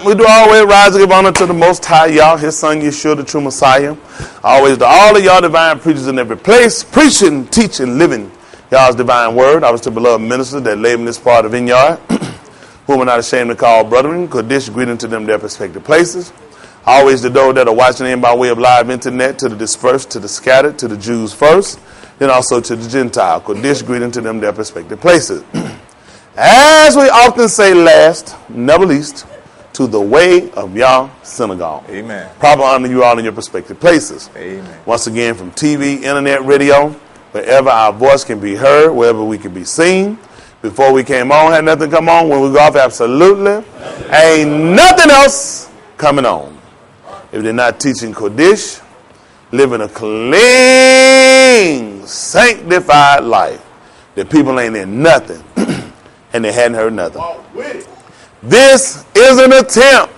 we do always rise to give honor to the Most High, y'all, His Son, Yeshua, the true Messiah. Always to all of y'all divine preachers in every place, preaching, teaching, living y'all's divine word. I was to beloved ministers that labor in this part of Vineyard, whom are not ashamed to call brethren. Kodesh, greeting to them their respective places. Always to those that are watching in by way of live internet, to the dispersed, to the scattered, to the Jews first, then also to the Gentile. Kodesh, greeting to them their respective places. As we often say last, never least, to the way of Yah synagogue. Amen. Proper honor you all in your respective places. Amen. Once again, from TV, internet, radio, wherever our voice can be heard, wherever we can be seen. Before we came on, had nothing come on. When we go off, absolutely ain't nothing else coming on. If they're not teaching Kodesh, living a clean, sanctified life, the people ain't in nothing, and they hadn't heard nothing. This is an attempt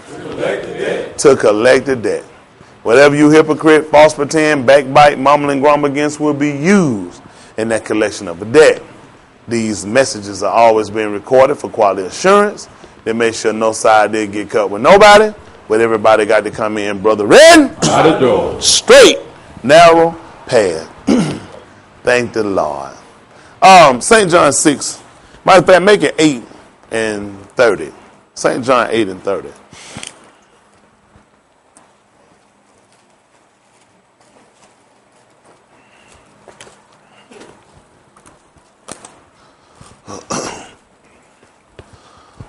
to collect the debt. Whatever you hypocrite, false pretend, backbite, mumble, and grumble against will be used in that collection of the debt. These messages are always being recorded for quality assurance. They make sure no side did get cut with nobody, but everybody got to come in, brother, red, straight, narrow path. Thank the Lord. St. John 6, matter of fact, make it 8 and 30. St. John 8 and 30.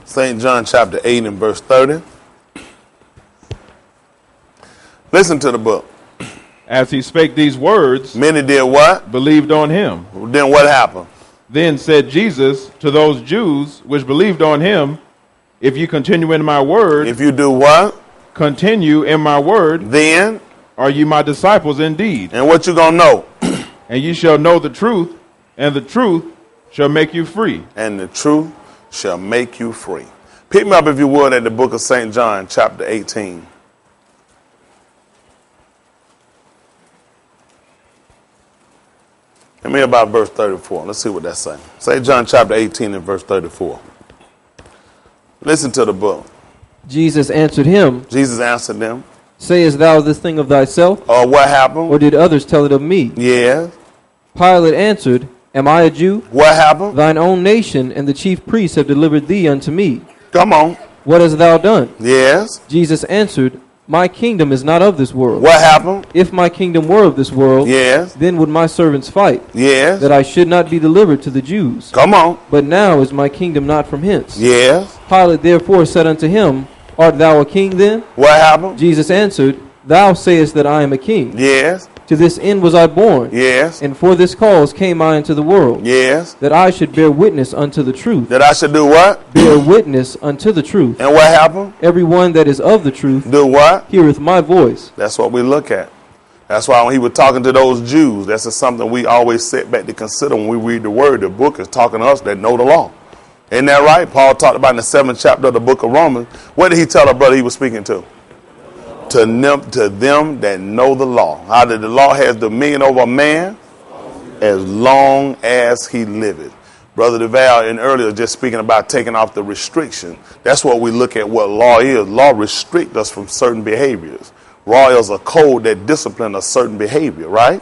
St. John chapter 8 and verse 30. Listen to the book. As he spake these words, many did what? Believed on him. Then what happened? Then said Jesus to those Jews which believed on him, if you continue in my word. If you do what? Continue in my word. Then are you my disciples indeed. And what you gonna know? And you shall know the truth, and the truth shall make you free. And the truth shall make you free. Pick me up, if you would, at the book of St. John, chapter 18. Give me about verse 34. Let's see what that's saying. St. John, chapter 18 and verse 34. Listen to the book. Jesus answered him. Jesus answered them. Sayest thou this thing of thyself? Or what happened? Or did others tell it of me? Yes. Pilate answered, Am I a Jew? What happened? Thine own nation and the chief priests have delivered thee unto me. Come on. What hast thou done? Yes. Jesus answered, My kingdom is not of this world. What happened? If my kingdom were of this world, yes, then would my servants fight, yes, that I should not be delivered to the Jews. Come on. But now is my kingdom not from hence. Yes. Pilate therefore said unto him, Art thou a king then? What happened? Jesus answered, Thou sayest that I am a king. Yes. To this end was I born. Yes. And for this cause came I into the world. Yes. That I should bear witness unto the truth. That I should do what? Bear witness unto the truth. And what happened? Everyone that is of the truth. Do what? Heareth my voice. That's what we look at. That's why when he was talking to those Jews, that's just something we always sit back to consider when we read the word. The book is talking to us that know the law. Isn't that right? Paul talked about in the 7th chapter of the book of Romans. What did he tell a brother he was speaking to? To them that know the law. How that the law has dominion over a man as long as he liveth. Brother DeVal in earlier just speaking about taking off the restriction. That's what we look at what law is. Law restricts us from certain behaviors. Law is a code that disciplines a certain behavior, right?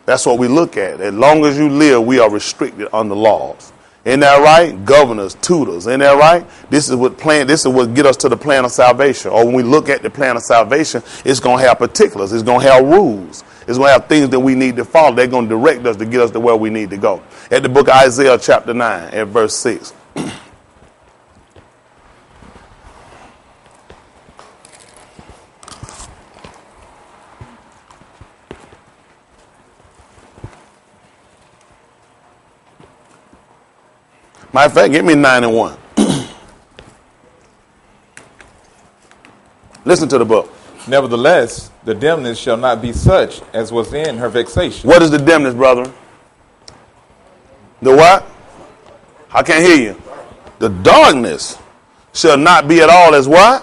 That's what we look at. As long as you live, we are restricted under laws. Isn't that right? Governors, tutors. Isn't that right? This is what get us to the plan of salvation. Or when we look at the plan of salvation, it's going to have particulars. It's going to have rules. It's going to have things that we need to follow. They're going to direct us to get us to where we need to go. At the book of Isaiah chapter 9 at verse 6. Matter of fact, give me 9 and 1. Listen to the book. Nevertheless, the dimness shall not be such as was in her vexation. What is the dimness, brother? The what? I can't hear you. The darkness shall not be at all as what?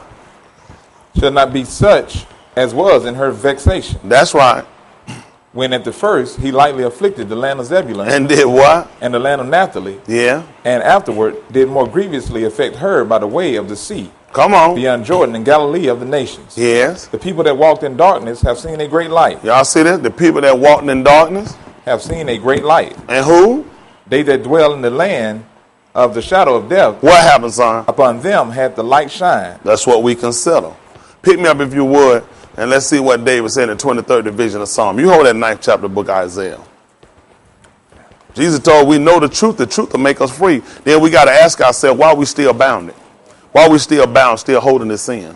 Shall not be such as was in her vexation. That's right. When at the first he lightly afflicted the land of Zebulun. And did what? And the land of Naphtali. Yeah. And afterward did more grievously affect her by the way of the sea. Come on. beyond Jordan and Galilee of the nations. Yes. The people that walked in darkness have seen a great light. Y'all see that? The people that walked in darkness. Have seen a great light. And who? They that dwell in the land of the shadow of death, What happened, son? upon them had the light shine. That's what we consider. Pick me up if you would, and let's see what David said in the 23rd division of Psalm. You hold that 9th chapter of the book of Isaiah. Jesus told we know the truth will make us free. Then we got to ask ourselves, why are we still bounded? Why are we still bound, still holding this sin?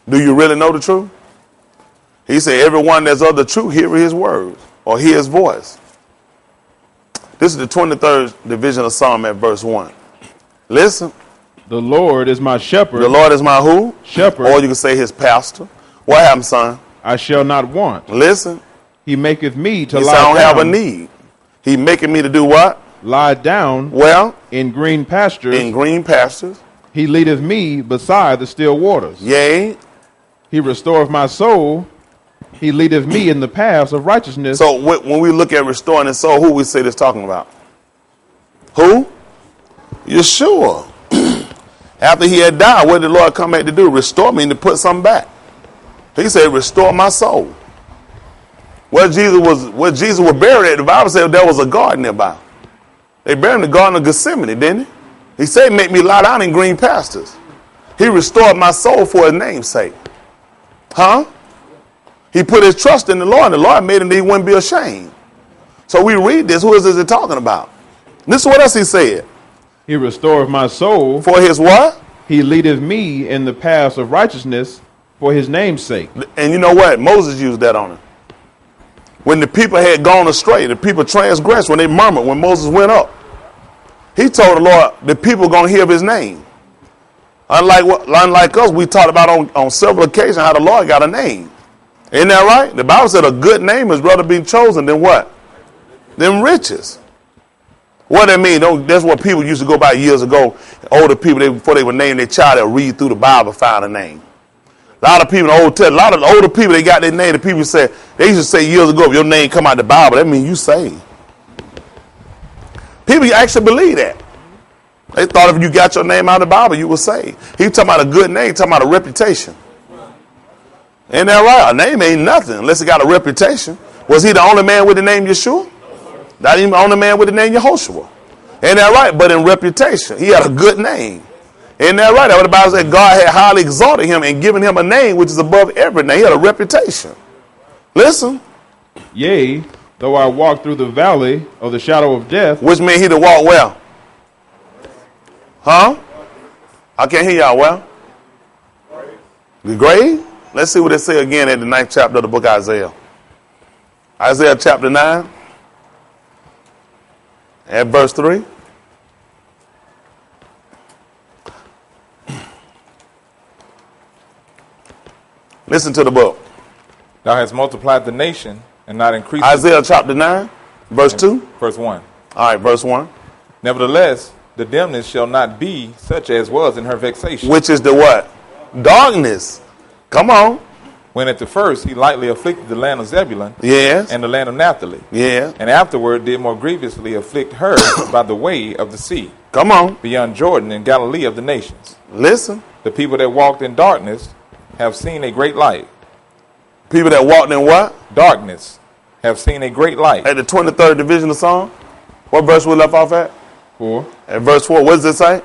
Do you really know the truth? He said, everyone that's of the truth, hear his words or hear his voice. This is the 23rd division of Psalm at verse 1. Listen. The Lord is my shepherd. The Lord is my who? Shepherd. Or you can say his pastor. What happened, son? I shall not want. Listen. He maketh me to He lie said, I don't down. have a need. He making me to do what? Lie down Well, in green pastures. in green pastures. He leadeth me beside the still waters. Yea. He restoreth my soul. He leadeth me in the paths of righteousness. So when we look at restoring his soul, who we say this talking about? Who? Yeshua. After he had died, what did the Lord come back to do? Restore me and to put something back. He said, restore my soul. Where Jesus was buried at, the Bible said there was a garden nearby. They buried him in the Garden of Gethsemane, didn't he? He said, make me lie down in green pastures. He restored my soul for his name's sake. Huh? He put his trust in the Lord, and the Lord made him that he wouldn't be ashamed. So we read this. Who is this talking about? This is what else he said. He restoreth my soul. For his what? He leadeth me in the paths of righteousness for his name's sake. And you know what? Moses used that on him. When the people had gone astray, the people transgressed, when they murmured, when Moses went up, he told the Lord, the people going to hear of his name. Unlike us, we talked about on several occasions how the Lord got a name. Isn't that right? The Bible said a good name is rather being chosen than what? Than riches. What that mean? That's what people used to go by years ago. Older people, before they would name their child, they'll read through the Bible, find a name. A lot of people in the Old Testament, a lot of the older people, they got their name. The people said, they used to say years ago, if your name come out the Bible, that means you saved. People actually believe that. They thought if you got your name out of the Bible, you were saved. He was talking about a good name, talking about a reputation. Ain't that right? A name ain't nothing unless it got a reputation. Was he the only man with the name Yeshua? Not even the only man with the name Yehoshua. Ain't that right? But in reputation, he had a good name. Ain't that right? That's what the Bible said. God had highly exalted him and given him a name which is above every name. He had a reputation. Listen. Yea, though I walk through the valley of the shadow of death. Which means he to walk well. Huh? I can't hear y'all well. The grave? Let's see what it say again in the 9th chapter of the book of Isaiah. Isaiah chapter 9. At verse 3. Listen to the book. Thou hast multiplied the nation and not increased. Isaiah chapter 9, verse 2. Verse 1. All right, verse 1. Nevertheless, the dimness shall not be such as was in her vexation. Which is the what? Darkness. Come on. When at the first he lightly afflicted the land of Zebulun Yes. and the land of Naphtali. Yeah. And afterward did more grievously afflict her by the way of the sea, Come on. beyond Jordan and Galilee of the nations. Listen. The people that walked in darkness have seen a great light. People that walked in what? Darkness have seen a great light. At the 23rd division of Psalm. What verse we left off at? 4. At verse 4. What does it say?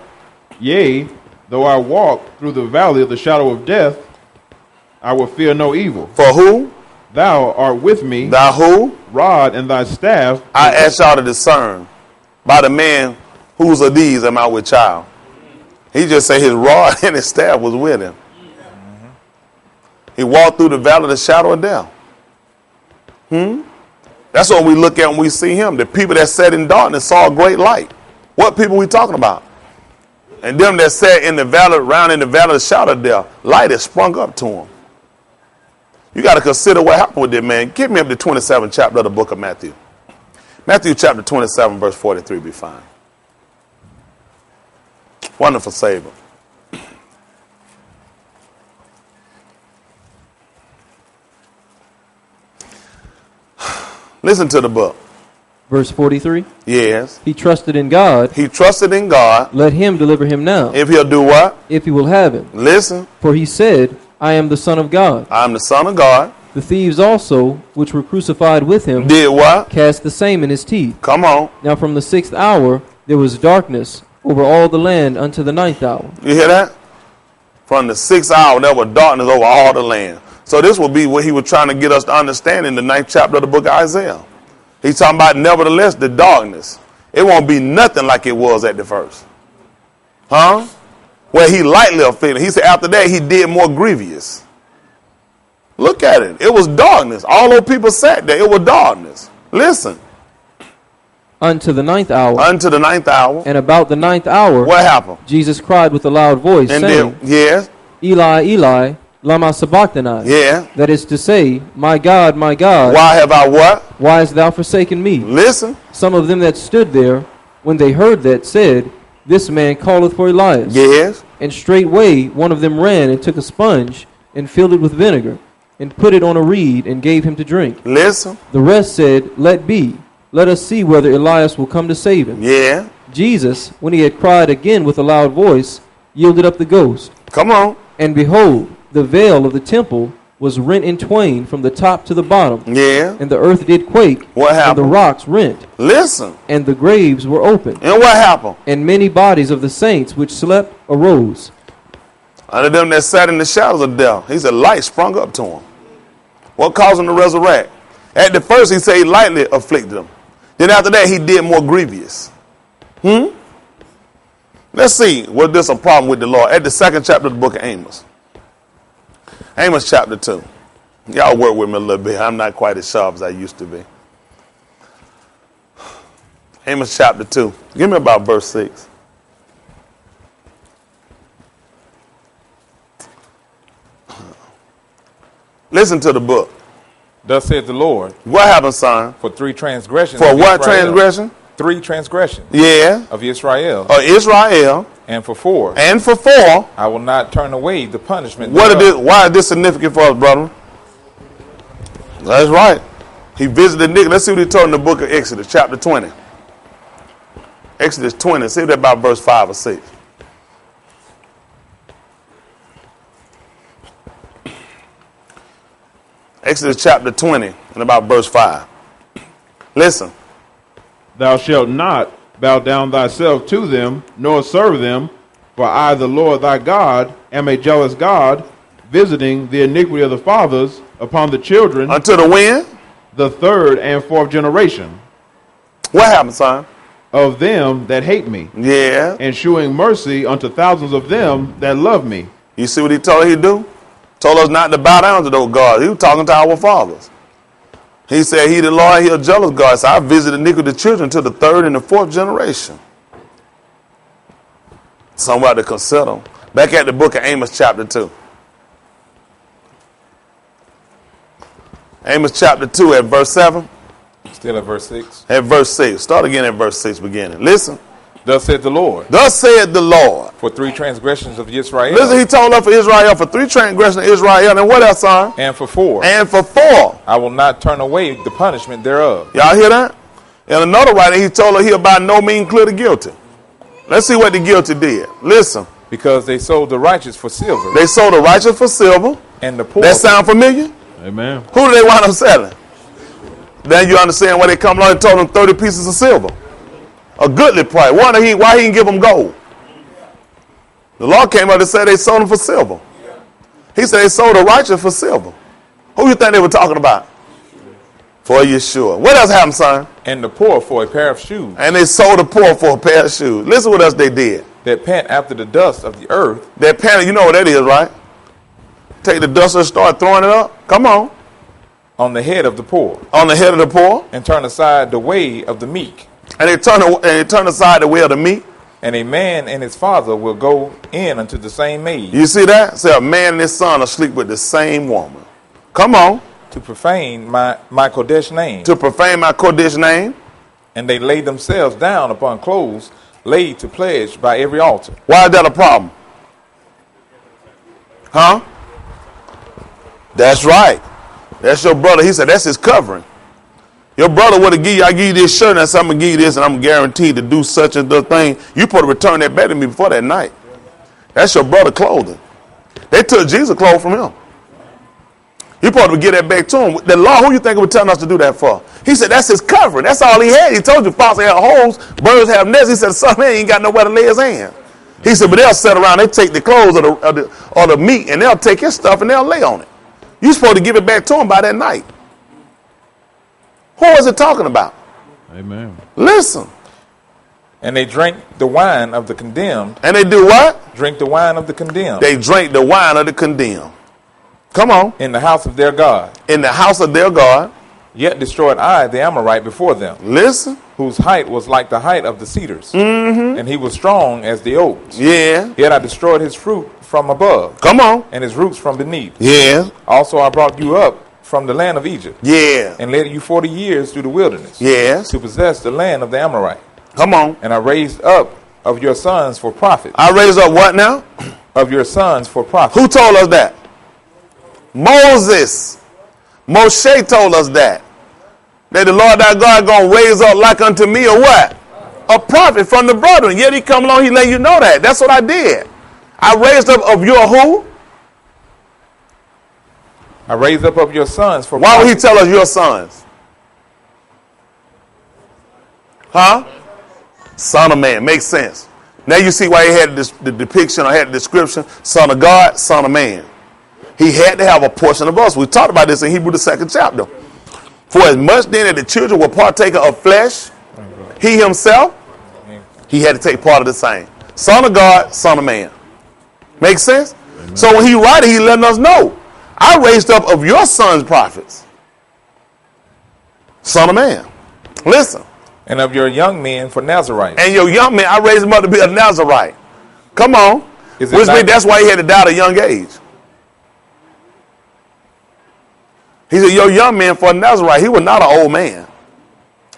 Yea, though I walk through the valley of the shadow of death, I will fear no evil. For who? Thou art with me. Thou who? Rod and thy staff. I ask y'all to discern by the man whose of these am I with child. He just said his rod and his staff was with him. He walked through the valley of the shadow of death. That's what we look at when we see him. The people that sat in darkness saw a great light. What people we talking about? And them that sat in the valley, round in the valley of the shadow of death, light has sprung up to them. You got to consider what happened with this man. Give me up the 27th chapter of the book of Matthew. Matthew chapter 27, verse 43 be fine. Wonderful Savior. Listen to the book. Verse 43. Yes. He trusted in God. He trusted in God. Let him deliver him now, If he'll do what? if he will have him. Listen. For he said, I am the Son of God. I'm the Son of God. The thieves also, which were crucified with him, Did what? cast the same in his teeth. Come on. Now from the 6th hour there was darkness over all the land unto the 9th hour. You hear that? From the 6th hour, there was darkness over all the land. So this will be what he was trying to get us to understand in the 9th chapter of the book of Isaiah. He's talking about, nevertheless, the darkness. It won't be nothing like it was at the first. Huh? Where he lightly offended. He said after that he did more grievous. Look at it. It was darkness. All those people sat there. It was darkness. Listen. Unto the 9th hour. Unto the 9th hour. And about the 9th hour, What happened? Jesus cried with a loud voice, And saying, then, yes, Eli, Eli, lama sabachthani. yeah. That is to say, my God, Why have I what? why hast thou forsaken me? Listen. Some of them that stood there, when they heard that, said, This man calleth for Elias. Yes. And straightway one of them ran and took a sponge and filled it with vinegar, and put it on a reed, and gave him to drink. Listen. The rest said, Let be. Let us see whether Elias will come to save him. Yeah. Jesus, when he had cried again with a loud voice, yielded up the ghost. Come on. And behold, the veil of the temple was rent in twain from the top to the bottom. Yeah. And the earth did quake. What And the happened? rocks rent. Listen. And the graves were opened. And what happened? And many bodies of the saints which slept arose. Under them that sat in the shadows of death, he said light sprung up to him. What caused him to resurrect? At the first he said he lightly afflicted them. Then after that he did more grievous. Let's see, was this a problem with the Lord? At the 2nd chapter of the book of Amos. Amos chapter 2. Y'all work with me a little bit. I'm not quite as sharp as I used to be. Amos chapter 2. Give me about verse 6. Listen to the book. Thus saith the Lord, What happened, son? for 3 transgressions. For of what Israel, transgression? 3 transgressions Yeah. of Israel, Israel. and for 4, And for 4. I will not turn away the punishment What thereof. is this, why is this significant for us, brother? That's right. He visited Nick. Let's see what he told in the book of Exodus, chapter 20. Exodus 20. See that about verse 5 or 6. Exodus chapter 20 and about verse 5. Listen. Thou shalt not bow down thyself to them, nor serve them, for I, the Lord thy God, am a jealous God, visiting the iniquity of the fathers upon the children, Unto the wind. the 3rd and 4th generation What happened, son? of them that hate me, Yeah. and shewing mercy unto thousands of them that love me. You see what he told us he'd do? Told us not to bow down to those gods. He was talking to our fathers. He said, he the Lord, he a jealous God. So I visited iniquity of the children to the 3rd and the 4th generation. Somebody to consider. Back at the book of Amos chapter 2. Amos chapter 2 at verse 7. Still at verse 6. At verse 6. Start again at verse 6 beginning. Listen. Thus saith the Lord, Thus said the Lord. for 3 transgressions of Israel, Listen, he told us for Israel, for 3 transgressions of Israel. And what else, son? and for 4, And for 4. I will not turn away the punishment thereof. Y'all hear that? In another writing, he told her he'll by no means clear the guilty. Let's see what the guilty did. Listen. Because they sold the righteous for silver, They sold the righteous for silver. and the poor That sound familiar? Amen. Who do they wind up selling? Then you understand why they come along and told them 30 pieces of silver. A goodly price. Why he didn't give them gold? The Lord came up and said they sold them for silver. He said they sold the righteous for silver. Who you think they were talking about? For Yeshua. What else happened, son? and the poor for a pair of shoes, And they sold the poor for a pair of shoes. Listen what else they did. that pant after the dust of the earth, That panic, you know what that is, right? Take the dust and start throwing it up. Come on. on the head of the poor, On the head of the poor. and turn aside the way of the meek. And they turn aside the way of the meek. And a man and his father will go in unto the same maid, You see that? Say a man and his son are sleep with the same woman. Come on. to profane my Kodesh name. To profane my Kodesh name. And they lay themselves down upon clothes laid to pledge by every altar. Why is that a problem? Huh? That's right. That's your brother. He said that's his covering. Your brother would have give you, I give you this shirt, and I said, I'm going to give you this, and I'm guaranteed to do such and the thing. You supposed to return that back to me before that night. That's your brother's clothing. They took Jesus' clothes from him. You supposed to give that back to him. The law, who you think was telling us to do that for? He said, that's his covering. That's all he had. He told you, foxes have holes, birds have nests. He said, the son of man ain't got nowhere to lay his hand. He said, but they'll sit around, they take the clothes or the meat, and they'll take his stuff and they'll lay on it. You're supposed to give it back to him by that night. Who is it talking about? Amen. Listen. And they drank the wine of the condemned. And they do what? Drink the wine of the condemned. They drank the wine of the condemned. Come on. In the house of their God. In the house of their God. Yet destroyed I the Amorite before them. Listen. Whose height was like the height of the cedars. Mm-hmm. And he was strong as the oaks. Yeah. Yet I destroyed his fruit from above. Come on. And his roots from beneath. Yeah. Also I brought you up from the land of Egypt. Yeah. And led you 40 years through the wilderness. Yes. To possess the land of the Amorite. Come on. And I raised up of your sons for profit. I raised up what now? Of your sons for profit. Who told us that? Moses. Moshe told us that. That the Lord thy God going to raise up like unto me or what? A prophet from the brethren. Yet he come along, he let you know that. That's what I did. I raised up of your who? I raised up of your sons for Why profit. would he tell us your sons? Huh? Son of man. Makes sense. Now you see why he had the depiction or had the description. Son of God, son of man. He had to have a portion of us. We talked about this in Hebrews the 2nd chapter. For as much then that the children were partaker of flesh, he himself, he had to take part of the same. Son of God, son of man. Make sense? Amen. So when he writing, he letting us know. I raised up of your sons prophets. Son of man. Listen. And of your young men for Nazarites. And your young men, I raised him up to be a Nazarite. Come on. Which means that's why he had to die at a young age. He said, your young man for a Nazarite. He was not an old man.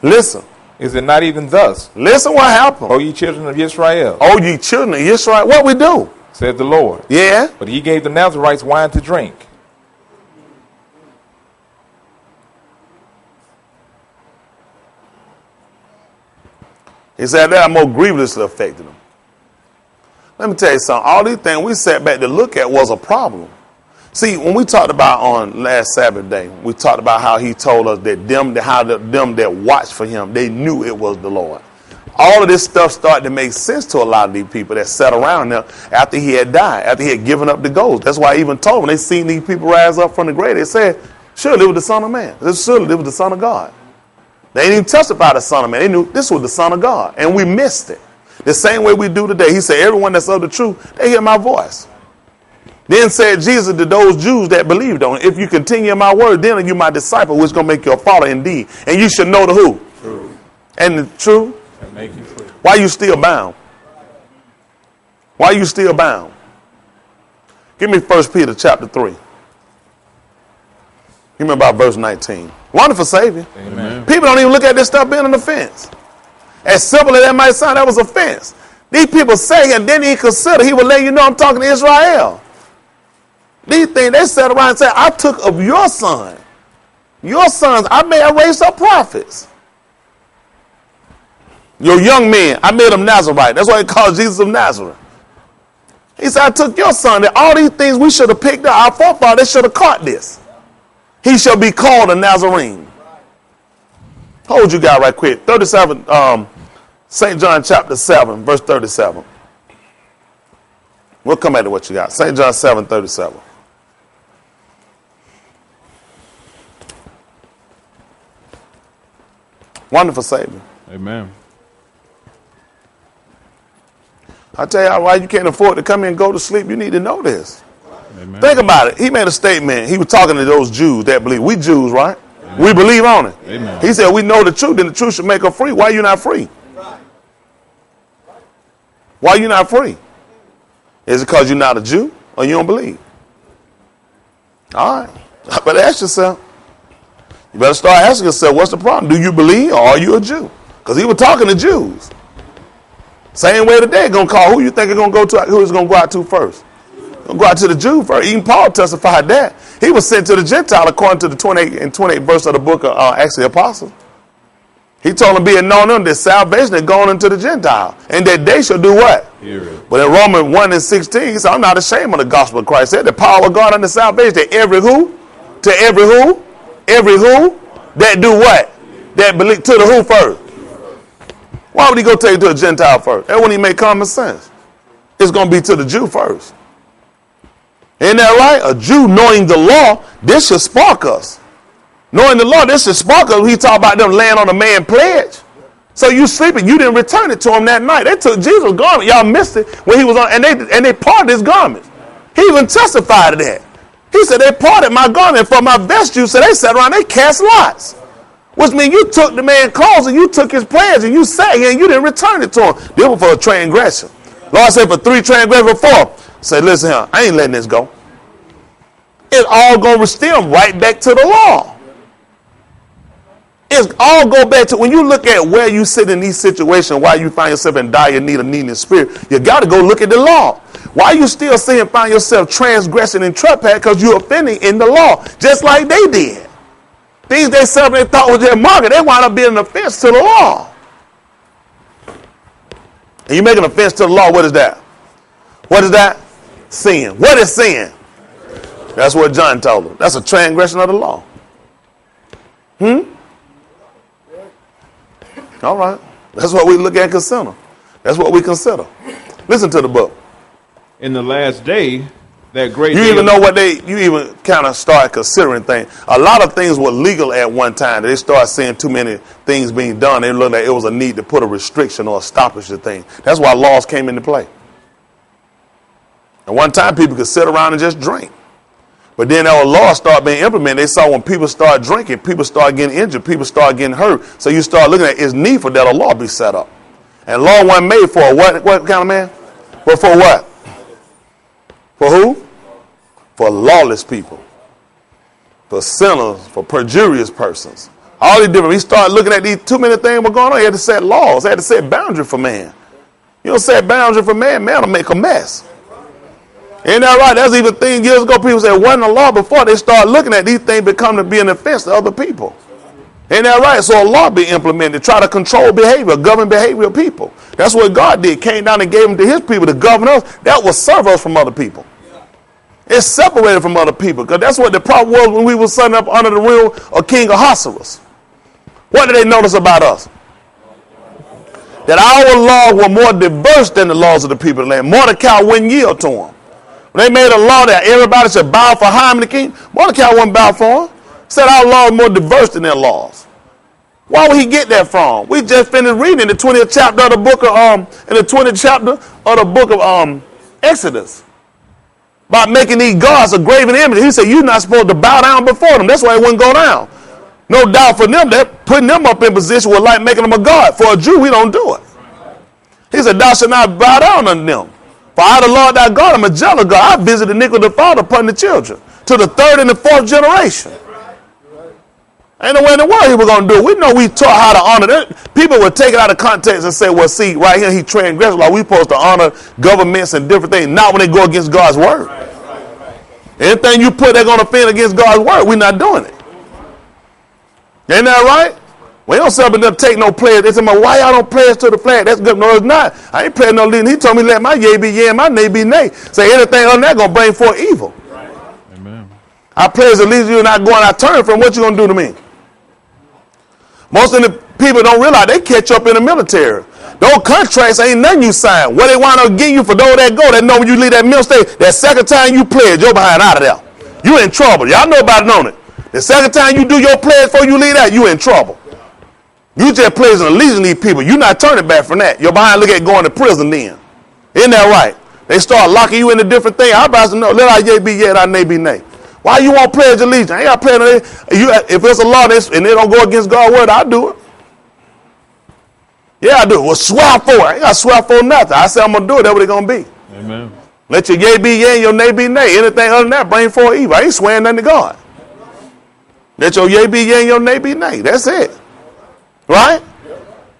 Listen. Is it not even thus? Listen what happened. O ye children of Israel. O ye children of Israel. What we do? Said the Lord. Yeah. But he gave the Nazarites wine to drink. He said that more grievously affected them. Let me tell you something. All these things we sat back to look at was a problem. See, when we talked about on last Sabbath day, we talked about how he told us that them that watched for him, they knew it was the Lord. All of this stuff started to make sense to a lot of these people that sat around there after he had died, after he had given up the ghost. That's why I even told them, they seen these people rise up from the grave, they said, surely it was the Son of Man. Surely it was the Son of God. They didn't even testify the Son of Man. They knew this was the Son of God. And we missed it. The same way we do today. He said, everyone that's of the truth, they hear my voice. Then said Jesus to those Jews that believed on it, if you continue in my word, then are you my disciple, which is going to make you a follower indeed. And you should know the who? True. And the truth? And make you free. Why you still bound? Why you still bound? Give me 1 Peter chapter 3. Give me about verse 19. Wonderful Savior. Amen. People don't even look at this stuff being an offense. As simple as that might sound, that was offense. These people say, and then he consider, he will let you know I'm talking to Israel. These things, they sat around and said, I took of your son. Your sons, I raised up prophets. Your young men, I made them Nazarite. That's why he called Jesus of Nazareth. He said, I took your son. That all these things we should have picked up. Our forefathers should have caught this. He shall be called a Nazarene. Hold you guys right quick. 37, St. John chapter 7, verse 37. We'll come back to what you got. St. John 7, 37. Wonderful Savior. Amen. I tell you why you can't afford to come in and go to sleep. You need to know this. Amen. Think about it. He made a statement. He was talking to those Jews that believe. We Jews, right? Amen. We believe on it. Amen. He said, we know the truth, and the truth should make us free. Why are you not free? Why are you not free? Is it because you're not a Jew or you don't believe? All right. I better ask yourself. You better start asking yourself, what's the problem? Do you believe or are you a Jew? Because he was talking to Jews. Same way today, going to call who you think is going to go to, who is going to go out to first? Going to go out to the Jew first. Even Paul testified that. He was sent to the Gentile according to the 28 verse of the book of Acts of the Apostles. He told them, be it known to them that salvation is going into the Gentile, and that they shall do what? But in Romans 1:16, he said, I'm not ashamed of the gospel of Christ. He said, the power of God unto salvation to every who? To every who? Every who? That do what? That believe. To the who first? Why would he go take it to a Gentile first? That wouldn't even make common sense. It's going to be to the Jew first. Isn't that right? A Jew knowing the law, this should spark us. Knowing the law, this should spark us. He talked about them laying on a man pledge. So you sleeping, you didn't return it to him that night. They took Jesus' garment. Y'all missed it when he was on, and they parted his garment. He even testified to that. He said, they parted my garment for my vesture. So they sat around, they cast lots. Which means you took the man's clothes and you took his pledge and you sat here and you didn't return it to him. This was for a transgression. Lord said for 3 transgressions, for 4. Say, listen here, I ain't letting this go. It's all going to stem right back to the law. It's all go back to when you look at where you sit in these situations, why you find yourself in dire need of needing the spirit, you got to go look at the law. Why you still saying find yourself transgressing and trespassing? Because you're offending in the law, just like they did. Things they said they thought was their market, they wind up being an offense to the law. And you make an offense to the law, what is that? What is that? Sin. What is sin? That's what John told them. That's a transgression of the law. All right. That's what we look at and consider. That's what we consider. Listen to the book. In the last day, that great You day even know what you even kind of start considering things. A lot of things were legal at one time. They start seeing too many things being done. They looked like it was a need to put a restriction or a stoppage to things. That's why laws came into play. At one time, people could sit around and just drink. But then our laws start being implemented. They saw when people start drinking, people start getting injured, people start getting hurt. So you start looking at it's needful that a law be set up. And law wasn't made for what kind of man? But for what? For who? For lawless people. For sinners, for perjurious persons. All these different. He started looking at these too many things were going on. He had to set laws. He had to set boundary for man. You don't set boundary for man, man will make a mess. Ain't that right? That's even thing years ago people said wasn't a law before. They start looking at these things become to be an offense to other people. Ain't that right? So a law be implemented to try to control behavior, govern behavior of people. That's what God did. Came down and gave them to his people to govern us. That will serve us from other people. It's separated from other people. Because that's what the problem was when we were setting up under the rule of King Ahasuerus. What did they notice about us? That our laws were more diverse than the laws of the people of the land. Mordecai wouldn't yield to them. When they made a law that everybody should bow for Haman the king, Mordecai wouldn't bow for him. Said our laws more diverse than their laws. Why would he get that from? We just finished reading in the 20th chapter of the book of Exodus about making these gods a graven image. He said you're not supposed to bow down before them. That's why it wouldn't go down. No doubt for them, they're putting them up in position with like making them a god. For a Jew, we don't do it. He said, thou shalt not bow down unto them. For I, the Lord thy God, am a jealous God. I visit the iniquity of the father upon the children, to the 3rd and the 4th generation. Ain't no way in the world he was going to do it. We know we taught how to honor that. People would take it out of context and say, well, see, right here he transgressed. Like we supposed to honor governments and different things, not when they go against God's word. Anything you put they're going to offend against God's word, we're not doing it. Ain't that right? We don't set up enough take no pledge. They say, why y'all don't pledge to the flag? That's good. No, it's not. I ain't pledging no leading. He told me let my yea be yea and my nay be nay. Say anything on that going to bring forth evil. Right. Amen. I pledge at least you're not going out turn from what you going to do to me. Most of the people don't realize they catch up in the military. Those contracts ain't nothing you sign. What they want to give you for those that go, they know when you leave that mill state, that second time you pledge, you're behind out of there. You in trouble. Y'all know about it, don't it? The second time you do your pledge before you leave that, you in trouble. You just pledging allegiance to these people. You not turning back from that. You're behind look at going to prison then. Isn't that right? They start locking you into different things. I'm about to know, let our yea be yea and our nay be nay. Why you won't pledge allegiance? I ain't got to pledge allegiance. If it's a law and they don't go against God's word, I'll do it. Yeah, I do it. Well, swear for it. I ain't got to swear for nothing. I say I'm going to do it. That's what it's going to be. Amen. Let your yea be yea and your nay be nay. Anything other than that, bring forth evil. I ain't swearing nothing to God. Let your yea be yea and your nay be nay. That's it. Right?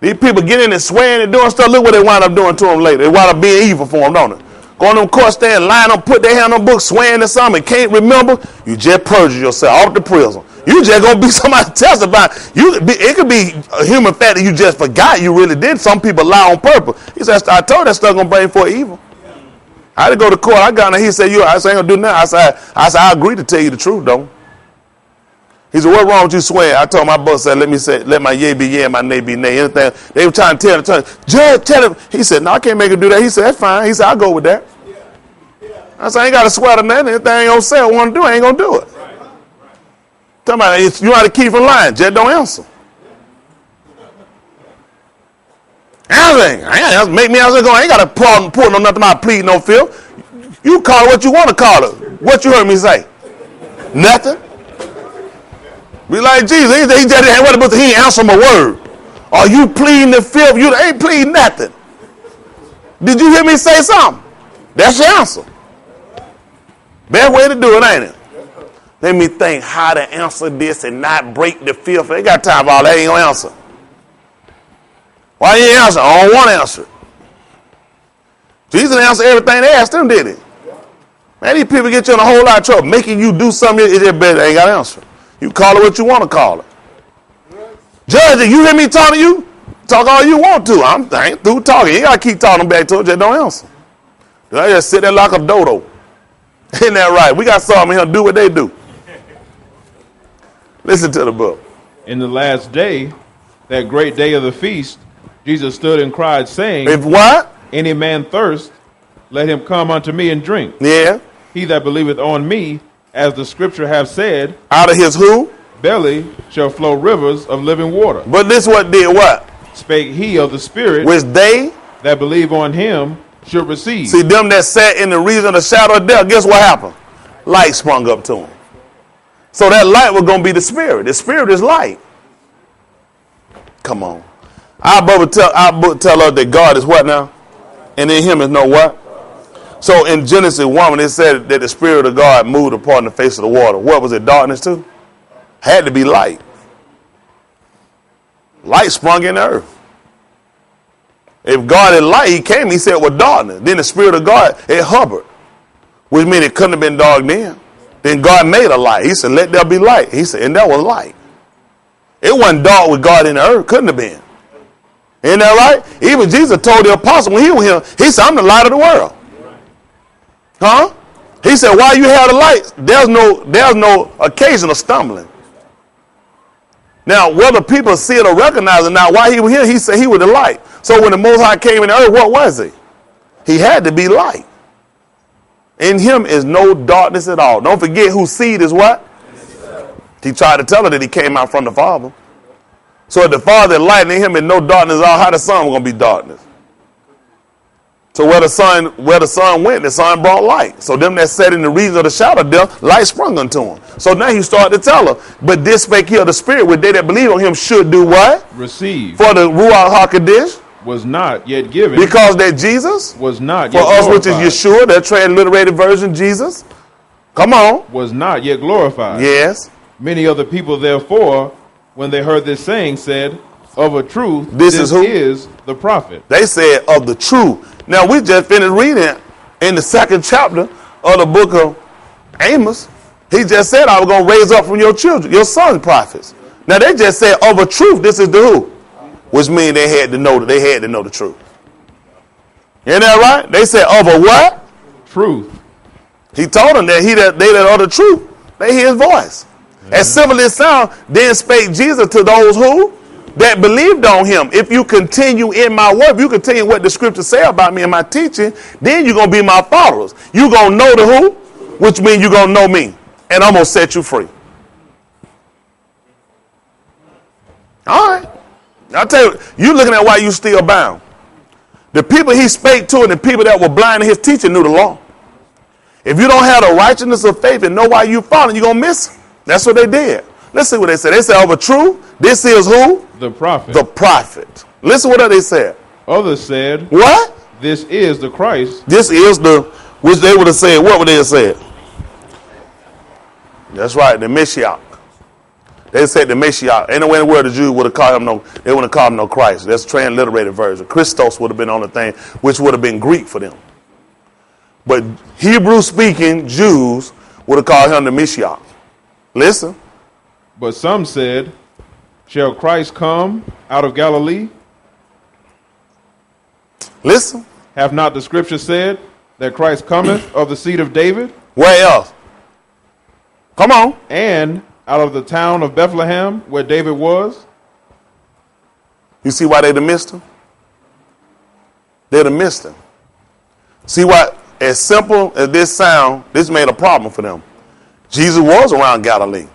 These people get in and swearing and doing stuff. Look what they wind up doing to them later. They wind up being evil for them, don't they? Go on them court stand, line them, put their hand on books, swearing to something, can't remember. You just perjure yourself off the prison. You just gonna be somebody testifying. It could be a human fact that you just forgot you really did. Some people lie on purpose. He said, I told that stuff gonna bring forth evil. I had to go to court. I got in there. He said, I said, I ain't gonna do nothing. I said, I agree to tell you the truth, though. He said, what wrong with you swearing? I told my boss, let my yea be yea and my nay be nay. Anything. They were trying to tell the judge, tell him. He said, no, I can't make him do that. He said, that's fine. He said, I'll go with that. I said, I ain't got to swear to nothing. Anything I ain't gonna say I want to do, I ain't gonna do it. Tell me, you know how to keep from lying. Just don't answer. Anything. Make me answer. I ain't got to pour no nothing about plead no fifth. You call it what you want to call it. What you heard me say? Nothing. Be like Jesus. He ain't answer my word. Are you pleading the fifth? You ain't pleading nothing. Did you hear me say something? That's your answer. Best way to do it, ain't it? Let me think how to answer this and not break the fifth. They got time for all that. Ain't gonna answer. Why you ain't answer? I don't want to answer it. Jesus answered everything they asked him, did he? Man, these people get you in a whole lot of trouble. Making you do something, it's just better. They ain't got to answer. You call it what you want to call it. Judge, you hear me talking to you? Talk all you want to. I ain't through talking. You got to keep talking back to it. Just don't answer. I just sit there like a dodo. Isn't that right? We got some here do what they do. Listen to the book. In the last day, that great day of the feast, Jesus stood and cried, saying, If what? Any man thirst, let him come unto me and drink. Yeah. He that believeth on me, as the scripture have said, out of his who? Belly shall flow rivers of living water. But this what did what? Spake he of the Spirit, which they that believe on him should receive. See, them that sat in the region of the shadow of death, guess what happened? Light sprung up to them. So that light was going to be the Spirit. The Spirit is light. Come on. Our book tell us that God is what now? And in him is no what? So in Genesis 1, when it said that the Spirit of God moved upon the face of the water, what was it, darkness too? Had to be light. Light sprung in the earth. If God is light, he came, he said, with darkness. Then the Spirit of God, it hovered, which means it couldn't have been dark then. Then God made a light. He said, let there be light. He said, and that was light. It wasn't dark with God in the earth. Couldn't have been. Isn't that right? Even Jesus told the apostle when he was here, he said, I'm the light of the world. Huh? He said, while you have the light, there's no occasion of stumbling. Now, whether people see it or recognize it now, while he was here, he said he was the light. So when the Most High came in the earth, what was he? He had to be light. In him is no darkness at all. Don't forget whose seed is what? He tried to tell her that he came out from the Father. So if the Father is light, in him is no darkness at all, how the Son was going to be darkness? So where the sun went, the sun brought light. So them that sat in the region of the shadow of death, light sprung unto him. So now he started to tell her, but this spake he of the Spirit, which they that believe on him should do what? Receive. For the Ruach HaKodesh. Was not yet given. Because that Jesus. Was not yet glorified. For us, which is Yeshua, that transliterated version, Jesus. Come on. Was not yet glorified. Yes. Many of the people, therefore, when they heard this saying, said, of a truth, this is who? Is the prophet. They said, of the truth. Now, we just finished reading in the 2nd chapter of the book of Amos. He just said, I was going to raise up from your children, your sons, prophets. Now, they just said, of a truth, this is the who? Which means they had to know the truth. Isn't that right? They said, of a what? Truth. He told them that they that are the truth, they hear his voice. Mm-hmm. As simple as sound, then spake Jesus to those who? That believed on him. If you continue in my word, if you continue what the scriptures say about me and my teaching, then you're going to be my followers. You're going to know the who, which means you're going to know me. And I'm going to set you free. All right. I'll tell you, you're looking at why you still bound. The people he spake to and the people that were blind in his teaching knew the law. If you don't have the righteousness of faith and know why you following, you're going to miss them. That's what they did. Let's see what they said. They said, of a truth, this is who? The prophet. The prophet. Listen what they said. Others said, what? This is the Christ. This is the, which they would have said, what would they have said? That's right, the Messiah. They said the Messiah. Ain't no way in the world the Jews would have called him they wouldn't have called him no Christ. That's a transliterated version. Christos would have been on the thing, which would have been Greek for them. But Hebrew speaking Jews would have called him the Messiah. Listen. But some said, shall Christ come out of Galilee? Listen. Have not the scripture said that Christ cometh of the seed of David? Where else? Come on. And out of the town of Bethlehem, where David was? You see why they'd have missed him? They'd have missed him. See what? As simple as this sound, this made a problem for them. Jesus was around Galilee,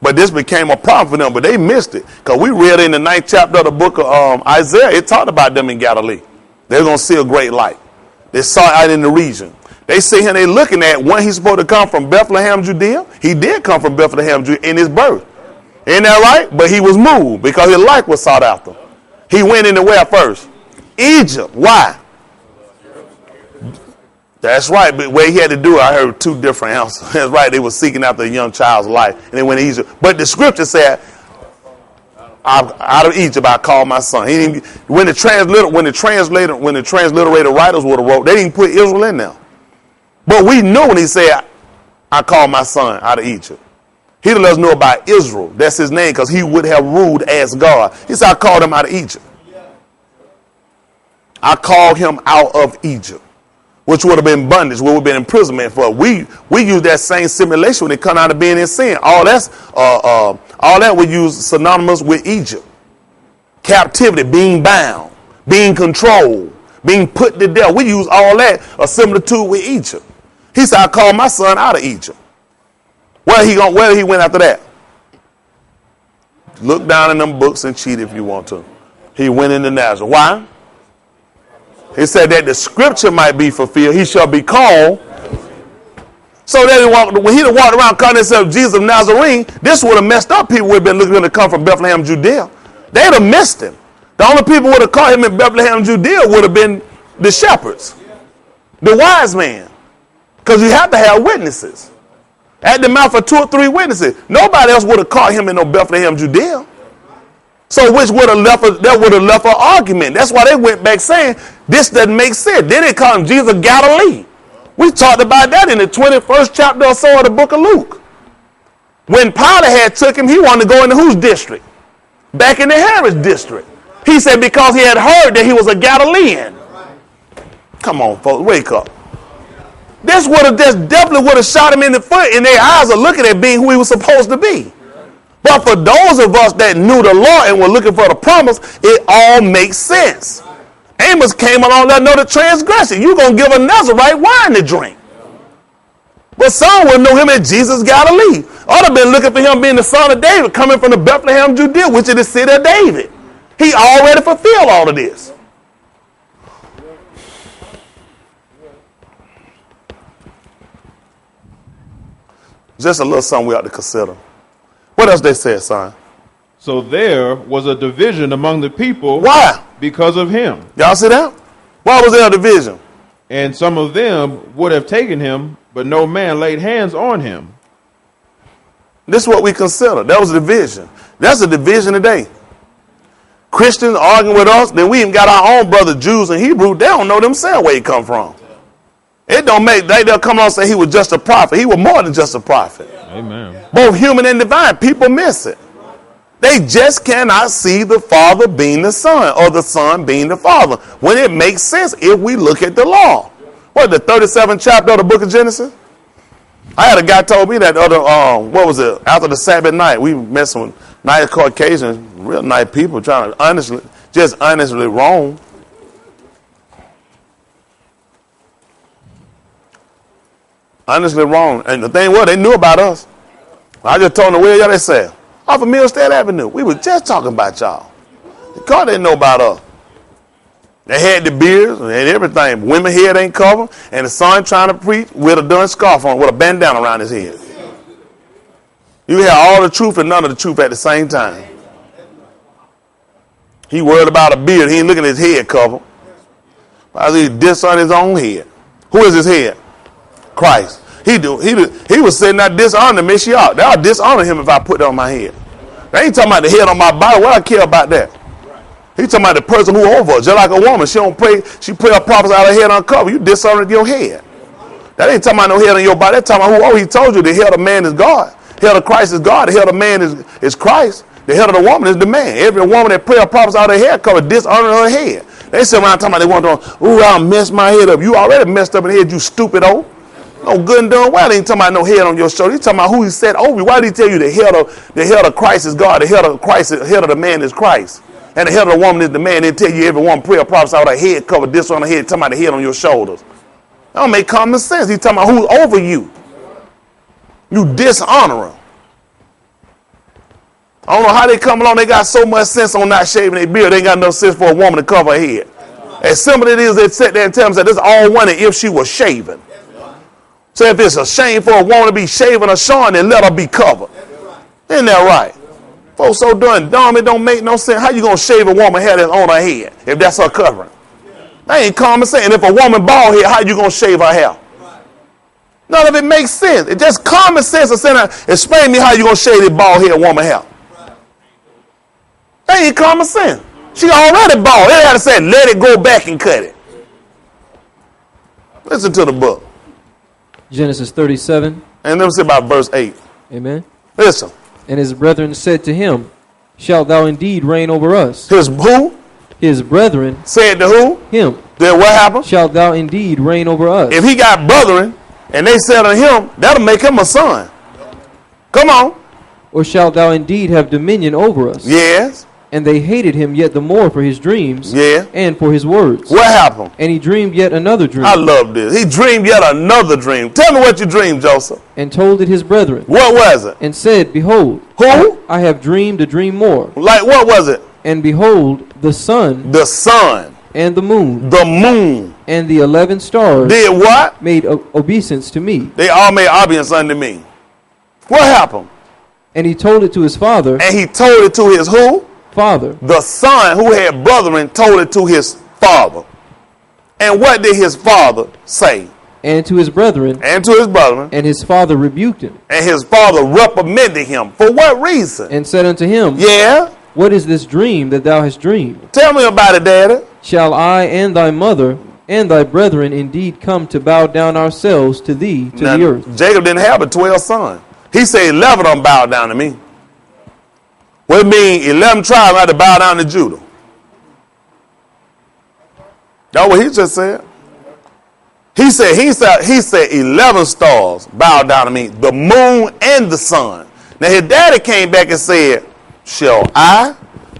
but this became a problem for them. But they missed it because we read in the 9th chapter of the book of Isaiah. It talked about them in Galilee. They're going to see a great light. They saw it out in the region. They see him. They looking at when he's supposed to come from Bethlehem, Judea. He did come from Bethlehem in his birth. Ain't that right? But he was moved because his life was sought after. He went into where first? Egypt. Why? That's right, but what he had to do, I heard two different answers. That's right, they were seeking after a young child's life, and they went to Egypt. But the scripture said, out of Egypt I called my son. He didn't, when the transliterated writers would have wrote, they didn't put Israel in there. But we know when he said, I called my son out of Egypt. He let us know about Israel. That's his name, because he would have ruled as God. He said, I called him out of Egypt. I called him out of Egypt, which would have been bondage, would have been imprisonment for. We use that same simulation when it come out of being in sin. All that we use synonymous with Egypt. Captivity, being bound, being controlled, being put to death. We use all that a similitude with Egypt. He said, I called my son out of Egypt. Where he went after that? Look down in them books and cheat if you want to. He went into Nazareth. Why? He said that the scripture might be fulfilled. He shall be called. So that when he walked around calling himself Jesus of Nazarene, this would have messed up people who had been looking to come from Bethlehem, Judea. They'd have missed him. The only people who would have caught him in Bethlehem, Judea would have been the shepherds, the wise men. Because you have to have witnesses. At the mouth of 2 or 3 witnesses. Nobody else would have caught him in no Bethlehem, Judea. So which would have left an argument. That's why they went back saying, this doesn't make sense. Then they called him Jesus of Galilee. We talked about that in the 21st chapter or so of the book of Luke. When Pilate had took him, he wanted to go into whose district? Back in the Herod's district. He said because he had heard that he was a Galilean. Come on, folks, wake up. This definitely would have shot him in the foot, and their eyes are looking at being who he was supposed to be. But for those of us that knew the law and were looking for the promise, it all makes sense. Amos came along there, know the transgression. You're going to give a Nazarite wine to drink. But some would know him as Jesus Galilee. Ought to have been looking for him being the son of David, coming from the Bethlehem, Judea, which is the city of David. He already fulfilled all of this. Just a little something we ought to consider. What else they said, son? So there was a division among the people. Why? Because of him. Y'all see that? Why was there a division? And some of them would have taken him, but no man laid hands on him. This is what we consider. That was a division. That's a division today. Christians arguing with us, then we even got our own brother Jews and Hebrew. They don't know themselves where he come from. It don't make, they'll come on and say he was just a prophet. He was more than just a prophet. Amen. Both human and divine. People miss it. They just cannot see the Father being the Son or the Son being the Father when it makes sense if we look at the law. What, the 37th chapter of the book of Genesis? I had a guy told me that after the Sabbath night, we met some nice Caucasians, real nice people trying to honestly wrong. Honestly wrong. And the thing was, they knew about us. I just told them, where y'all they said? Off of Millstead Avenue. We were just talking about y'all. God didn't know about us. They had the beards and everything. Women head ain't covered. And the son trying to preach with a dun scarf on, with a bandana around his head. You had all the truth and none of the truth at the same time. He worried about a beard. He ain't looking at his head cover. He dishonor his own head. Who is his head? Christ. He was sitting there dishonoring me. They'll dishonor him if I put it on my head. They ain't talking about the head on my body. What I care about that? He talking about the person who over her. Just like a woman. She don't pray. She pray her prophets out of her head uncovered. You dishonor your head. That ain't talking about no head on your body. That's talking about who he told you the head of man is God. head of Christ is God. The head of man is Christ. The head of the woman is the man. Every woman that pray or prophets out of her head cover dishonoring her head. They sit around talking about they want to, ooh, I'll mess my head up. You already messed up in the head, you stupid old. No good and done well. They ain't talking about no head on your shoulder. He's talking about who he set over you. Why did he tell you the head of Christ is God? The head of Christ, the head of the man is Christ. And the head of the woman is the man. They tell you every woman pray or prophets out of her head cover dishonoring her head. Talking about the head on your shoulders. That don't make common sense. He's talking about who's over you. You dishonor him. I don't know how they come along. They got so much sense on not shaving their beard. They ain't got no sense for a woman to cover her head. As simple as it is, they sit there and tell them that this all wonder if she was shaven. So if it's a shame for a woman to be shaving or showing, then let her be covered. Isn't that right? Folks so dumb, it don't make no sense. How you going to shave a woman hair that's on her head if that's her covering? That ain't common sense. And if a woman bald head, how you going to shave her hair? None of it makes sense. It's just common sense. Explain to me how you going to shave this bald head woman hair. That ain't common sense. She already bald. They had to say, let it go back and cut it. Listen to the book. Genesis 37. And let me see about verse 8. Amen. Listen. And his brethren said to him, shalt thou indeed reign over us? His who? His brethren said to who? Him. Then what happened? Shalt thou indeed reign over us? If he got brethren and they said to him, that'll make him a son. Come on. Or shalt thou indeed have dominion over us? Yes. And they hated him yet the more for his dreams, yeah, and for his words. What happened? And he dreamed yet another dream. I love this. He dreamed yet another dream. Tell me what you dreamed, Joseph. And told it his brethren. What was it? And said, behold, who? I have dreamed a dream more. Like what was it? And behold, the sun. The sun. And the moon. The moon. And the 11 stars. Did what? Made obeisance to me. They all made obeisance unto me. What happened? And he told it to his father. And he told it to his who? Father. The son who had brethren told it to his father. And what did his father say? And to his brethren. And to his brethren. And his father rebuked him. And his father reprimanded him. For what reason? And said unto him, yeah, what is this dream that thou hast dreamed? Tell me about it, Daddy. Shall I and thy mother and thy brethren indeed come to bow down ourselves to thee to the earth? Jacob didn't have but 12 sons. He said 11 of them bowed down to me. What it mean 11 tribes had to bow down to Judah? That's what he just said. He said 11 stars bowed down to me, the moon and the sun. Now his daddy came back and said, shall I,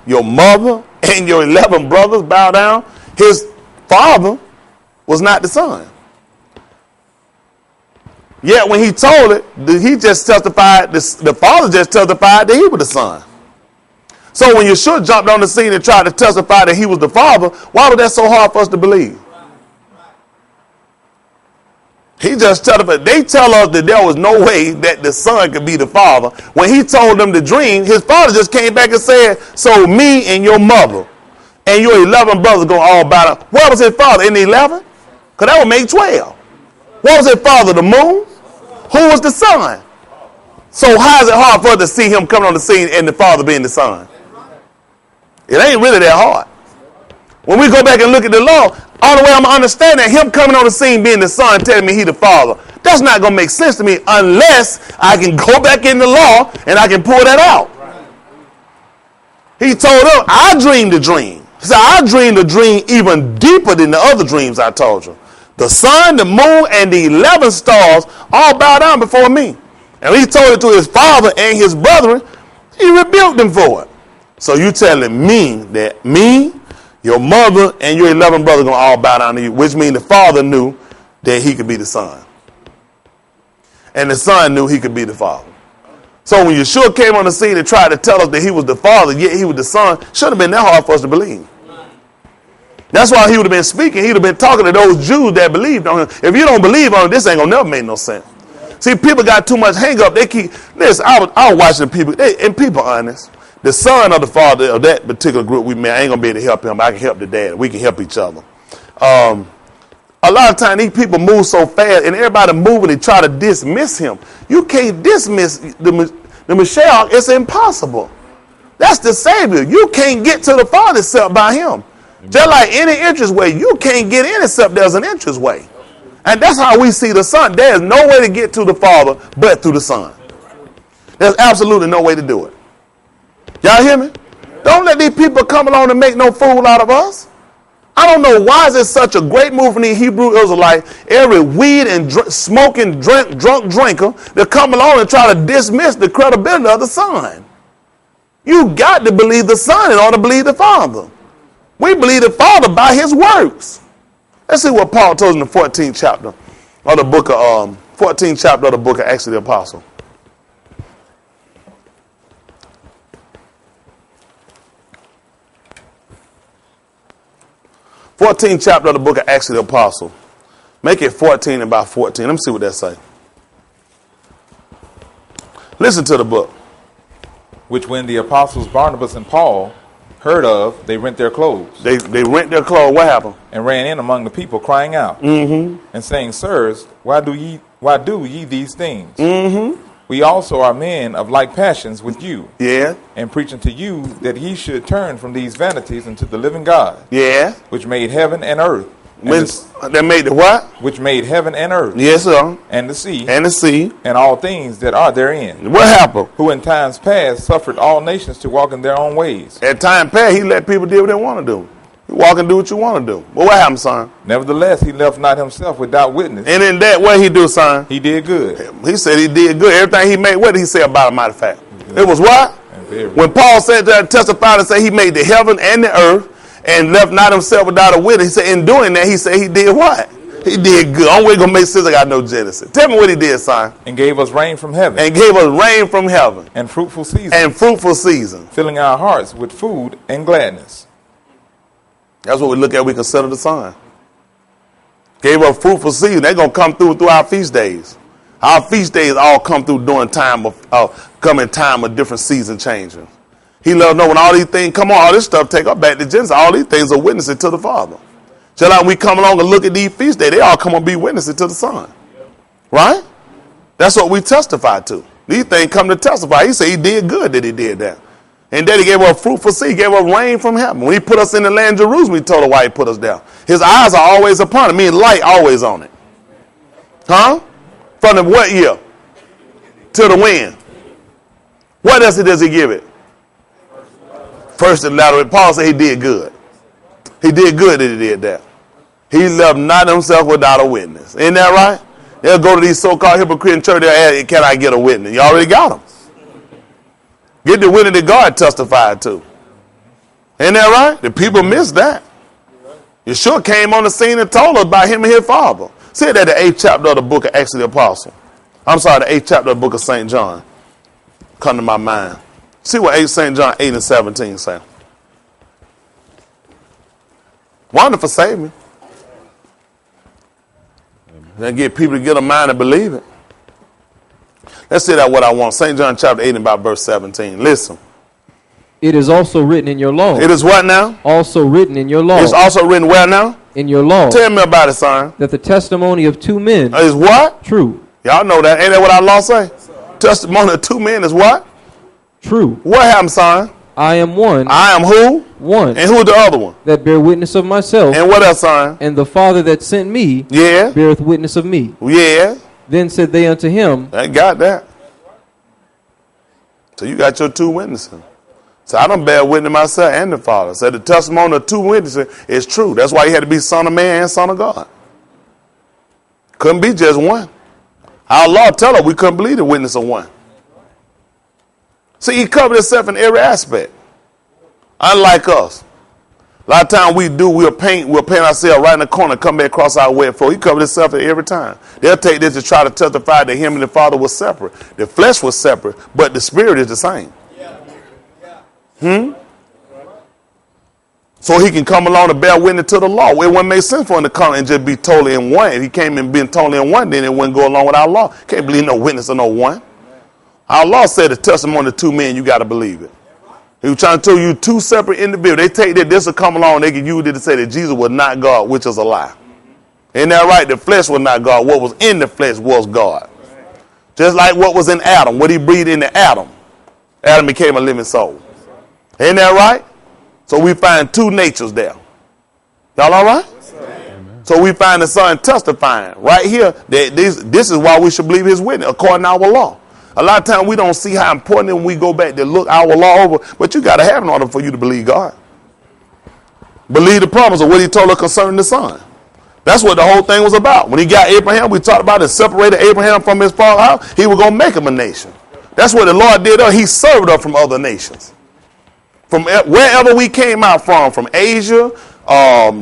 your mother, and your 11 brothers bow down? His father was not the son. Yet when he told it, he just testified, the father just testified that he was the son. So when Yeshua jumped on the scene and tried to testify that he was the father, why was that so hard for us to believe? He just testified. They tell us that there was no way that the son could be the father. When he told them the dream, his father just came back and said, so me and your mother and your 11 brothers going to all bow down. What was his father? In the 11? Because that would make 12. What was his father? The moon? Who was the son? So how is it hard for us to see him coming on the scene and the father being the son? It ain't really that hard. When we go back and look at the law, all the way I'm understanding that him coming on the scene being the son telling me he the father, that's not going to make sense to me unless I can go back in the law and I can pull that out. He told them, I dreamed a dream. He said, I dreamed a dream even deeper than the other dreams I told you. The sun, the moon, and the 11 stars all bow down before me. And he told it to his father and his brethren. He rebuked them for it. So you telling me that me, your mother, and your 11 brothers going to all bow down to you, which means the father knew that he could be the son. And the son knew he could be the father. So when Yeshua came on the scene and tried to tell us that he was the father, yet he was the son, shouldn't have been that hard for us to believe. That's why he would have been speaking. He would have been talking to those Jews that believed on him. If you don't believe on him, this ain't going to never make no sense. See, people got too much hang up. They keep, listen, I was watching people, and people honest. The son of the father of that particular group we met, I ain't going to be able to help him. I can help the dad. We can help each other. A lot of times these people move so fast and everybody moving and try to dismiss him. You can't dismiss the Mashiach. It's impossible. That's the Savior. You can't get to the Father except by him. Just like any entranceway, you can't get in except there's an entranceway. And that's how we see the Son. There's no way to get to the Father but through the Son. There's absolutely no way to do it. Y'all hear me? Don't let these people come along and make no fool out of us. I don't know why is it such a great move in the Hebrew Israelite, every weed and smoking drunk drinker that come along and try to dismiss the credibility of the Son. You got to believe the Son in order to believe the Father. We believe the Father by his works. Let's see what Paul told in the 14th chapter of the book of 14th chapter of the book of Acts of the Apostle. 14th chapter of the book of Acts of the Apostle. Make it 14 and about 14. Let me see what that say. Listen to the book. Which when the apostles Barnabas and Paul heard of, they rent their clothes. They rent their clothes. What happened? And ran in among the people, crying out, and saying, Sirs, why do ye these things? We also are men of like passions with you. Yeah. And preaching to you that ye should turn from these vanities unto the living God. Yeah. Which made heaven and earth. That made the what? Which made heaven and earth. Yes, sir. And the sea. And the sea. And all things that are therein. What happened? Who in times past suffered all nations to walk in their own ways. At time past, he let people do what they want to do. You walk and do what you want to do. But what happened, son? Nevertheless, he left not himself without witness. And in that, what he do, son? He did good. He said he did good. Everything he made, what did he say about it, matter of fact? It was what? When Paul said that, testified and said he made the heaven and the earth and left not himself without a witness. He said in doing that, he said he did what? He did good. I'm going to make sense. I got no Genesis. Tell me what he did, son. And gave us rain from heaven. And gave us rain from heaven. And fruitful season. And fruitful season. Filling our hearts with food and gladness. That's what we look at. We consider the Son. Gave us fruitful season. They're going to come through our feast days. Our feast days all come through during time of different season changing. He let us know when all these things come on, all this stuff take up back to Genesis. All these things are witnessing to the Father. Just like we come along and look at these feast days, they all come and be witnessing to the Son. Right? That's what we testify to. These things come to testify. He said he did good that he did that. And then he gave us fruitful seed. He gave us rain from heaven. When he put us in the land of Jerusalem, he told us why he put us down. His eyes are always upon it, meaning light always on it. Huh? From the what year? To the wind. What else does he give it? First and latter. Paul said he did good. He did good that he did that. He left not himself without a witness. Isn't that right? They'll go to these so-called hypocrite church. They'll ask, can I get a witness? You already got them. Get the witness that God testified to. Ain't that right? The people missed that. Yeshua came on the scene and told us about him and his Father. See that the 8th chapter of the book of Acts of the Apostle. I'm sorry, the 8th chapter of the book of St. John. Come to my mind. See what St. John 8 and 17 say. Wonderful Savior. Then get people to get a mind and believe it. Let's see that what I want. St. John chapter 8 and about verse 17. Listen. It is also written in your law. It is what now? Also written in your law. It's also written where now? In your law. Tell me about it, son. That the testimony of two men is what? True. Y'all know that. Ain't that what our law say? Testimony of two men is what? True. What happened, son? I am one. I am who? One. And who the other one? That bear witness of myself. And what else, son? And the Father that sent me. Yeah. Beareth witness of me. Yeah. Then said they unto him. I got that. So you got your two witnesses. So I don't bear witness myself and the Father. So the testimony of two witnesses is true. That's why he had to be Son of Man and Son of God. Couldn't be just one. Our law tell us we couldn't believe the witness of one. See, he covered himself in every aspect. Unlike us. A lot of times we'll paint ourselves right in the corner, come back across our web floor. He covered himself every time. They'll take this to try to testify that him and the Father was separate. The flesh was separate, but the spirit is the same. So he can come along and bear witness to the law. It wouldn't make sense for him to come and just be totally in one. If he came and been totally in one, then it wouldn't go along with our law. Can't believe no witness of no one. Our law said the testimony of two men, you got to believe it. He was trying to tell you two separate individuals. They take that this will come along, they can use it to say that Jesus was not God, which is a lie. Isn't that right? The flesh was not God. What was in the flesh was God. Just like what was in Adam. What he breathed into Adam. Adam became a living soul. Ain't that right? So we find two natures there. Y'all all right? Amen. So we find the Son testifying right here that this is why we should believe his witness according to our law. A lot of times we don't see how important it is when we go back to look our law over, but you got to have it in order for you to believe God. Believe the promise of what he told her concerning the son. That's what the whole thing was about. When he got Abraham, we talked about it, separated Abraham from his father's house, he was going to make him a nation. That's what the Lord did. He served us from other nations. From wherever we came out from Asia,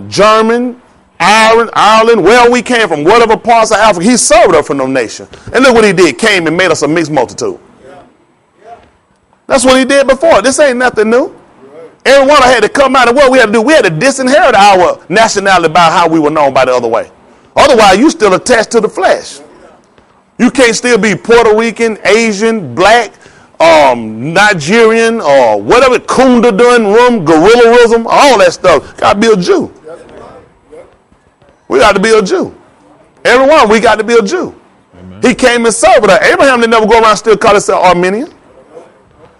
German, Ireland, where we came from, whatever parts of Africa, he served us from those nations. And look what he did, came and made us a mixed multitude. That's what he did before. This ain't nothing new. Everyone had to come out, and what we had to do, we had to disinherit our nationality by how we were known by the other way. Otherwise, you still attached to the flesh. You can't still be Puerto Rican, Asian, black, Nigerian, or whatever, Kunda doing, gorillaism, all that stuff. Got to be a Jew. We got to be a Jew. Everyone, we got to be a Jew. Amen. He came and served with us. Abraham didn't never go around still call himself Armenian.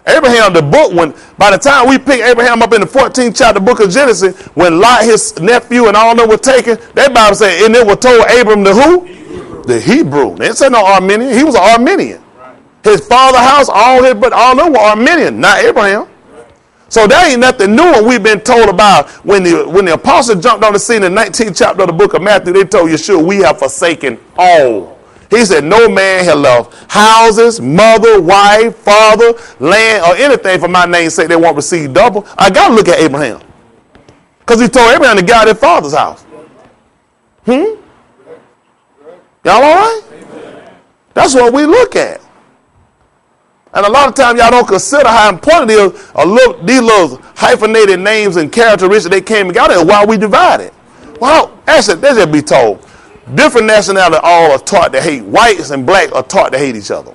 Abraham, the book, when by the time we pick Abraham up in the 14th chapter, the book of Genesis, when Lot, his nephew, and all of them were taken, that Bible said, and it was told Abram the who? Hebrew. The Hebrew. They didn't say no Armenian. He was an Armenian. Right. His father's house, all of them were Armenian, not Abraham. Right. So there ain't nothing new when we've been told about when the apostle jumped on the scene in the 19th chapter of the book of Matthew, they told Yeshua, we have forsaken all. He said, no man has left houses, mother, wife, father, land, or anything for my name's sake they won't receive double. I got to look at Abraham. Because he told Abraham to get out of his father's house. Y'all all right? That's what we look at. And a lot of times y'all don't consider how important it is, these little hyphenated names and characteristics they came together and why we divided. Well, actually, they just be told. Different nationalities all are taught to hate. Whites and black are taught to hate each other.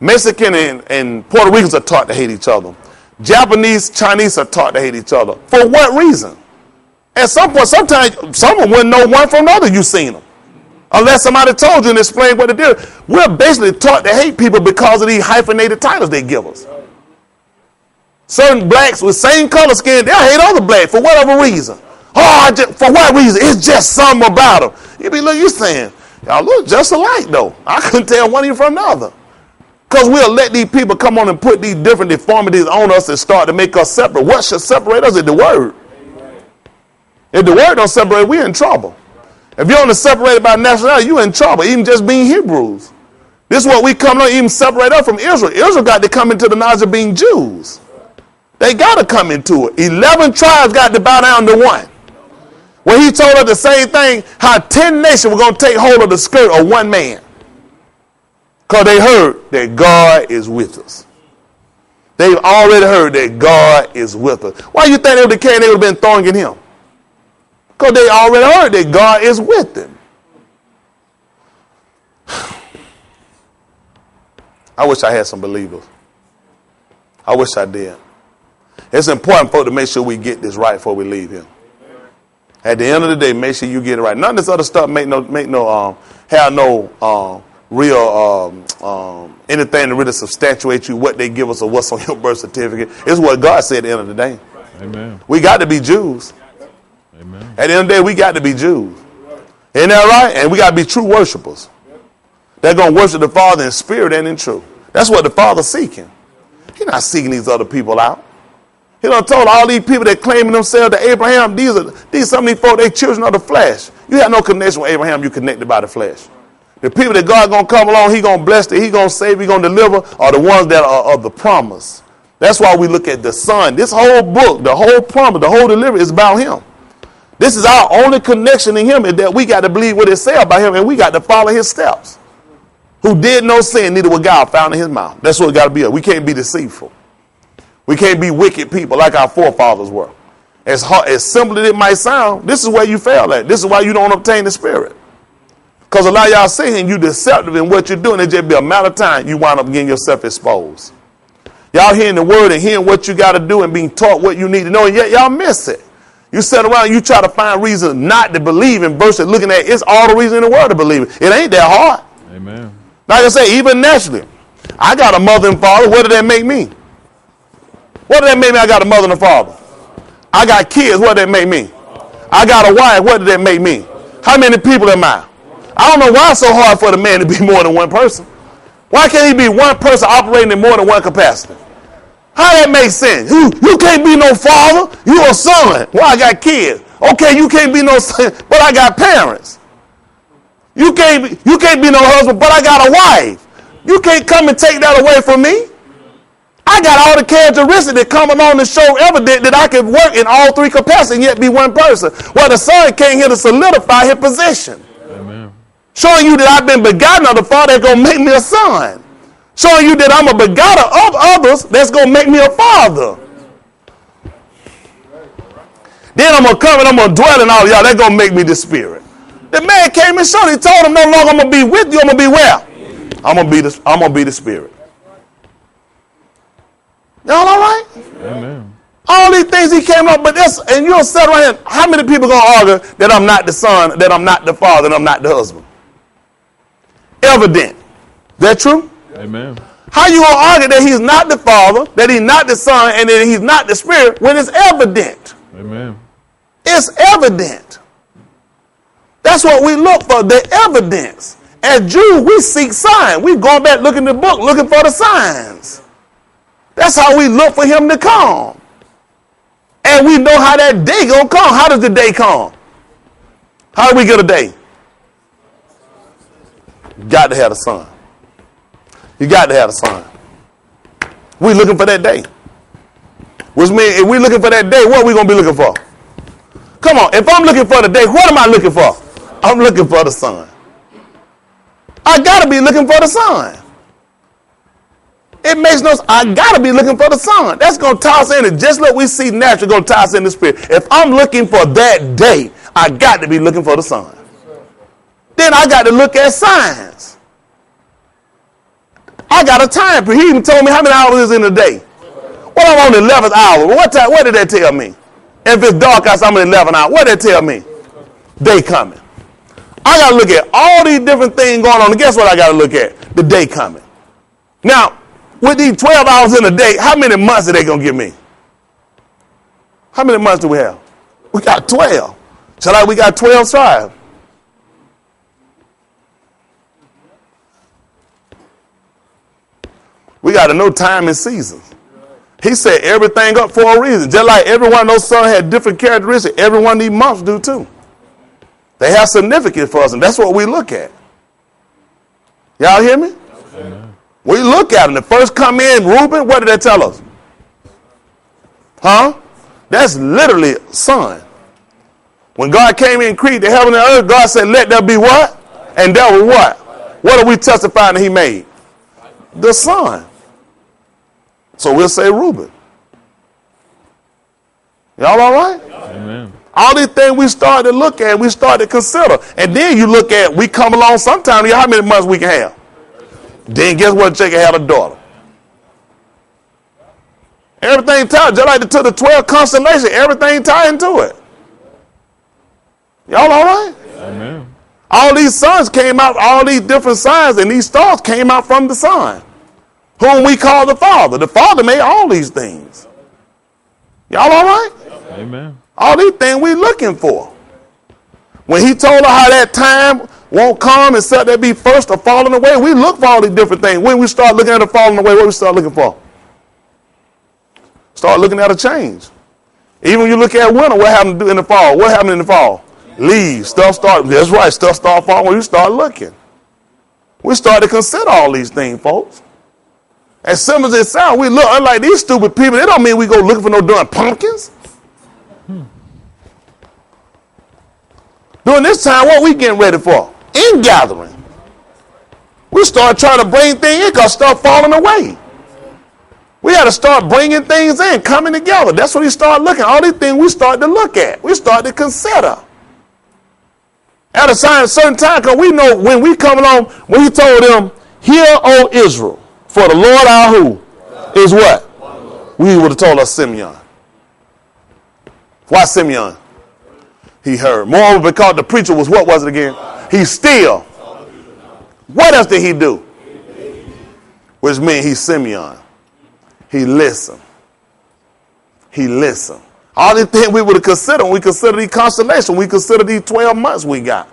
Mexican and Puerto Ricans are taught to hate each other. Japanese, Chinese are taught to hate each other. For what reason? At some point, sometimes someone wouldn't know one from another. You've seen them. Unless somebody told you and explained what it did. We're basically taught to hate people because of these hyphenated titles they give us. Certain blacks with same color skin, they'll hate other blacks for whatever reason. Oh, for what reason? It's just something about them. You saying, y'all look just alike though. I couldn't tell one of you from the other. Because we'll let these people come on and put these different deformities on us and start to make us separate. What should separate us is the word. If the word don't separate, we're in trouble. If you're only separated by nationality, you're in trouble, even just being Hebrews. This is what we come to even separate us from Israel. Israel got to come into the knowledge of being Jews. They got to come into it. 11 tribes got to bow down to one. When he told us the same thing, how 10 nations were going to take hold of the skirt of one man. Because they heard that God is with us. They've already heard that God is with us. Why you think they would have came, they would have been throwing at him? Because they already heard that God is with them. I wish I had some believers. I wish I did. It's important for us to make sure we get this right before we leave here. At the end of the day, make sure you get it right. None of this other stuff have no real anything to really substantiate you what they give us or what's on your birth certificate. It's what God said at the end of the day. Amen. We got to be Jews. Amen. At the end of the day, we got to be Jews. Isn't that right? And we got to be true worshipers. They're going to worship the Father in spirit and in truth. That's what the Father's seeking. He's not seeking these other people out. He done told all these people that claiming themselves to Abraham, some of these folk, they children of the flesh. You have no connection with Abraham, you connected by the flesh. The people that God going to come along, he going to bless, he going to save, he going to deliver, are the ones that are of the promise. That's why we look at the Son. This whole book, the whole promise, the whole delivery is about him. This is our only connection to him, is that we got to believe what it says about him, and we got to follow his steps. Who did no sin, neither was God found in his mouth. That's what it got to be. We can't be deceitful. We can't be wicked people like our forefathers were. As simple as it might sound, this is where you fail at. This is why you don't obtain the Spirit. Because a lot of y'all saying you deceptive in what you're doing. It just be a matter of time you wind up getting yourself exposed. Y'all hearing the word and hearing what you got to do and being taught what you need to know, and yet y'all miss it. You sit around, you try to find reasons not to believe in versus looking at it's all the reason in the world to believe it. It ain't that hard. Amen. Like I say, even naturally, I got a mother and father. What did that make me? What did that make me? I got a mother and a father. I got kids. What did that make me? I got a wife. What did that make me? How many people am I? I don't know why it's so hard for the man to be more than one person. Why can't he be one person operating in more than one capacity? How that make sense? You can't be no father. You a son. Well, I got kids. Okay, you can't be no son, but I got parents. You can't be no husband, but I got a wife. You can't come and take that away from me. I got all the characteristics that come along to show evident that I can work in all three capacities and yet be one person. Well, the son came here to solidify his position. Amen. Showing you that I've been begotten of the Father that's going to make me a son. Showing you that I'm a begotter of others that's going to make me a father. Then I'm going to come and I'm going to dwell in all y'all. That's going to make me the spirit. The man came and showed. He told him, no longer I'm going to be with you. I'm going to be where? I'm going to be the spirit. Y'all all right? Amen. All these things he came up, but this, and you'll sit around here, how many people going to argue that I'm not the son, that I'm not the father, that I'm not the husband? Evident. That true? Amen. How you going to argue that he's not the father, that he's not the son, and that he's not the spirit when it's evident? Amen. It's evident. That's what we look for, the evidence. As Jews, we seek signs. We go back looking in the book, looking for the signs. That's how we look for him to come. And we know how that day gonna come. How does the day come? How do we get a day? You got to have the son. You got to have the son. We looking for that day. Which means if we looking for that day, what are we gonna be looking for? Come on, if I'm looking for the day, what am I looking for? I'm looking for the son. I gotta be looking for the son. It makes no sense. I got to be looking for the son. That's going to tie us in. Just like we see naturally going to tie us in the spirit. If I'm looking for that day, I got to be looking for the son. Then I got to look at signs. I got a time period. He even told me how many hours is in a day. Well, I'm on the 11th hour. What time? What did that tell me? If it's dark outside, I'm in 11 hours. What did that tell me? Day coming. I got to look at all these different things going on. And guess what I got to look at? The day coming. Now, with these 12 hours in a day, how many months are they going to give me? How many months do we have? We got 12. Shall I? We got 12 tribes. We got to know time and seasons. He set everything up for a reason. Just like every one of those sons had different characteristics, every one of these months do too. They have significance for us, and that's what we look at. Y'all hear me? Amen. We look at them. The first come in, Reuben, what did they tell us? Huh? That's literally son. When God came in and created the heaven and earth, God said, let there be what? And there was what? What are we testifying that he made? The son. So we'll say Reuben. Y'all all right? Amen. All these things we start to look at, we start to consider. And then you look at, we come along sometime, how many months we can have? Then guess what? Jacob had a daughter. Everything tied, just like to the 12 constellations, everything tied into it. Y'all all right? Amen. All these suns came out, all these different signs, and these stars came out from the sun, whom we call the Father. The Father made all these things. Y'all all right? Amen. All these things we looking for. When he told her how that time won't come except there be first a falling away, we look for all these different things. When we start looking at the falling away, what we start looking for? Start looking at a change. Even when you look at winter, what happened to do in the fall? What happened in the fall? Leaves, stuff start, that's right, stuff start falling when you start looking. We start to consider all these things, folks. As simple as it sounds, we look like these stupid people. It don't mean we go looking for no darn pumpkins. During this time, what we getting ready for? Ingathering. We start trying to bring things in because stuff falling away. We got to start bringing things in, coming together. That's what we start looking. All these things we start to look at. We start to consider. At a certain time, because we know when we come along, when he told them, hear, O Israel, for the Lord our who is what? We would have told us Simeon. Why Simeon? He heard. Moreover, because the preacher was, what was it again? He still. What else did he do? Which means he's Simeon. He listened. He listened. All these things we would have considered when we consider these constellations, we consider these 12 months we got.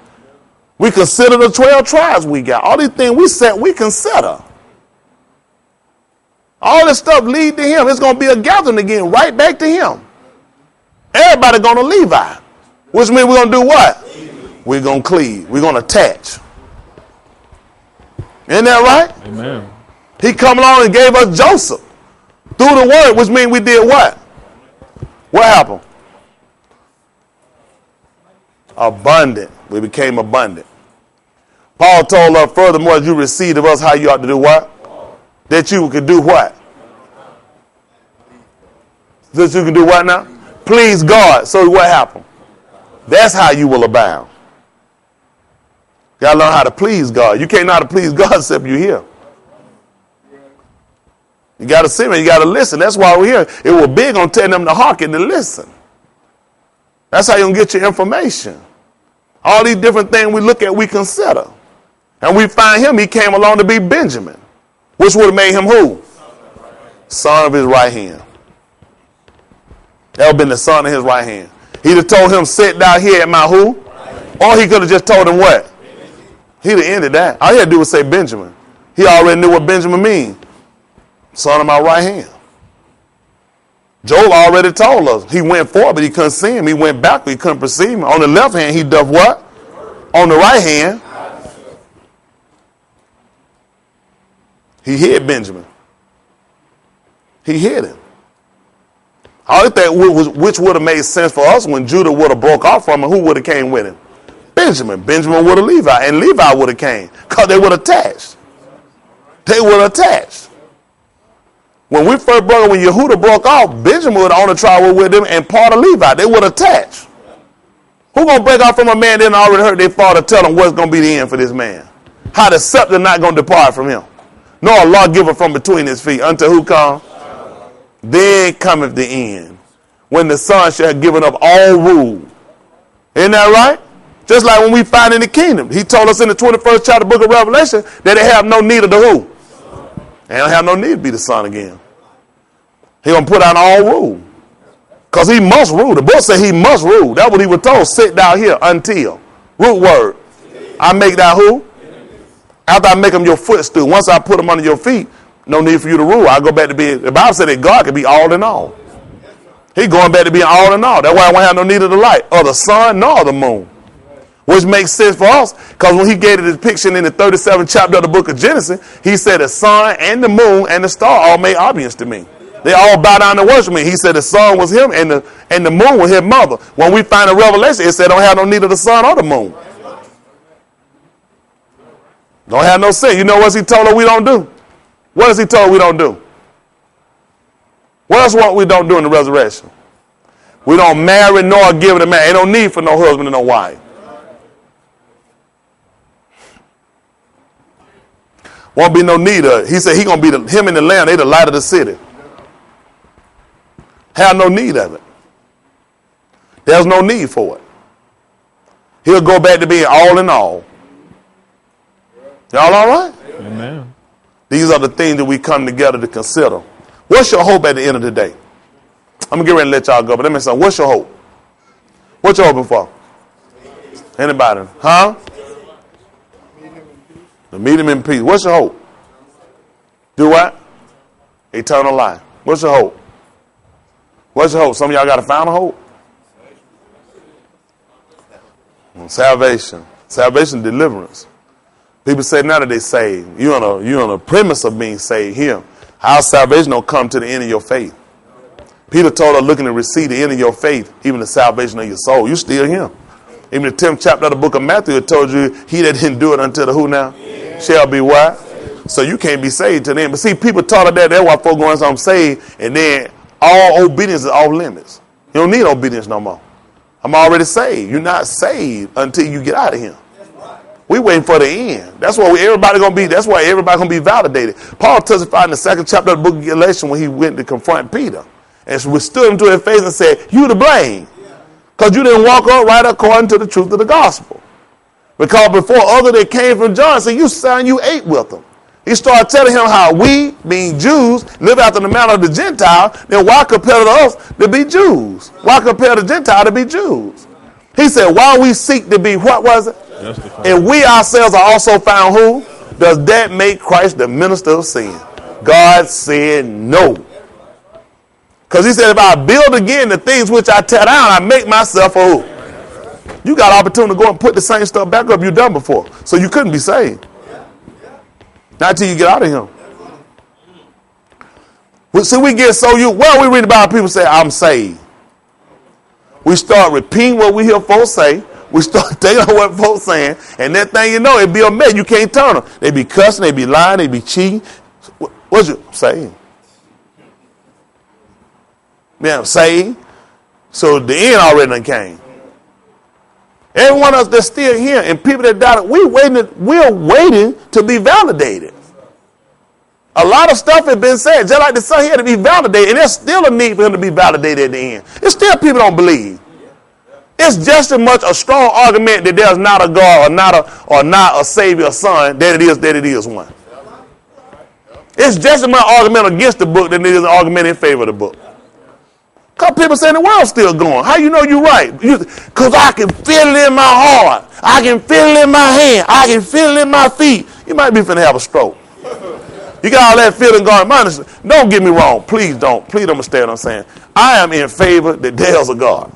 We consider the 12 tribes we got. All these things we said we consider. All this stuff lead to him. It's going to be a gathering again, right back to him. Everybody going to Levi, which means we're going to do what? We're going to cleave. We're going to attach. Isn't that right? Amen. He come along and gave us Joseph through the word, which means we did what? What happened? Abundant. We became abundant. Paul told us, furthermore, as you received of us, how you ought to do what? That you could do what? That you can do what now? Please God. So what happened? That's how you will abound. You got to learn how to please God. You can't know how to please God except you're here. You got to sit and you got to listen. That's why we're here. It was big on telling them to hearken and listen. That's how you're going to get your information. All these different things we look at, we consider. And we find him, he came along to be Benjamin, which would have made him who? Son of his right hand. That would have been the son of his right hand. He'd have told him, sit down here at my who? Or he could have just told him what? He'd have ended that. All he had to do was say Benjamin. He already knew what Benjamin means. Son of my right hand. Joel already told us. He went forward, but he couldn't see him. He went backward, he couldn't perceive him. On the left hand, he does what? On the right hand, he hid Benjamin. He hid him. I think which would have made sense for us when Judah would have broke off from him, who would have came with him? Benjamin. Benjamin would have Levi, and Levi would have came because they would have attached. They would have attached. When we first broke, when Yehuda broke off, Benjamin would on the trial with them and part of Levi. They would attach. Who gonna break off from a man that already heard their father tell them what's gonna be the end for this man? How the scepter not gonna depart from him, nor a lawgiver from between his feet until who come? Then cometh the end, when the Son shall have given up all rule. Isn't that right? Just like when we find in the kingdom, he told us in the 21st chapter book of Revelation that they have no need of the who? They don't have no need to be the son again. He gonna put out all rule. Because he must rule. The book said he must rule. That's what he was told. Sit down here until. Root word. I make that who? After I make them your footstool. Once I put them under your feet, no need for you to rule. I go back to being, the Bible said that God can be all in all. He going back to being all in all. That's why I won't have no need of the light, or the sun, nor the moon. Which makes sense for us, because when he gave the depiction in the 37th chapter of the book of Genesis, he said the sun and the moon and the star all made obedience to me. They all bow down and worship me. He said the sun was him and the moon was his mother. When we find a revelation, it said don't have no need of the sun or the moon. Don't have no sin. You know what he told her we don't do? What does he told we don't do? What else what we don't do in the resurrection? We don't marry nor give it a man. Ain't no need for no husband and no wife. Won't be no need of it. He said he gonna be him and the lamb. They the light of the city. Have no need of it. There's no need for it. He'll go back to being all in all. Y'all all right? Amen. These are the things that we come together to consider. What's your hope at the end of the day? I'm gonna get ready and let y'all go, but let me say, what's your hope? What you hoping for? Anybody? Huh? To meet him in peace. What's your hope? Do what? Eternal life. What's your hope? What's your hope? Some of y'all got to find a hope. Salvation. Salvation, deliverance. People say now that they saved. You're on a premise of being saved here. How salvation don't come to the end of your faith. Peter told her looking to receive the end of your faith, even the salvation of your soul. You still him. Even the 10th chapter of the book of Matthew, it told you he that didn't do it until the who now? Yeah. Shall be what? So you can't be saved to them. But see, people taught her that. That's why folks going, I'm saved. And then all obedience is off limits. You don't need obedience no more. I'm already saved. You're not saved until you get out of here. We waiting for the end. That's why everybody gonna be. That's why everybody gonna be validated. Paul testified in the 2nd chapter of the book of Galatians when he went to confront Peter and withstood him to his face and said, "You to blame, because you didn't walk up right according to the truth of the gospel. Because before other that came from John said, you ate with them." He started telling him how we, being Jews, live after the manner of the Gentile. Then why compare to us to be Jews? Why compare the Gentile to be Jews? He said, while we seek to be, what was it? Justified. And we ourselves are also found who? Does that make Christ the minister of sin? God said no. Because he said, if I build again the things which I tear down, I make myself a who? You got opportunity to go and put the same stuff back up you've done before. So you couldn't be saved. Not until you get out of him. So we get so we read about people say, I'm saved. We start repeating what we hear folks say. We start taking on what folks saying. And that thing you know, it be a mess. You can't turn them. They be cussing, they be lying, they be cheating. What's you saying? Yeah, I'm saved. So the end already done came. Every one of us that's still here and people that doubted, we're waiting to be validated. A lot of stuff has been said, just like the son here to be validated, and there's still a need for him to be validated at the end. It's still people don't believe. It's just as much a strong argument that there's not a God or not a Savior or Son that it is one. It's just as much argument against the book than it is an argument in favor of the book. A couple people saying the world's still going. How you know you're right? Because I can feel it in my heart. I can feel it in my hand. I can feel it in my feet. You might be finna have a stroke. You got all that feeling going. Don't get me wrong. Please don't. Please don't understand what I'm saying. I am in favor that there's a God.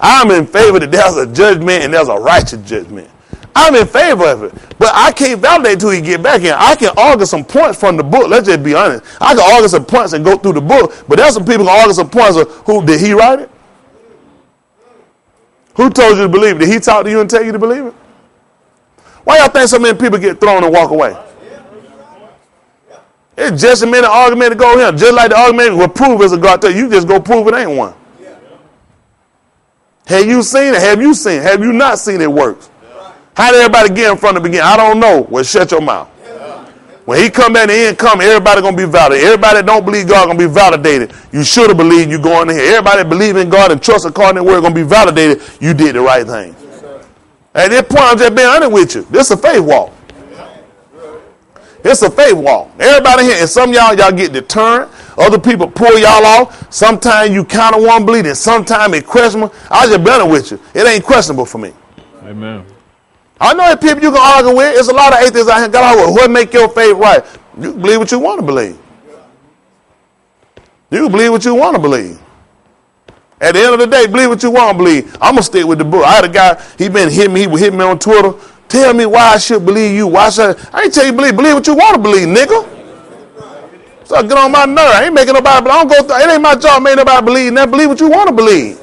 I'm in favor that there's a judgment and there's a righteous judgment. I'm in favor of it. But I can't validate until you get back in. I can argue some points from the book. Let's just be honest. I can argue some points and go through the book. But there's some people who argue some points of who did he write it? Who told you to believe it? Did he talk to you and tell you to believe it? Why y'all think so many people get thrown and walk away? It's just a minute argument to go here. Just like the argument will prove it's a God. You just go prove it ain't one. Have you seen it? Have you seen it? Have you not seen it works? How did everybody get in front of the beginning? I don't know. Well, shut your mouth. When he come back, the end come, everybody going to be validated. Everybody that don't believe God going to be validated. You should have believed you going in here. Everybody that believe in God and trust according to the word going to be validated. You did the right thing. At this point, I'm just being honest with you. This is a faith walk. It's a faith walk. Everybody here, and some of y'all get deterrent. Other people pull y'all off. Sometimes you kind of want to believe, and sometimes it's questionable. I'll just be honest with you. It ain't questionable for me. Amen. I know that people you can argue with. There's a lot of atheists out here got argue with. What make your faith right? You can believe what you want to believe. You can believe what you want to believe. At the end of the day, believe what you want to believe. I'm going to stick with the book. I had a guy, he been hitting me. He would hit me on Twitter. Tell me why I should believe you. Why should I ain't tell you believe what you want to believe, nigga. So get on my nerve. I ain't making nobody, but I don't go through. It ain't my job to make nobody believe. Now believe what you want to believe.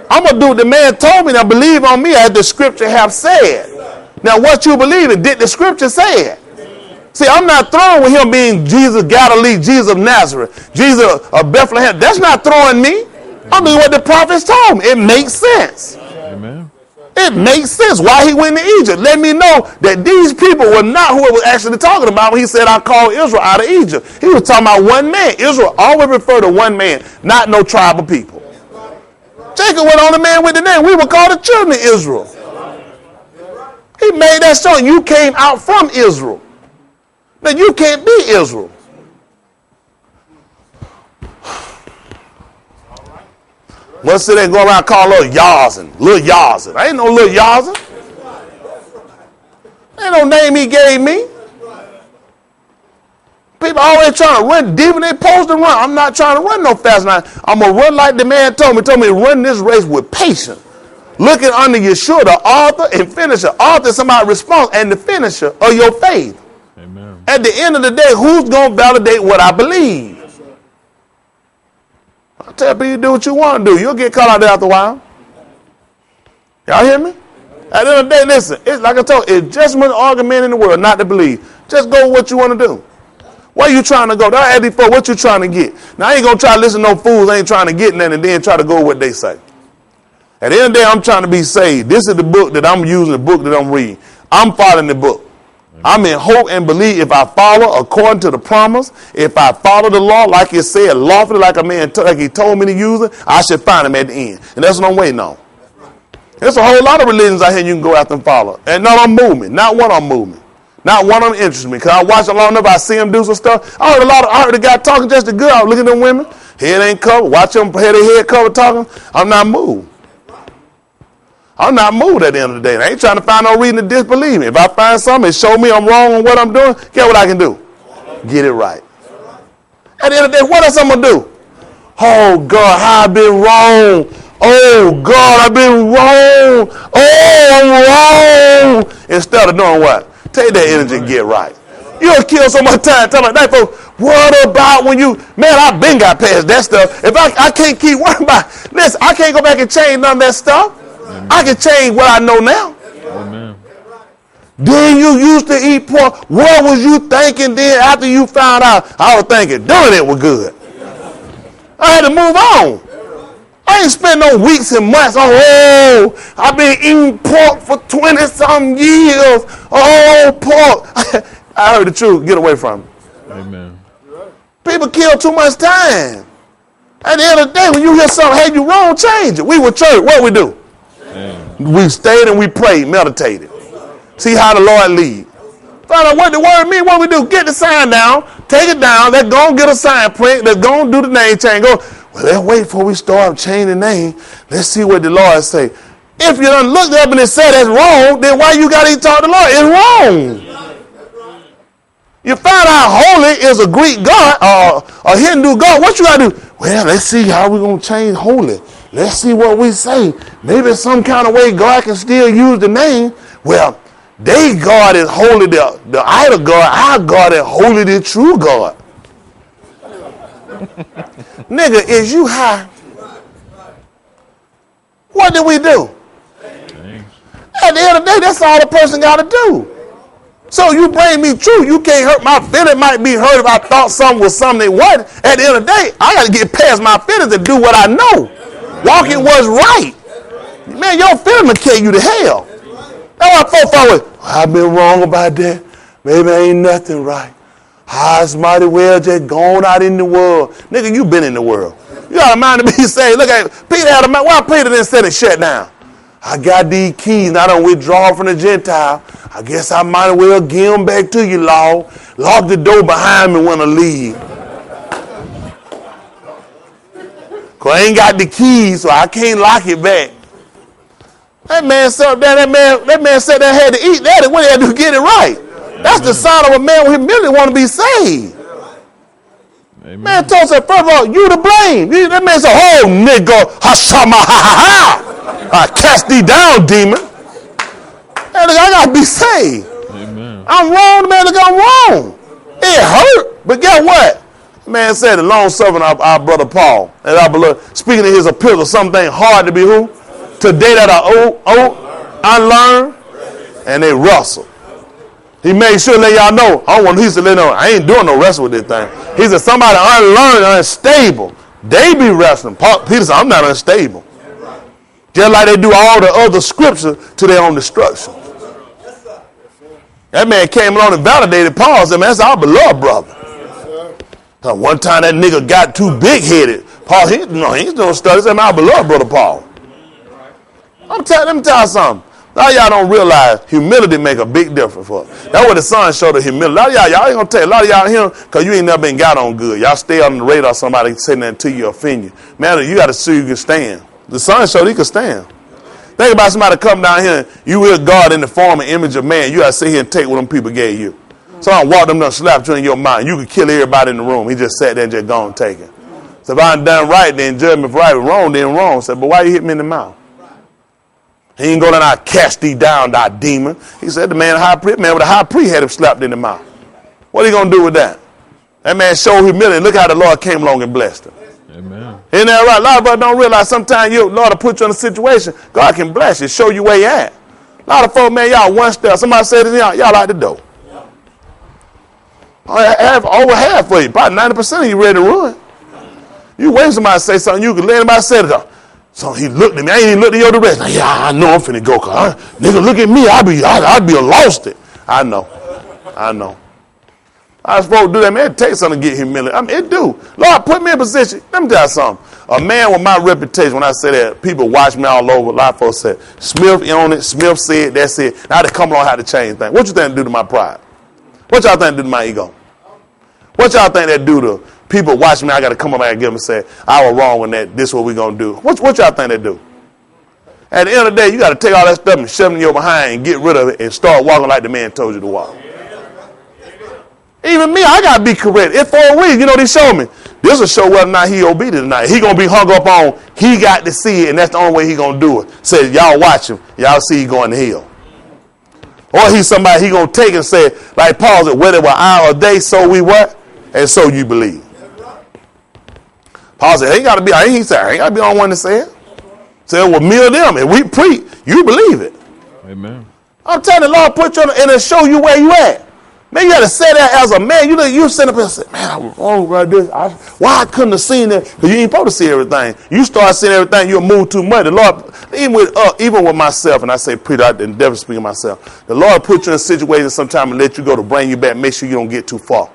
I'm going to do what the man told me. Now believe on me as the scripture have said. Now what you believe in, did the scripture say it? See, I'm not throwing with him being Jesus Galilee, Jesus of Nazareth, Jesus of Bethlehem. That's not throwing me. I mean what the prophets told me. It makes sense. Amen. It makes sense why he went to Egypt. Let me know that these people were not who it was actually talking about when he said, I called Israel out of Egypt. He was talking about one man. Israel always referred to one man, not no tribe of people. Jacob went on the man with the name. We were called the children of Israel. He made that song. You came out from Israel. Now you can't be Israel. What's it they go around call little Yazin? Little Yazin. I ain't no little Yazin. Ain't no name he gave me. People always trying to run deep in their post and run. I'm not trying to run no fast now. I'm going to run like the man told me. Told me to run this race with patience. Looking under Yeshua, the author and finisher. Author is somebody's response and the finisher of your faith. Amen. At the end of the day, who's going to validate what I believe? I tell people you do what you want to do. You'll get caught out there after a while. Y'all hear me? At the end of the day, listen, it's like I told you, it's just an argument in the world not to believe. Just go with what you want to do. Where you trying to go? Don't ask me for what you trying to get. Now, I ain't going to try to listen to no fools. I ain't trying to get nothing and then try to go with what they say. At the end of the day, I'm trying to be saved. This is the book that I'm using, the book that I'm reading. I'm following the book. I'm in hope and believe if I follow according to the promise, if I follow the law like it said, lawfully like a man, like he told me to use it, I should find him at the end. And that's what I'm waiting on. There's a whole lot of religions out here you can go after and follow. And none of them move me. Not one of them move me. Not one of them interests me. Because I watch it long enough, I see them do some stuff. I heard a guy talking just as good. I was looking at them women. Head ain't covered. Watch them head covered talking. I'm not moved. I'm not moved at the end of the day. I ain't trying to find no reason to disbelieve me. If I find something and show me I'm wrong on what I'm doing, guess what I can do? Get it right. At the end of the day, what else I'm going to do? Oh, God, how I've been wrong. Oh, God, I've been wrong. Oh, I'm wrong. Instead of doing what? Take that energy and get right. You'll kill so much time telling that folks, what about when you, man, I've been got past that stuff. If I can't keep worrying about, listen, I can't go back and change none of that stuff. Amen. I can change what I know now. Amen. Then you used to eat pork. What was you thinking then after you found out? I was thinking doing it was good. I had to move on. I ain't spent no weeks and months. Oh, I've been eating pork for 20-something years. Oh, pork. I heard the truth. Get away from it. Amen. People kill too much time. At the end of the day, when you hear something, hey, you wrong, change it. We were church. What we do? Amen. We stayed and we prayed, meditated. See how the Lord lead. Find out what the word mean. What we do? Get the sign down. Take it down. Let's go and get a sign print. Let's go and do the name change. Go. Well, let's wait before we start changing the name. Let's see what the Lord say. If you done looked up and it said that's wrong, then why you got to talk to the Lord? It's wrong. You find out holy is a Greek god or a Hindu god. What you got to do? Well, let's see how we're going to change holy. Let's see what we say. Maybe some kind of way God can still use the name. Well, they God is holy, the idol God. Our God is holy, the true God. Nigga, is you high? What do we do? At the end of the day, that's all the person got to do. So you bring me truth. You can't hurt my feelings. Might be hurt if I thought something was something they wasn't. At the end of the day, I got to get past my feelings and do what I know. Walking was right. Man, your feelings will carry you to hell. That's why folks always, I've been wrong about that. Maybe ain't nothing right. I mighty well just gone out in the world. Nigga, you been in the world. You got a mind to be saved. Look at Peter had a mind. Why Peter didn't set it shut down? I got these keys. Now I don't withdraw from the Gentile. I guess I might as well give them back to you, Lord. Lock the door behind me when I leave. Because I ain't got the keys, so I can't lock it back. That man sat there, that man sat there had to eat that. What he had to do to get it right? That's the sign of a man with humility want to be saved. Amen. Man told us, first of all, you to blame. That man said, oh, nigga, hashama, ha, ha, ha. I cast thee down, demon. Hey, look, I got to be saved. Amen. I'm wrong, man. Look, I'm wrong. It hurt. But guess what? The man said, the long suffering of our brother Paul, and our beloved, speaking of his epistle, something hard to be who? Today that are old, unlearned, and they wrestle. He made sure to let y'all know. I don't want he to let know. I ain't doing no wrestle with this thing. He said somebody unlearned, unstable. They be wrestling. Peter said, I'm not unstable. Just like they do all the other scriptures to their own destruction. That man came along and validated Paul and said, man, that's our beloved brother. One time that nigga got too big-headed. Paul, he's doing stuff. He said, my beloved brother Paul. Let me tell you something. A lot of y'all don't realize humility make a big difference for us. That's what the son showed the humility. A lot of y'all ain't going to tell you. A lot of y'all here, because you ain't never been got on good. Y'all stay on the radar, somebody saying that to you, offend you. Man, you got to see you can stand. The son showed he could stand. Think about somebody come down here, and you with God in the form and image of man. You got to sit here and take what them people gave you. Someone walked them down, slapped you in your mind. You could kill everybody in the room. He just sat there and just gone and take it. So if I ain't done right, then judge me if right or wrong, then wrong. Said, but why you hit me in the mouth? He ain't going to I cast thee down, thy demon. He said the man with the high priest had him slapped in the mouth. What are you going to do with that? That man showed humility. Look how the Lord came along and blessed him. Amen. Isn't that right? A lot of us don't realize sometimes Lord will put you in a situation, God can bless you, show you where you at. A lot of folks, man, y'all one step. Somebody said to y'all out the door. Over half of you, probably 90% of you ready to run. You wait for somebody to say something, you can let anybody say it. So he looked at me. I ain't even looked in your direction. Yeah, I know I'm finna go. Nigga, look at me. I'd be lost it. I know. I was supposed to do that, man. It takes something to get humility. I mean, it do. Lord, put me in position. Let me tell you something. A man with my reputation, when I say that, people watch me all over. A lot of folks said, Smith on it. Smith said, that's it. Now they come along how to change things. What you think to do to my pride? What y'all think to do to my ego? What y'all think that do to people watching me? I got to come up and give them and say, I was wrong with that. This is what we're going to do. What y'all think they do? At the end of the day, you got to take all that stuff and shove it in your behind and get rid of it and start walking like the man told you to walk. Even me, I got to be corrected. It's 4 weeks. You know, they showed me. This will show whether or not he obedient tonight. He going to be hung up on, he got to see it, and that's the only way he going to do it. Say, y'all watch him. Y'all see he going to hell. Or he's somebody he going to take and say, like Paul said, whether we're hour or day, so we what? And so you believe. Paul said, he got to be, he said, I ain't got to be on one to say it. Say, well, me or them, and we preach, you believe it. Amen. I'm telling the Lord, put you on and it'll show you where you at. Man, you got to say that as a man. You sit up and say, man, I was wrong about this. Why I couldn't have seen that? Because you ain't supposed to see everything. You start seeing everything, you'll move too much. The Lord, even with myself, and I say, Peter, I didn't never speak of myself. The Lord put you in situations sometimes and let you go to bring you back, make sure you don't get too far.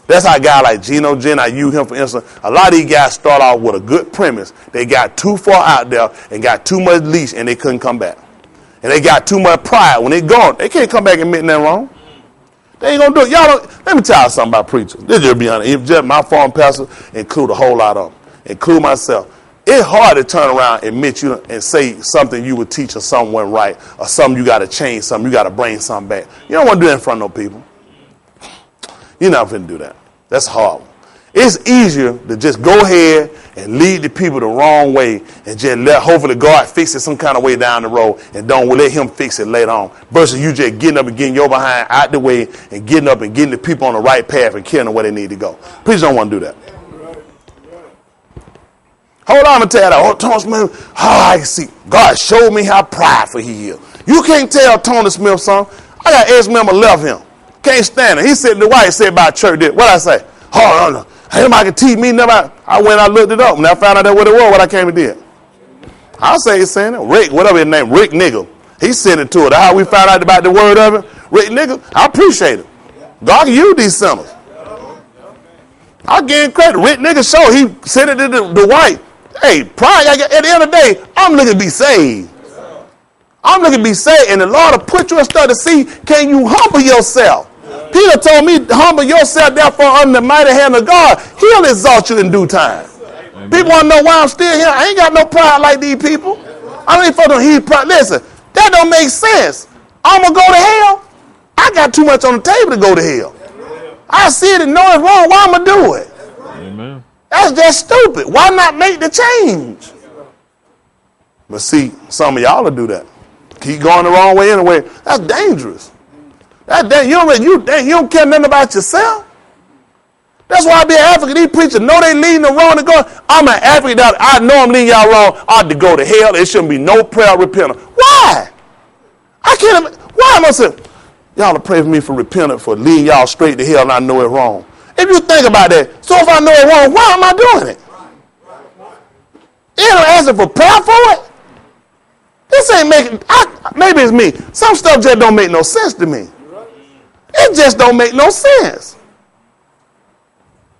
That's how a guy like Geno Jen, I use him for instance. A lot of these guys start off with a good premise. They got too far out there and got too much leash and they couldn't come back. And they got too much pride. When they gone, they can't come back and admit nothing wrong. They ain't gonna do it. Y'all don't. Let me tell you something about preachers. This just be honest. If just my former pastor include a whole lot of them, include myself. It's hard to turn around and admit you and say something you would teach or something went right or something you got to change something. You got to bring something back. You don't want to do that in front of no people. You're not going to do that. That's hard. It's easier to just go ahead and lead the people the wrong way and just let hopefully God fix it some kind of way down the road and don't let him fix it later on. Versus you just getting up and getting your behind out the way and getting up and getting the people on the right path and carrying them where they need to go. Please don't want to do that. Hold on, I'm going to tell you that. Oh, Tony Smith, I see. God showed me how prideful he is. You can't tell Tony Smith something. I got an ex-member left him. Can't stand it. He said the wife said about church. What I say? Hold on. Anybody can teach me nothing. I went, I looked it up, and I found out that what it was, what I came and did. I'll say he's saying it. Rick, whatever his name, Rick Niggle. He sent it to it. How we found out about the word of it, Rick Niggle, I appreciate it. God can use these sinners. I give him credit. Rick Niggle show, he sent it to the wife. Hey, pride, at the end of the day, I'm looking to be saved. I'm looking to be saved, and the Lord will put you in stuff to see, can you humble yourself? Peter told me, humble yourself, therefore, under the mighty hand of God. He'll exalt you in due time. Amen. People want to know why I'm still here. I ain't got no pride like these people. I don't even for them heat pride. Listen, that don't make sense. I'm going to go to hell. I got too much on the table to go to hell. I see it and know it's wrong. Why am I do it? Amen. That's just stupid. Why not make the change? But see, some of y'all will do that. Keep going the wrong way anyway. That's dangerous. You don't care nothing about yourself. That's why I be an African. These preachers know they leading the wrong to go. I'm an African. I know I'm leading y'all wrong. I ought to go to hell. There shouldn't be no prayer of repentance. Why? I can't. Why am I saying? Y'all to pray for me for repentance for leading y'all straight to hell and I know it wrong. If you think about that, so if I know it wrong, why am I doing it? You ain't asking for prayer for it. This ain't making. Maybe it's me. Some stuff just don't make no sense to me. It just don't make no sense.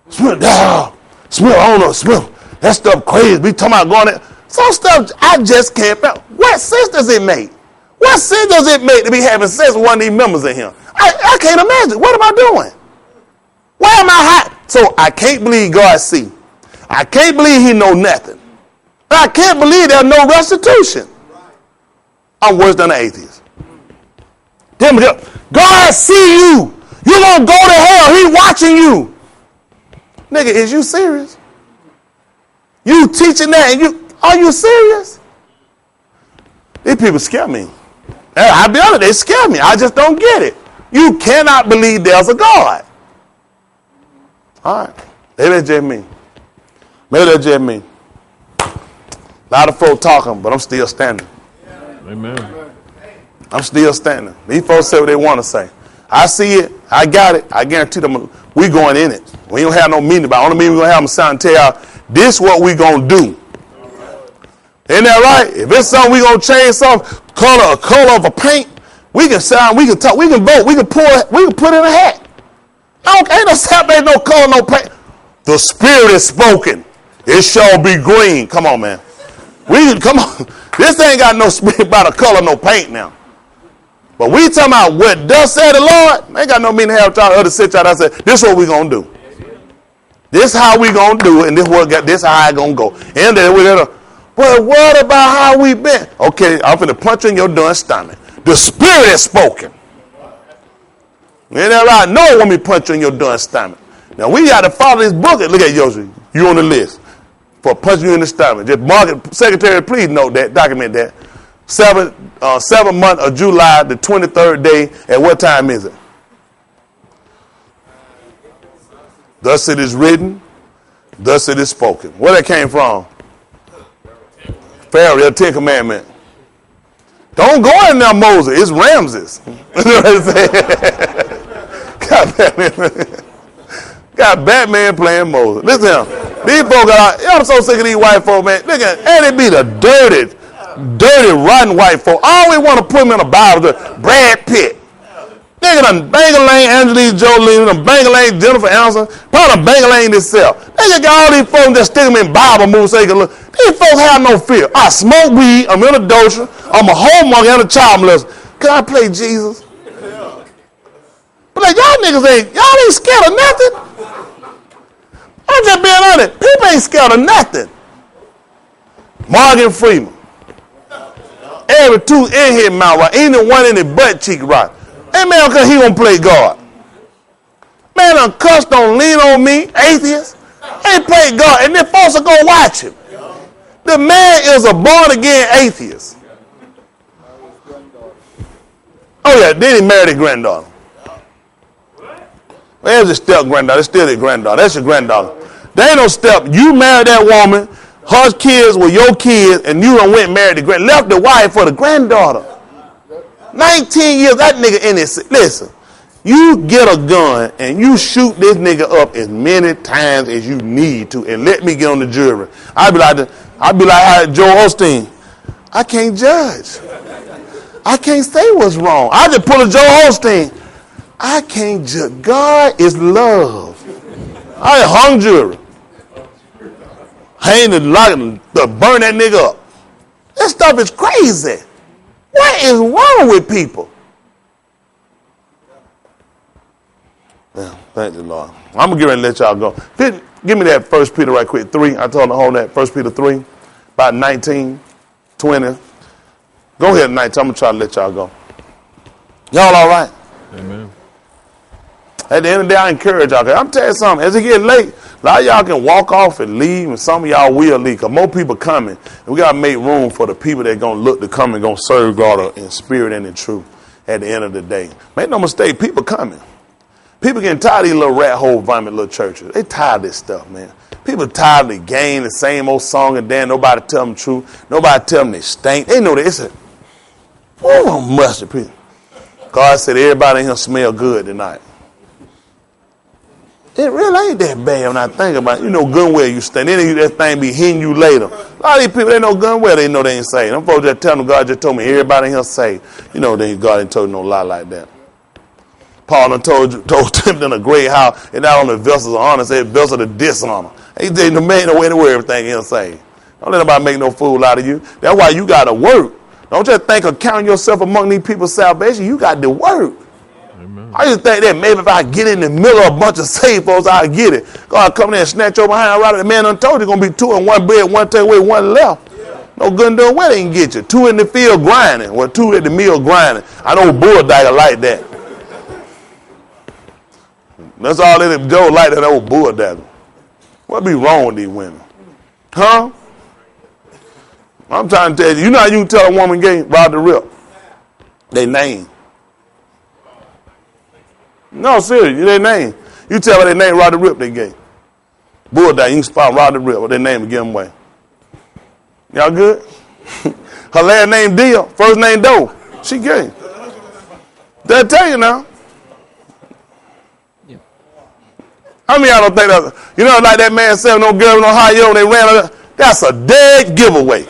Smith, I don't know, Smith. That stuff crazy. We talking about going there. Some stuff I just can't. What sense does it make? What sense does it make to be having sex with one of these members in here? I can't imagine. What am I doing? Why am I hot? So I can't believe God see. I can't believe he know nothing. I can't believe there's no restitution. I'm worse than an atheist. God see you. You're going to go to hell. He watching you. Nigga, is you serious? You teaching that and are you serious? These people scare me. I'll be honest, they scare me. I just don't get it. You cannot believe there's a God. All right. Maybe that's just me. Maybe that's just me. A lot of folk talking, but I'm still standing. Amen. I'm still standing. These folks say what they want to say. I see it. I got it. I guarantee them we going in it. We don't have no meeting about it. Only meeting we're going to have them sound and tell y'all this what we going to do. Ain't that right? If it's something we going to change something, color of a paint, we can sound, we can talk, we can vote, we can put in a hat. Ain't no sound, ain't no color, no paint. The Spirit is spoken. It shall be green. Come on, man. Come on. This ain't got no spirit about a color, no paint now. But we talking about what thus said the Lord. Ain't got no meaning to have y'all other sit y'all. I said, this is what we gonna do. This how we gonna do it, and this how it gonna go. And then we're gonna. But what about how we been? Okay, I'm finna punch you in your darn stomach. The Spirit is spoken. Ain't that right? No one want me to punch you in your darn stomach. Now, we got to follow this book. Look at Yoshi. You on the list for punching you in the stomach. Just mark it. Secretary, please note that. Document that. 7th month of July, the 23rd day. At what time is it? Thus it is written. Thus it is spoken. Where that came from? Pharaoh, the 10 Commandment. Don't go in there, Moses. It's Ramses. You know what I'm saying? Got Batman playing Moses. Listen to him. These folks got out. I'm so sick of these white folks, man. Look at, and they be the dirty, rotten white folk. I always want to put them in a Bible. Brad Pitt. Nigga done Bangalane, Angelina Jolie, done Bangalane, Jennifer Aniston, probably done Bangalane itself. Nigga got all these folks just stick them in Bible movies so they can look. These folks have no fear. I smoke weed, I'm in adultery, I'm a homemonger and a child molester. Can I play Jesus? But like, y'all ain't scared of nothing. I'm just being honest. People ain't scared of nothing. Morgan Freeman. Every tooth in his mouth right. Ain't the one in his butt cheek right. Hey, man, because he gonna play God. Man, done cussed, don't lean on me, atheist. Ain't play God. And then folks are gonna watch him. The man is a born-again atheist. Oh, yeah, then he married his granddaughter. There's a step-granddaughter. It's still his granddaughter. That's your granddaughter. There ain't no step. You married that woman, her kids were your kids, and you done went and married the left the wife for the granddaughter. 19 years, that nigga in his... Listen, you get a gun and you shoot this nigga up as many times as you need to and let me get on the jury. I'd be like Joel Osteen. I can't judge. I can't say what's wrong. I just pull a Joel Osteen. I can't judge. God is love. I hung jury. Hang the light to burn that nigga up. This stuff is crazy. What is wrong with people? Yeah, thank the Lord. I'm going to get ready and let y'all go. Give me that 1 Peter right quick, 3. I told him to hold that 1 Peter 3, about 19, 20. Go ahead, 19. I'm going to try to let y'all go. Y'all all right? Amen. At the end of the day, I encourage y'all. I'm telling you something. As it get late, a lot of y'all can walk off and leave, and some of y'all will leave, because more people coming. And we got to make room for the people that are going to look to come and going to serve God in spirit and in truth at the end of the day. Make no mistake, people coming. People getting tired of these little rat hole vomit little churches. They tired of this stuff, man. People tired of the game, the same old song and dance. Nobody tell them the truth. Nobody tell them they stink. They know that it's mustard people. God said everybody in here smell good tonight. It really ain't that bad when I think about it. You know good well you stink. Then that thing be hitting you later. A lot of these people, they know good well they know they ain't saved. Them folks just tell them God just told me everybody in here saved. You know God ain't told you no lie like that. Paul done told Timothy in a great house, and not only vessels of honor, said vessels of dishonor. He said, the man no way to wear everything he'll say. Don't let nobody make no fool out of you. That's why you got to work. Don't just think of counting yourself among these people's salvation. You got to work. Amen. I used to think that maybe if I get in the middle of a bunch of saved folks, I'll get it. God come there and snatch your behind right. The man done told you going to be 2 in one bed, 1 take away, 1 left. No good and doing well they can get you. 2 in the field grinding, or 2 at the mill grinding. I know bulldogger like that. That's all that Joe like that old bulldogger. What be wrong with these women? Huh? I'm trying to tell you. You know how you can tell a woman gay? Rod the Rip. They name. No, seriously, their name. You tell her their name, Rod the Rip, they gay. Bulldog, you can spot Rod the Rip with their name and give them away. Y'all good? Her last name Deal, first name Doe. She gay. They'll tell you now. Yeah. How many y'all don't think that? You know, like that man said, no girl, no high yo, they ran. That's a dead giveaway.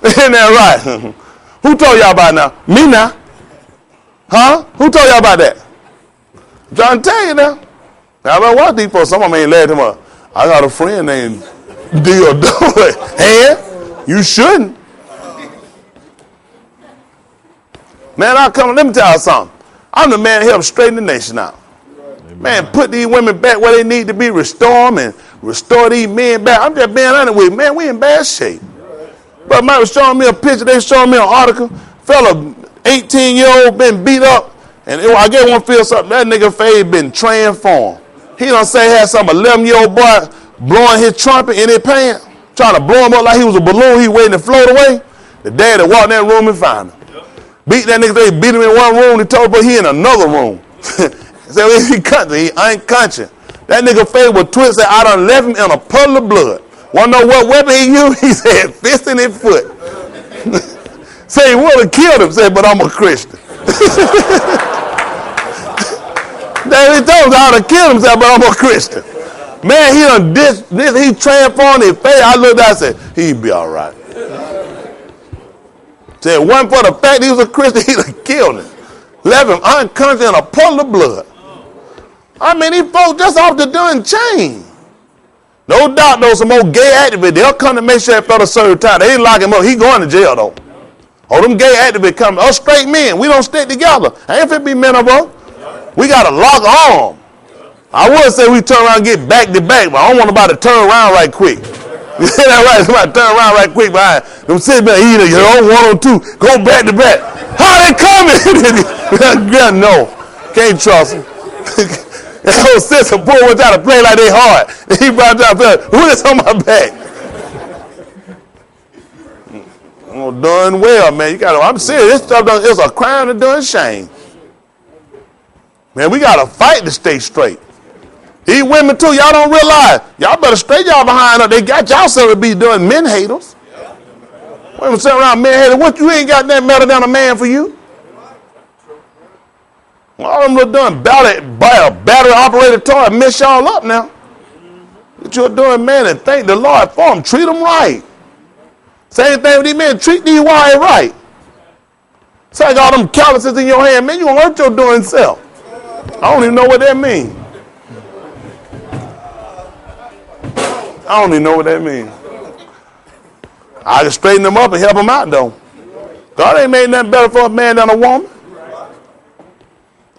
Isn't that right? Who told y'all about it now? Me now. Huh? Who told y'all about that? I'm trying to tell you now. Now, I don't want these folks. Some of them ain't led him up. I got a friend named Deal Doe. And you shouldn't. Man, let me tell you something. I'm the man that helped straighten the nation out. Amen. Man, put these women back where they need to be, restore them, and restore these men back. I'm just being honest with you, man, we in bad shape. But man was showing me a picture, they showing me an article, fella, 18-year-old, been beat up, And I get one feel something. That nigga face been transformed. He done say had some 11-year-old boy blowing his trumpet in his pants, trying to blow him up like he was a balloon. He waiting to float away. The daddy walked in that room and found him. Beat that nigga. They beat him in one room. He told him, but he in another room. Said he country. He ain't country. That nigga face was twisted. I done left him in a puddle of blood. Wanna know what weapon he used? He said fist in his foot. Say he would have killed him. Said, but I'm a Christian. Then he told me I would have killed him. Said, but I'm a Christian. Man, he done this. He transformed his face. I looked at him and said, he'd be all right. Said, one for the fact he was a Christian, he'd have killed him. Left him unconscious in a puddle of blood. I mean, these folks just off the done chain. No doubt, though, some more gay activists, they'll come to make sure that fella serve time. They didn't lock him up. He going to jail, though. Oh, them gay activists come. Us straight men, we don't stick together. Ain't fit be men of us. We got to lock arms. I would say we turn around and get back to back, but I don't want nobody to turn around right quick. You hear that right? Somebody turn around right quick behind them sitting there eating, you know, 1 or 2, go back to back. How they coming? No, can't trust them. That whole sister boy was trying to play like they hard. And he brought down, who is on my back? Oh, done well, man. You got. I'm serious. This stuff is a crime to done shame. Man, we got to fight to stay straight. These women too, y'all don't realize. Y'all better straight y'all behind up. They got y'all something to be doing men haters. Women sitting around men haters. What you ain't got that better than a man for you? All them little done battery operated toy mess y'all up now. What you're doing, man, and thank the Lord for them. Treat them right. Same thing with these men. Treat these wives right. So I got all them calluses in your hand, man, you gonna hurt your doing self. I don't even know what that means. I don't even know what that means. I can straighten them up and help them out, though. God ain't made nothing better for a man than a woman.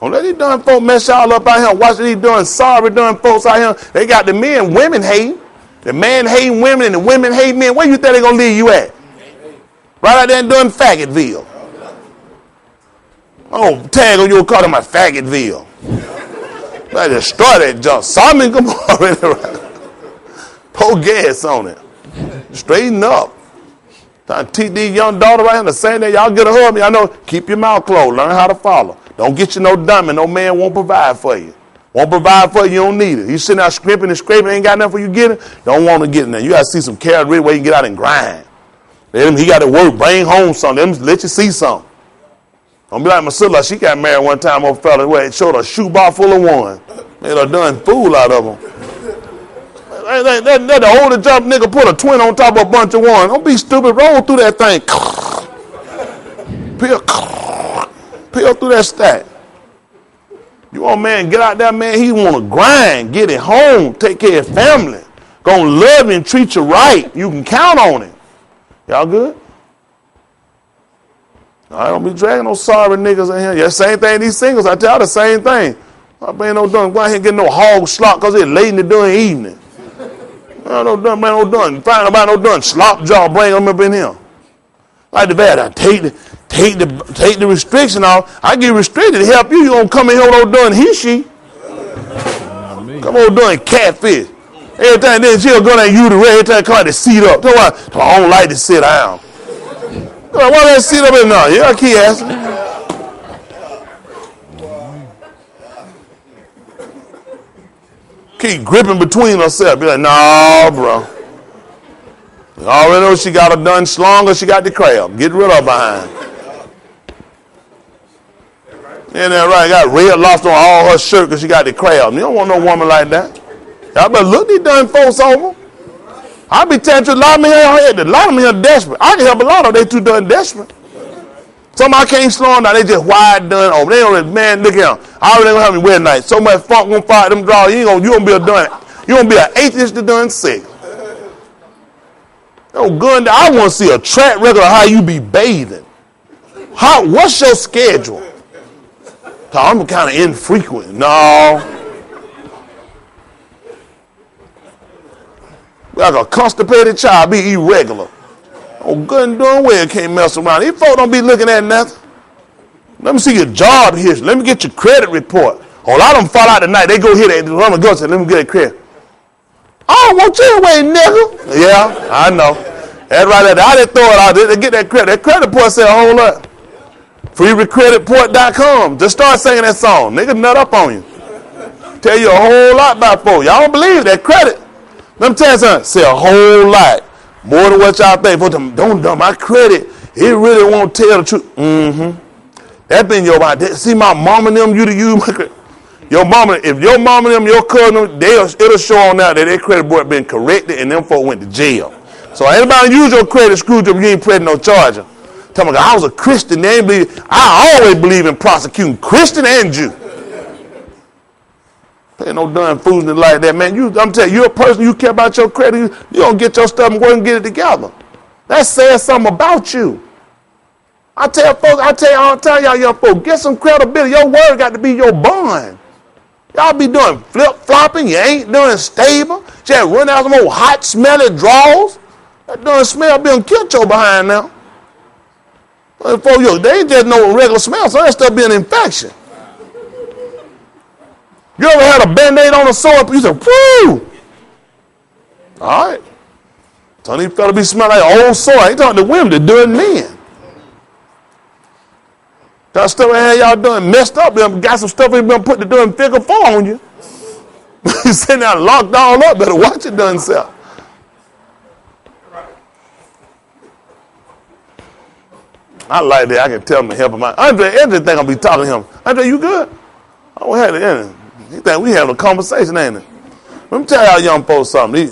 Don't let these done folks mess y'all up out here. Watch these doing sorry done folks out here. They got the men, women hate. The man hating women and the women hate men. Where you think they gonna leave you at? Right out there doing Faggotville. Oh, tag on your car to my Faggotville. I destroy that junk. Simon Gomorrah. Pour gas on it. Straighten up. Trying to teach these young daughters right here the same day. Y'all get a hug. I know, keep your mouth closed. Learn how to follow. Don't get you no dummy. No man won't provide for you. Won't provide for you, you don't need it. You sitting out scrimping and scraping, ain't got nothing for you get it. Don't want to get in there. You got to see some character where you can get out and grind. He got to work, bring home something. Let you see something. Don't be like my sister. She got married one time, old fella, where it showed a shoebox full of ones. Made a done fool out of them. That the older jump nigga put a twin on top of a bunch of ones. Don't be stupid. Roll through that thing. Peel through that stack. You want a man, get out there, man. He want to grind, get it home, take care of family. Gonna love you and treat you right. You can count on him. Y'all good? I don't be dragging no sorry niggas in here. Yeah, same thing these singles. I tell you the same thing. I ain't no done. Go out here and get no hog slop because it's late in the during evening. No done, man, no done. Find nobody no done. Slop jaw, bring them up in here. Like the bad, I take the restriction off. I get restricted to help you. You gonna come in here with no done she. Come on doing catfish. Every time then she'll go down you the red, every time come out to seat up. Tell her, I don't like to sit down. Why that sit up in there? Yeah, I keep asking. Keep gripping between herself. Be like, no, bro. You already know she got a done slung or she got the crab. Get rid of her behind. Yeah, that right. Got red lobster on all her shirt because she got the crab. You don't want no woman like that. Y'all better look these done folks over. I be telling you, a lot of them here desperate. I can help a lot of them. They too done desperate. Some I can't slow them down. They just wide done over. They don't, man, look at them. I already gonna have me wedding night. So much funk gonna fire them draws. You gonna be a done. You gonna be an atheist to done 6. No good. I want to see a track record of how you be bathing. What's your schedule? I'm kind of infrequent. No. Like a constipated child, be irregular. Oh, good and doing well can't mess around. These folks don't be looking at nothing. Let me see your job history. Let me get your credit report. A lot of them fall out tonight. They go here, they run and go and say, let me get a credit. I don't want you away, nigga. Yeah, I know. That's right there. I didn't throw it out there to get that credit. That credit report said, hold up. Freerecreditport.com. Just start singing that song. Nigga nut up on you. Tell you a whole lot about folks. Y'all don't believe that credit. Let me tell you something. Say a whole lot. More than what y'all think. Don't dump my credit. It really won't tell the truth. Mm-hmm. That been your mind. See my mama and them, you to use my credit. Your mama, if your mama and them, your cousin, it'll show on now that their credit report been corrected and them folk went to jail. So anybody use your credit, screwed up, you ain't pressing no charger. Tell me, I was a Christian. They ain't believe. I always believe in prosecuting Christian and Jew. Ain't no darn foolishness like that, man. I'm telling you, you're a person, you care about your credit, you don't get your stuff and work and get it together. That says something about you. I tell y'all young folks, get some credibility. Your word got to be your bond. Y'all be doing flip-flopping. You ain't doing stable. Just run out some old hot, smelly draws. That darn smell being killed your behind now. They ain't just no regular smell, so that stuff be an infection. You ever had a Band-Aid on a sore? You said, whoo! All right. So these fellas be smelling like old sore. I ain't talking to women, they're doing men. That stuff I had y'all doing messed up. Got some stuff we been put to doing figure 4 on you. You sitting there locked all up, better watch it done self. I like that. I can tell him to help him out. Andre think I'll be talking to him. Andre, you good? Oh, we had it. He think we had a conversation, ain't it? Let me tell y'all young folks something.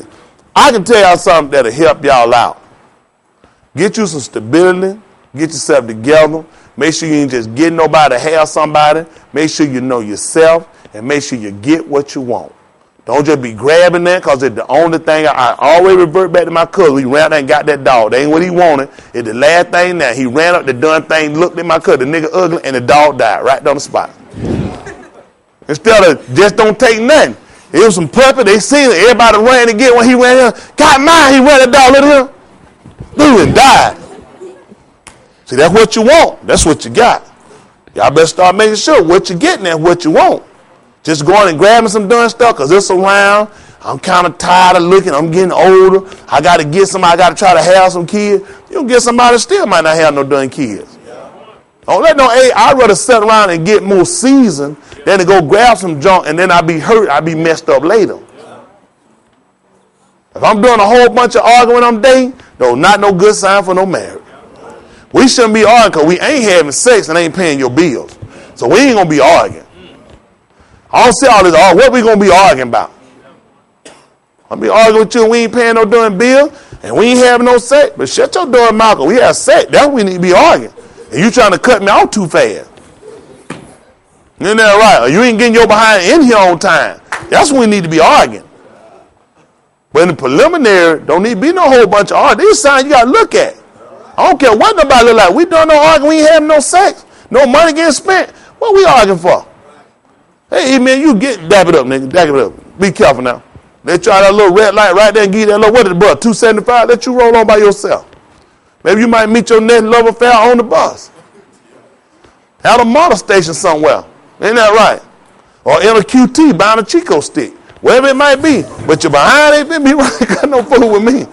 I can tell y'all something that'll help y'all out. Get you some stability. Get yourself together. Make sure you ain't just getting nobody to have somebody. Make sure you know yourself. And make sure you get what you want. Don't just be grabbing that, because it's the only thing. I always revert back to my cousin. He ran out and got that dog. That ain't what he wanted. It's the last thing now. He ran up the done thing, looked at my cousin. The nigga ugly, and the dog died right on the spot. Instead of just don't take nothing. It was some puppy. They seen it. Everybody ran to get one. He ran here. Got mine. He ran the dog. Look at him. Dude, and died. See, that's what you want. That's what you got. Y'all better start making sure what you're getting at, what you want. Just going and grabbing some done stuff because it's around. I'm kind of tired of looking. I'm getting older. I got to get somebody. I got to try to have some kids. You don't get somebody that still might not have no done kids. Don't let no age. I'd rather sit around and get more seasoned than to go grab some junk and then I be hurt. I be messed up later. If I'm doing a whole bunch of arguing I'm dating, no, not no good sign for no marriage. We shouldn't be arguing because we ain't having sex and ain't paying your bills. So we ain't going to be arguing. I don't see all this. What we going to be arguing about? I'll be arguing with you and we ain't paying no darn bill and we ain't having no sex. But shut your darn mouth. We have sex. That's what we need to be arguing. And you trying to cut me off too fast. Isn't that right? Or you ain't getting your behind in here on time. That's when we need to be arguing. But in the preliminary, don't need to be no whole bunch of arguing. These signs you got to look at. I don't care what nobody look like. We doing no arguing. We ain't having no sex. No money getting spent. What we arguing for? Hey, man, you dab it up, nigga. Dab it up. Be careful now. They try that little red light right there and give you that little, what is it, bro? $2.75? Let you roll on by yourself. Maybe you might meet your next love affair on the bus. At a motor station somewhere. Ain't that right? Or in a QT buying a Chico stick. Wherever it might be. But you're behind ain't been be right. Got no fool with me.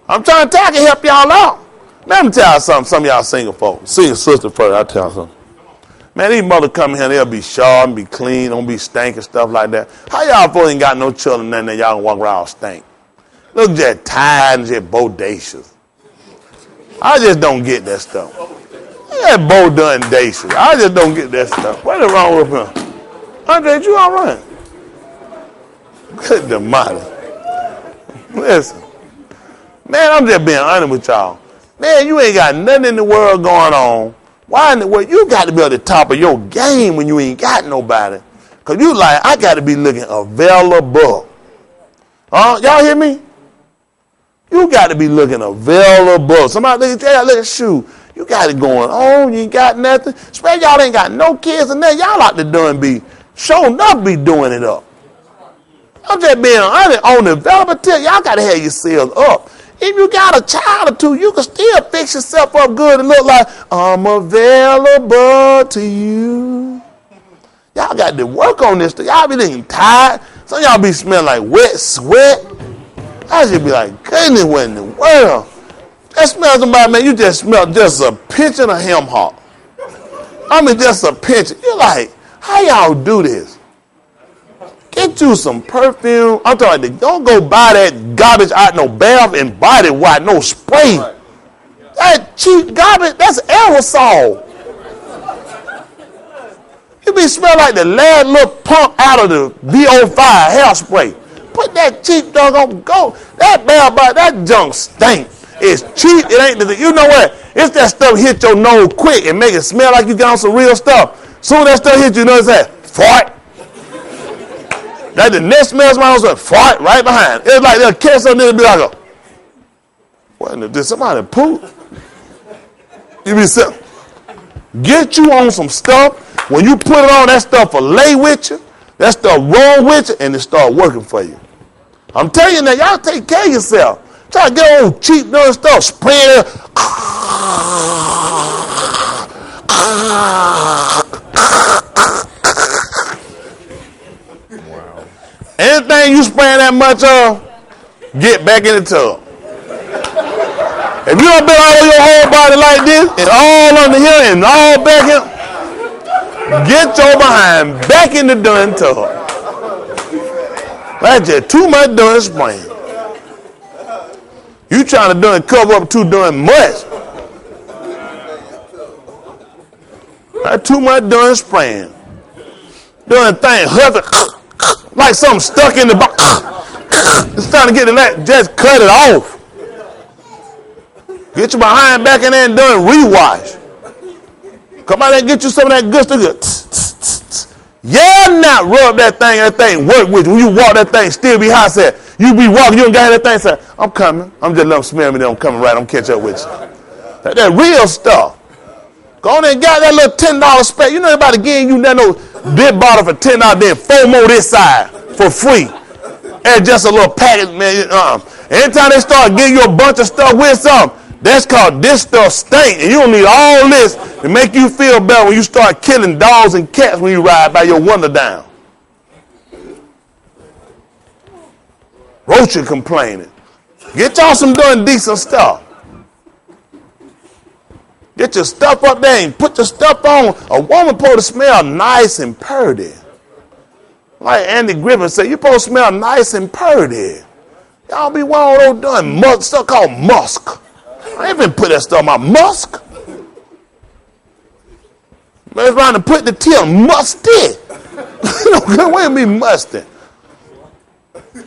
I'm trying to tell you, help y'all out. Let me tell you something. Some of y'all single folks. See your sister first. I'll tell you something. Man, these mothers come here, they'll be sharp and be clean, don't be stinking, stuff like that. How y'all folks ain't got no children, nothing that y'all can walk around stink? Look just tired and just bodacious. I just don't get that stuff. That bodacious. I just don't get that stuff. What is wrong with him? Andre, you all right? Good mighty. Listen. Man, I'm just being honest with y'all. Man, you ain't got nothing in the world going on. Why in the world? You got to be at the top of your game when you ain't got nobody. Because you like, I got to be looking available. Y'all hear me? You got to be looking available. Somebody look at shoe. You got it going on. You ain't got nothing. Especially y'all ain't got no kids and nothing. Y'all like to done be showing up, be doing it up. I'm just being honest on the available tip. Y'all got to have yourselves up. If you got a child or two, you can still fix yourself up good and look like, I'm available to you. Y'all got to work on this. Y'all be looking tired. Some of y'all be smelling like wet sweat. I should be like, goodness, what in the world? That smells somebody, man, you just smell just a pinch of hem hock. I mean, just a pinch. You're like, how y'all do this? Get you some perfume. I'm talking about, don't go buy that garbage out no bath and body wash, no spray. That cheap garbage, that's aerosol. You be smell like the last little pump out of the VO5 hairspray. Put that cheap dog on go. That bath body, that junk stink. It's cheap. It ain't the, you know what? It's that stuff hit your nose quick and make it smell like you got on some real stuff. Soon as that stuff hit you, you know it's that fart. That the next smell smells like fart right behind. It's like they'll catch something and be like, what? Did somebody poop? You be saying, get you on some stuff. When you put it on, that stuff will lay with you. That stuff roll with you, and it start working for you. I'm telling you now, y'all take care of yourself. Try to get on cheap doing stuff, spray it. Wow. Anything you spray that much of, get back in the tub. If you don't been all over your whole body like this, and all under here and all back here, get your behind back in the dun tub. That's just too much dun spraying. You trying to dun cover up too dun much. That's too much dun spraying. Dun thing huffing like something stuck in the box. It's trying to get the that. Just cut it off. Get your behind back in there and done rewash. Come out there and get you some of that good stuff. Yeah, not rub that thing work with you. When you walk, that thing still be hot. Said, you be walking, you don't got that thing. Say, I'm coming. I'm just letting them smell me. I'm coming right. I'm catch up with you. That real stuff. Go on and got that little $10 spec. You know about to give you that no big bottle for $10, then 4 more this side for free. And just a little package, man. Anytime they start giving you a bunch of stuff with something, that's called this stuff stink. And you don't need all this to make you feel better when you start killing dogs and cats when you ride by your window down. Roach complaining. Get y'all some doing decent stuff. Get your stuff up there and put your stuff on. A woman supposed to smell nice and purty. Like Andy Griffin said, you supposed to smell nice and purty. Y'all be one of those doing stuff called musk. I ain't even put that stuff on my musk. Man's trying to put the tea on musty. What do you mean musty?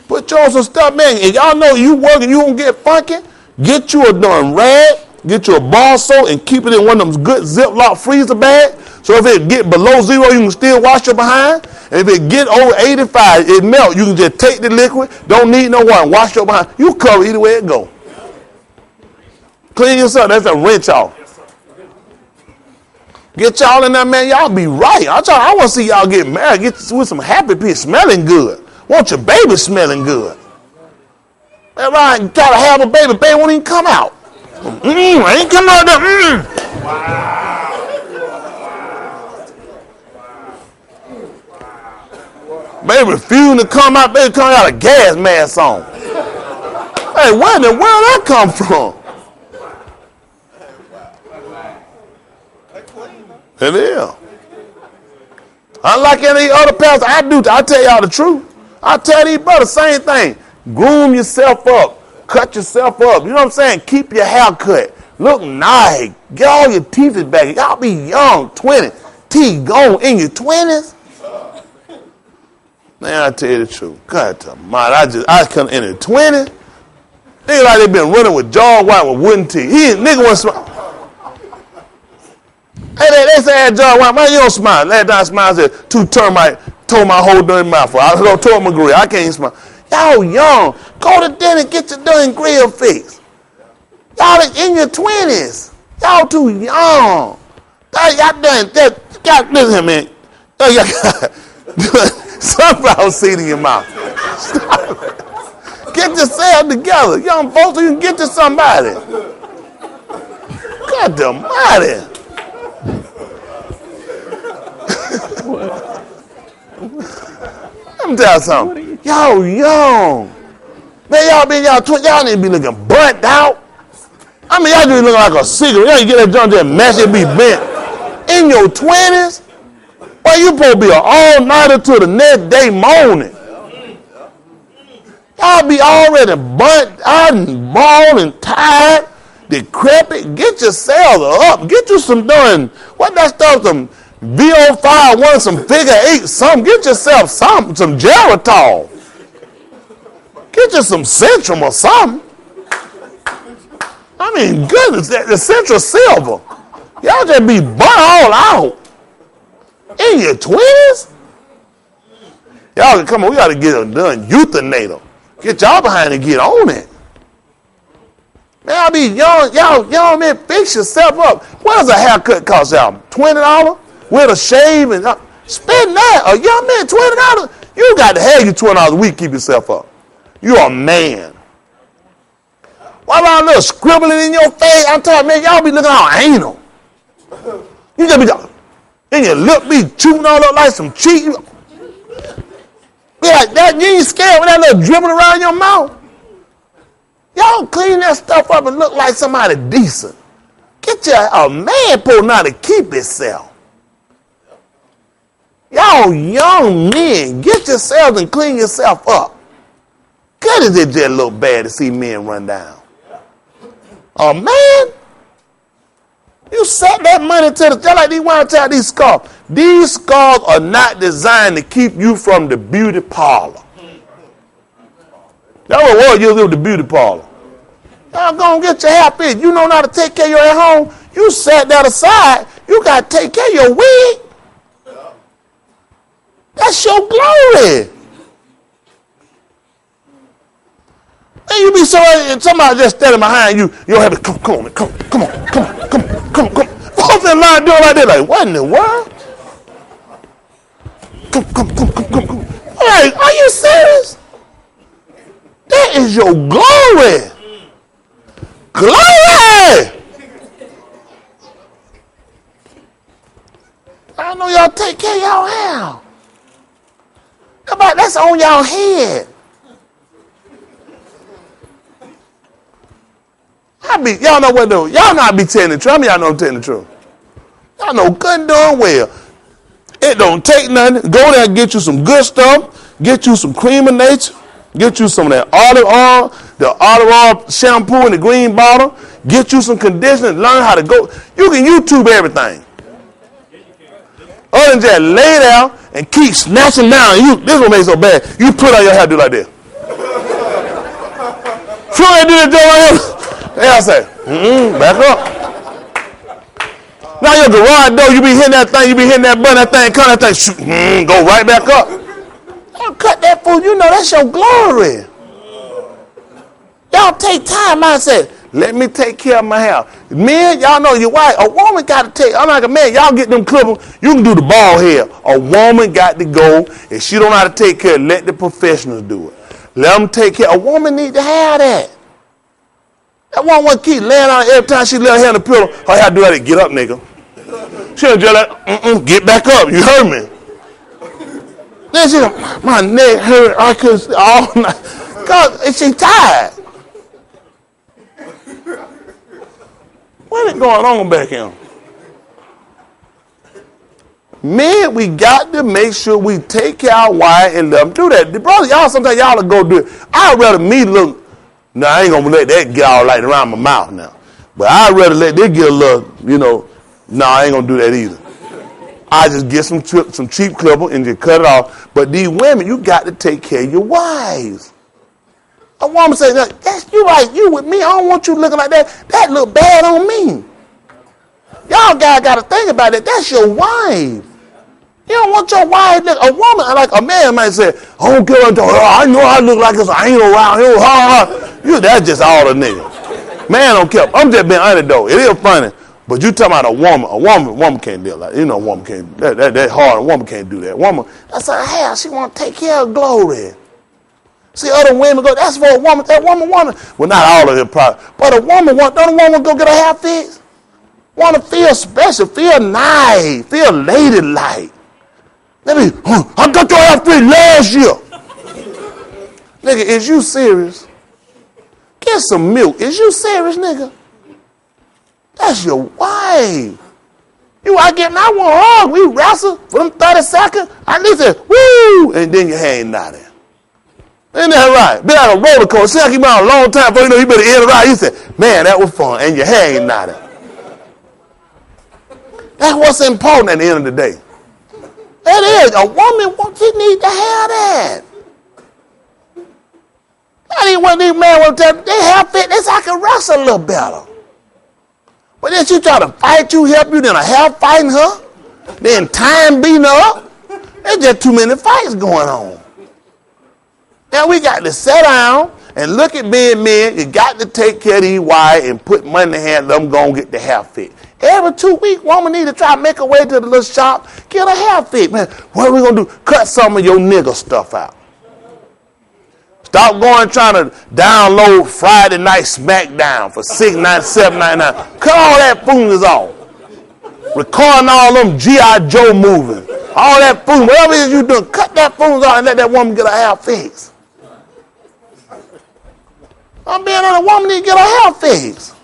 Put you on some stuff, man. If y'all know you working, you won't get funky. Get you a darn rag. Get you a bar soap and keep it in one of them good Ziploc freezer bags. So if it get below 0, you can still wash your behind. And if it get over 85, it melt. You can just take the liquid. Don't need no water. Wash your behind. You cover either way it go. Clean yourself. That's a rinse off. Get y'all in there, man. Y'all be right. I want to see y'all get married. Get with some happy people smelling good. Want your baby smelling good. Everybody gotta have a baby. Baby won't even come out. I ain't come out there. Wow. Baby refusing to come out. Baby coming out a gas mask on. Hey, where in the world that come from? It is. Unlike any other pastor, I tell y'all the truth. I tell these brothers same thing. Groom yourself up. Cut yourself up. You know what I'm saying? Keep your hair cut. Look nice. Get all your teeth back. Y'all be young, 20. Teeth gone in your 20s. Man, I tell you the truth. God to mind. I come in the 20s. Nigga like they been running with John White with wooden teeth. Nigga wasn't smile. Hey, they say John White, man, you don't smile. Last time I smiled, I said, 2 termite tore my whole damn mouth. I tore my grill. I can't smile. Y'all young. Go to dinner and get your damn grill fixed. Y'all in your 20s. Y'all too young. Y'all done that. Listen, man. Y'all got sunflower seed in your mouth. Stop it. Get yourself together. Young folks, you can get to somebody. God almighty. Let me tell you something. Y'all young. Man, y'all need to be looking burnt out. I mean, y'all just looking like a cigarette. Y'all get that junk there and mash it, be bent. In your 20s, well, you supposed to be an all-nighter till the next day morning. Y'all be already burnt out and bald and tired, decrepit. Get yourselves up. Get you some doing, what that stuff, some VO5, some figure 8, something. Get yourself some Geritol. Get you some Centrum or something. I mean, goodness, the Central Silver. Y'all just be burnt all out. In your 20s? Y'all, come on, we got to get it done. Euthanator. Get y'all behind and get on it. Man, y'all be young man, fix yourself up. What does a haircut cost y'all? $20? With a shave and spend that. A young man, $20? You got to have you $20 a week to keep yourself up. You a man. Why about a little scribbling in your face? I'm telling you, man, y'all be looking all anal. You just be, and your lip be chewing all up like some cheese. Be like that, you ain't scared with that little dribbling around your mouth. Y'all clean that stuff up and look like somebody decent. Get a man supposed not to keep himself. Y'all young men, get yourselves and clean yourself up. Good is it just a little bad to see men run down. Oh man, you set that money to the, just like these want to tell these scarves. These scarves are not designed to keep you from the beauty parlor. That's what you do with the beauty parlor. Y'all go and get your hair fixed. You know how to take care of your hair home. You set that aside. You got to take care of your wig. That's your glory. And you be so, and somebody just standing behind you, you don't have to come on. Folks in line doing like that, like, what in the world? Come. Like, are you serious? That is your glory. Glory! I know y'all take care of y'all hair. That's on y'all head. Y'all know what though? Y'all not be telling the truth. I mean, y'all know I'm telling the truth. Y'all know good and darn well. It don't take nothing. Go there and get you some good stuff. Get you some cream of nature. Get you some of that olive oil, the olive oil shampoo in the green bottle. Get you some conditioner. Learn how to go. You can YouTube everything. Other than just lay down and keep snatching down. This one makes so bad. You put on your hair, do like this. So I do that joke right here. Yeah, I say, back up. Now your garage door, you be hitting that thing, you be hitting that button, that thing, cut that thing, shoot, go right back up. Y'all cut that fool, you know that's your glory. Y'all take time, I said, let me take care of my hair. Men, y'all know your wife, a woman got to take, I'm like a man, y'all get them clippers, you can do the bald hair. A woman got to go, if she don't know how to take care, let the professionals do it. Let them take care, a woman need to have that. That woman keep laying on every time she lay her hand on the pillow. All you have to do that is get up, nigga. She don't just like, get back up. You heard me. Then she my neck hurt. I could all night. God, she tired. What is going on back here? Men, we got to make sure we take care of our wife and let them do that. The brother, y'all, sometimes y'all will go do it. I'd rather me look. No, I ain't going to let that get all like around my mouth now. But I'd rather let that get a little, no, I ain't going to do that either. I just get some cheap clipper and just cut it off. But these women, you got to take care of your wives. A woman says, that's you right, you with me. I don't want you looking like that. That look bad on me. Y'all guys got to think about it. That's your wife. You don't want your wife to look, a woman, like a man might say, I don't care what I know I look like this anal around here. That's just all the nigga. Man don't care. I'm just being honest though. It is funny. But you talking about a woman can't deal like a woman can't, that hard, a woman can't do that. Woman, that's her hair. She want to take care of glory. See other women go, that's for a woman. That woman want to, well, not all of them probably, but a woman want, don't a woman go get her hair fixed? Want to feel special, feel nice, feel ladylike. Let me, I got your hair fixed last year. Nigga, is you serious? Get some milk. Is you serious, nigga? That's your wife. You out getting, I want hug. We wrestle for them 30 seconds. At least say, woo, and then your hand nodding. Ain't that right? Been on a roller coaster. See, I keep on a long time before you know you better end it right. You say, man, that was fun. And your hair ain't nodding. That's what's important at the end of the day. That is, a woman, she need to have that. I didn't want these men want to tell they have fitness, I can wrestle a little better. But then she try to fight you, help you, then a half fighting her, then time beating her up. There's just too many fights going on. Now we got to sit down and look at being men. You got to take care of these wives and put money in the hand, let them go and get the hair fit. Every 2 weeks, woman need to try to make her way to the little shop, get her hair fit. Man, what are we going to do? Cut some of your nigger stuff out. Stop going trying to download Friday Night SmackDown for $6.97, $7.99. Cut all that foolishness off. Recording all them G.I. Joe movies. All that food, whatever it is you doing, cut that foolishness off and let that woman get her hair fixed. I'm being on a woman need to get her hair fixed.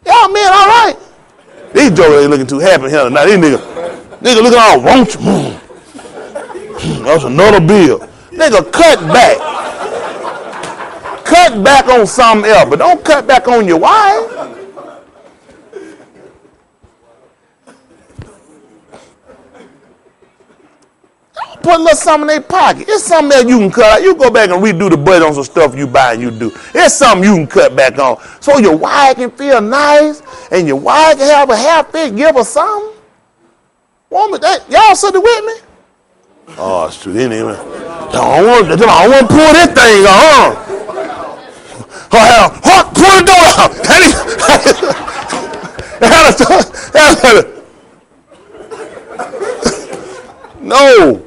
Y'all men all right? These jokers ain't looking too happy here tonight. These niggas looking all won't you? That's another bill. Nigga, cut back. Cut back on something else, but don't cut back on your wife. Don't put a little something in their pocket. It's something that you can cut out. You go back and redo the budget on some stuff you buy and you do. It's something you can cut back on. So your wife can feel nice and your wife can have a hair fit, give her something. Woman, y'all sitting with me? Oh, it's true. I don't want to pull this thing on. Pull the door out. No.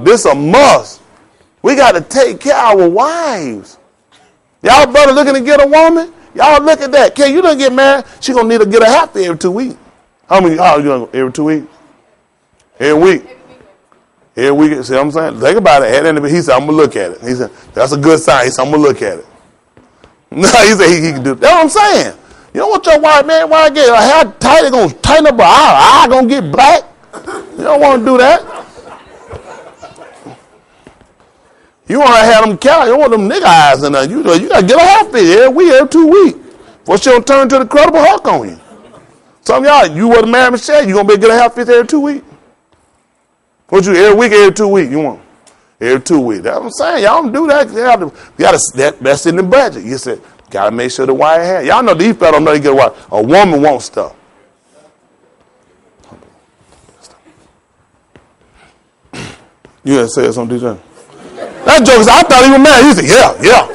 This a must. We got to take care of our wives. Y'all brother looking to get a woman? Y'all look at that. Can you don't get married? She going to need to get a happy every 2 weeks. How you going to every 2 weeks? Every week. See what I'm saying? Think about it. He said, I'm going to look at it. He said, that's a good sign. He said, I'm going to look at it. No, he said he can do it. That's what I'm saying. You don't want your wife, man, why get her hair tight, they're going to tighten up her eye going to get black. You don't want to do that. You want to have them cow, you don't want them nigga eyes in there. You got to get a hair fit every 2 weeks. Before she don't turn to the Incredible Hulk on you. Some of y'all, you want to marry Michelle, you going to be able to get a hair fit every 2 weeks. What you every week, every 2 weeks? You want every 2 weeks? That's what I'm saying. Y'all don't do that. That's in the budget. You said gotta make sure the wife has. Y'all know these fellas don't know you get a wife. A woman wants stuff. You had said something, DJ. That joke is. I thought he was mad. He said, yeah.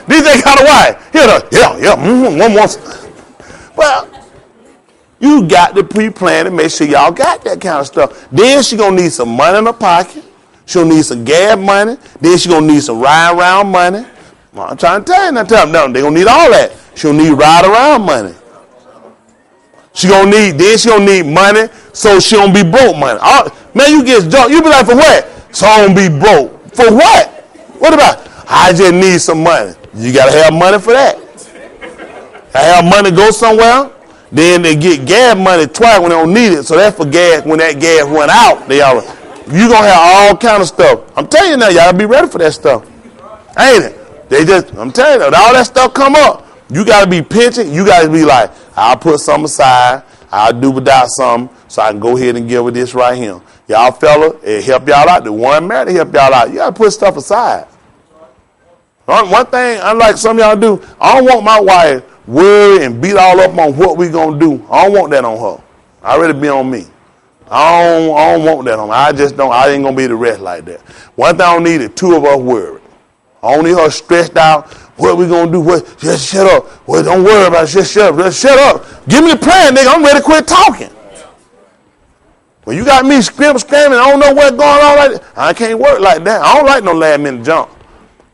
DJ got a wife. Yeah. One wants. Well. You got to pre-plan and make sure y'all got that kind of stuff. Then she going to need some money in her pocket. She'll need some gas money. Then she going to need some ride around money. I'm trying to tell you. They're going to need all that. She'll need ride around money. She going to need money so she don't be broke money. Man, you get drunk. You be like, for what? So I don't be broke. For what? What about? I just need some money. You got to have money for that. I have money to go somewhere. Then they get gas money twice when they don't need it. So that's for gas. When that gas run out, you going to have all kind of stuff. I'm telling you now, y'all be ready for that stuff. Ain't it? I'm telling you, all that stuff come up. You got to be pinching. You got to be like, I'll put some aside. I'll do without something so I can go ahead and give her this right here. Y'all fella, it help y'all out. The one married to help y'all out. You got to put stuff aside. One thing, unlike some of y'all do, I don't want my wife worry and beat all up on what we gonna do. I don't want that on her. I already be on me. I don't want that on her. I ain't gonna be the rest like that. One thing I don't need is two of us worried. I don't need her stressed out. What we gonna do? Just shut up. Well, don't worry about it. Just shut up. Just shut up. Give me the plan, nigga. I'm ready to quit talking. When you got me screaming, I don't know what's going on like that. I can't work like that. I don't like no last minute jump.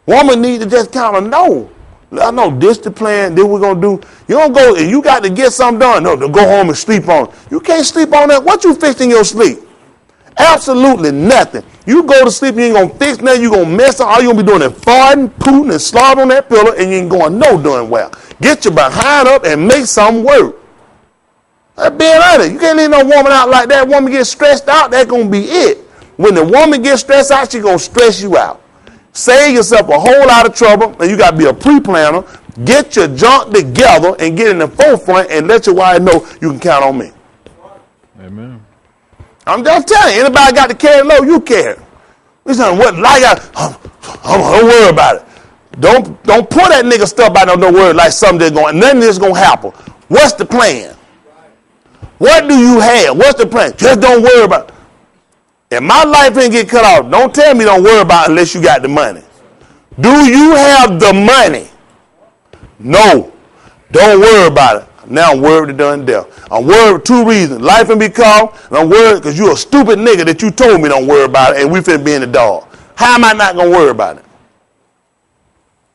Woman need to just kind of know. I know this the plan, this we're going to do. You don't go, and you got to get something done. No, to go home and sleep on it. You can't sleep on that. What you fix in your sleep? Absolutely nothing. You go to sleep, you ain't going to fix nothing. You're going to mess up. All you're going to be doing is farting, pooting, and slobbering on that pillow, and you ain't going no doing well. Get your behind up and make something work. That's being honest. You can't leave no woman out like that. Woman gets stressed out, that's going to be it. When the woman gets stressed out, she's going to stress you out. Save yourself a whole lot of trouble, and you got to be a pre-planner. Get your junk together and get in the forefront and let your wife know you can count on me. Amen. I'm just telling you, anybody got to carry low, you carry. Listen, what like don't worry about it. Don't pull that nigga stuff out no word like something that's going, nothing is going to happen. What's the plan? What do you have? What's the plan? Just don't worry about it. If my life ain't get cut off, don't tell me don't worry about it unless you got the money. Do you have the money? No. Don't worry about it. Now I'm worried to done death. I'm worried for two reasons. Life and be called, and I'm worried because you a stupid nigga that you told me don't worry about it, and we finna be in the dog. How am I not going to worry about it?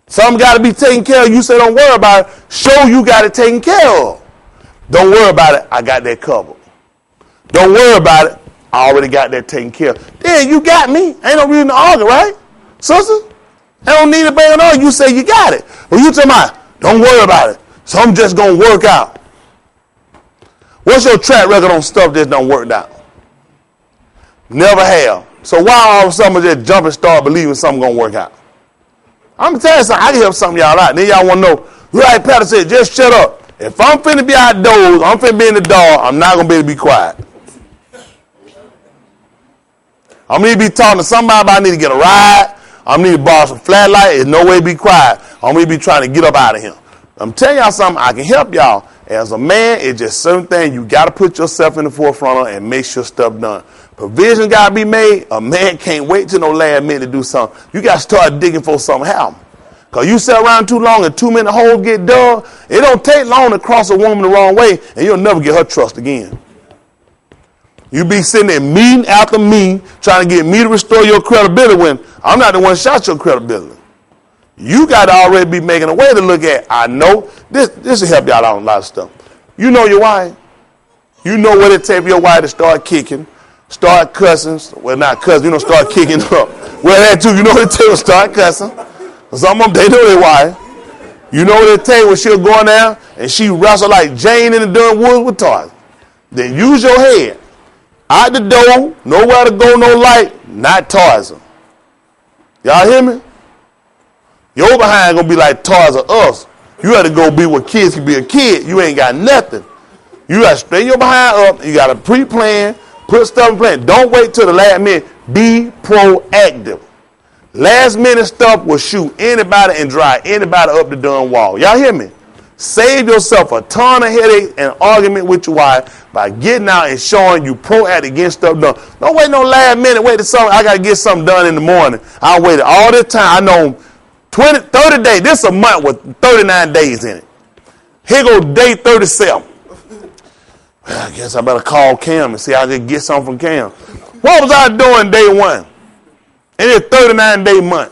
Something got to be taken care of. You say don't worry about it. Show you got it taken care of. Don't worry about it. I got that covered. Don't worry about it. I already got that taken care of. Then you got me. Ain't no reason to argue, right? Sister? I don't need to bring it on. You say you got it. But you tell me, don't worry about it. So I'm just going to work out. What's your track record on stuff that don't work out? Never have. So why all of a sudden just jump and start believing something going to work out? I'm going to tell you something. I can help some of y'all out. Then y'all want to know. Like Pastor said, just shut up. If I'm finna be outdoors, I'm finna be in the dark, I'm not going to be able to be quiet. I'm going to need to be talking to somebody about I need to get a ride. I'm going to need to borrow some flat light. There's no way to be quiet. I'm going to be trying to get up out of here. I'm telling y'all something. I can help y'all. As a man, it's just certain things you got to put yourself in the forefront of and make sure stuff done. Provision got to be made. A man can't wait till no last minute to do something. You got to start digging for something happen. Because you sit around too long and 2 minute holes get dug, it don't take long to cross a woman the wrong way, and you'll never get her trust again. You be sitting there meeting after meeting, trying to get me to restore your credibility when I'm not the one that shot your credibility. You got to already be making a way to look at, I know, this will help y'all out on a lot of stuff. You know your wife. You know what it takes for your wife to start kicking, start cussing. Well, not cussing, start kicking up. Well, that too, you know what it takes to start cussing. Some of them, they know their wife. You know what it takes when she'll go in there and she wrestle like Jane in the darn woods with Tarzan. Then use your head. Out the door, nowhere to go, no light, not Tarzan. Y'all hear me? Your behind gonna be like Tarzan us. You got to go be where kids can be a kid. You ain't got nothing. You got to straighten your behind up. You got to pre-plan, put stuff in plan. Don't wait till the last minute. Be proactive. Last minute stuff will shoot anybody and drive anybody up the darn wall. Y'all hear me? Save yourself a ton of headache and argument with your wife by getting out and showing you proactive getting stuff done. Don't wait no last minute. Wait till something. I got to get something done in the morning. I waited all this time. I know 30 days. This is a month with 39 days in it. Here go day 37. Well, I guess I better call Cam and see how I can get something from Cam. What was I doing day one? In this 39-day month.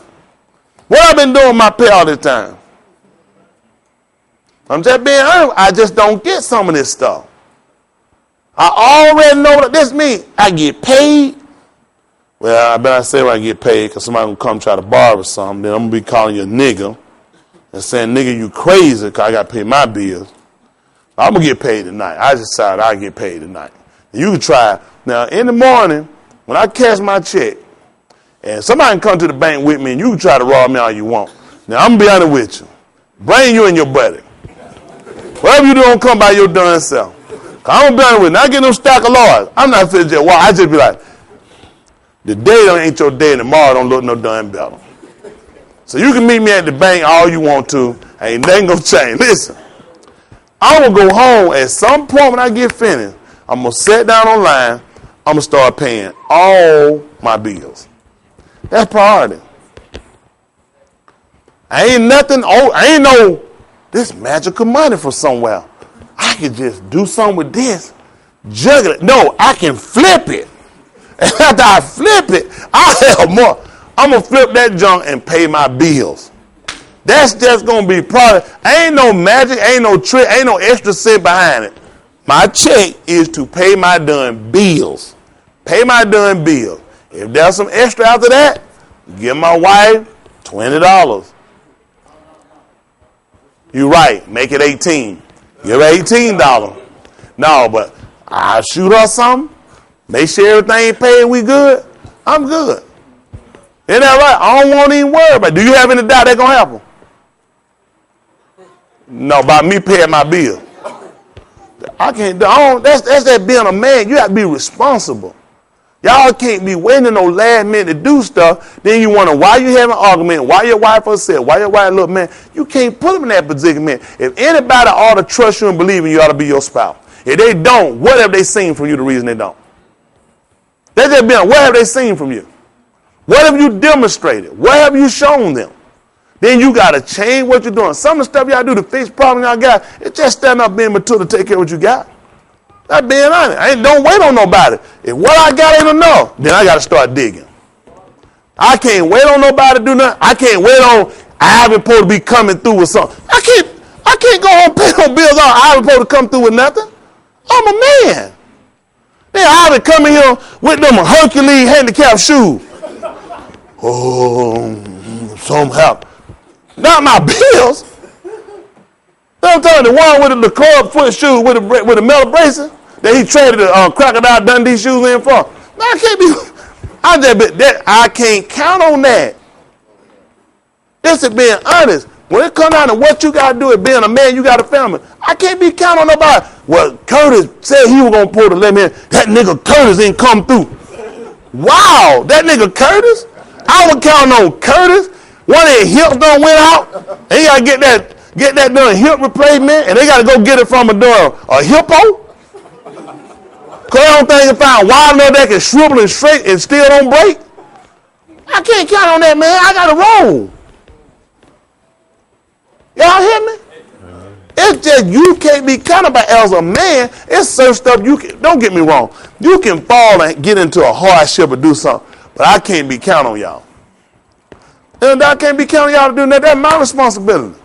What I've been doing my pay all this time. I'm just being honest. I just don't get some of this stuff. I already know what this means. I get paid. Well, I better say when I get paid because somebody will come try to borrow something. Then I'm going to be calling you a nigga and saying, nigga, you crazy because I got to pay my bills. I'm going to get paid tonight. I decided I'll get paid tonight. You can try. Now, in the morning, when I cash my check, and somebody can come to the bank with me and you can try to rob me all you want. Now, I'm going to be honest with you. Bring you and your buddy. Whatever you do, don't come by your darn self. I'm going to be honest with you. Not get no stack of laws. I'm not finna just walk. I just be like, the day don't ain't your day and tomorrow don't look no darn better. So you can meet me at the bank all you want to. Ain't nothing going to change. Listen, I'm going to go home at some point when I get finished. I'm going to sit down online. I'm going to start paying all my bills. That's priority. I ain't no this magical money from somewhere. I could just do something with this. juggle it. No, I can flip it. And after I flip it, I have more. I'm going to flip that junk and pay my bills. That's just going to be product. Ain't no magic, ain't no trick, ain't no extra cent behind it. My check is to pay my done bills. Pay my done bills. If there's some extra after that, give my wife $20. You're right. Make it 18. Give her $18. No, but I'll shoot her something. Make sure everything paid and we good. I'm good. Isn't that right? I don't want to even worry about it. Do you have any doubt that's going to happen? No, about me paying my bill. I can't. That's that being a man. You have to be responsible. Y'all can't be waiting no last minute to do stuff. Then you wonder why you having an argument, why your wife upset, why your wife little man. You can't put them in that predicament. If anybody ought to trust you and believe in you, ought to be your spouse. If they don't, what have they seen from you the reason they don't? They just been, what have they seen from you? What have you demonstrated? What have you shown them? Then you got to change what you're doing. Some of the stuff y'all do to fix problems y'all got, it's just standing up being mature to take care of what you got. That's being honest. Don't wait on nobody. If what I got ain't enough, then I got to start digging. I can't wait on nobody to do nothing. I can't wait on Ivan supposed to be coming through with something. I can't go home and pay no bills on Ivan supposed to come through with nothing. I'm a man. Then Ivan coming here with them Hercules handicap shoes. Oh, some help. Not my bills. I'm telling you, the one with the club foot shoes with the metal bracelet that he traded the Crocodile Dundee shoes in for. No, I can't be. I can't count on that. This is being honest. When it comes down to what you got to do as being a man, you got a family. I can't be counting on nobody. Well, Curtis said he was going to pull the lemon. That nigga Curtis ain't come through. Wow, that nigga Curtis? I was counting on Curtis. One of their hips done went out. And he got to get that done hip replacement. And they got to go get it from a hippo. Because I don't think they can find wild enough that can shrivel and straight and still don't break. I can't count on that, man. I got to roll. Y'all hear me? It's just you can't be counted by as a man. It's certain stuff you can. Don't get me wrong. You can fall and get into a hardship or do something, but I can't be counting on y'all. And I can't be counting y'all to do that. That's my responsibility.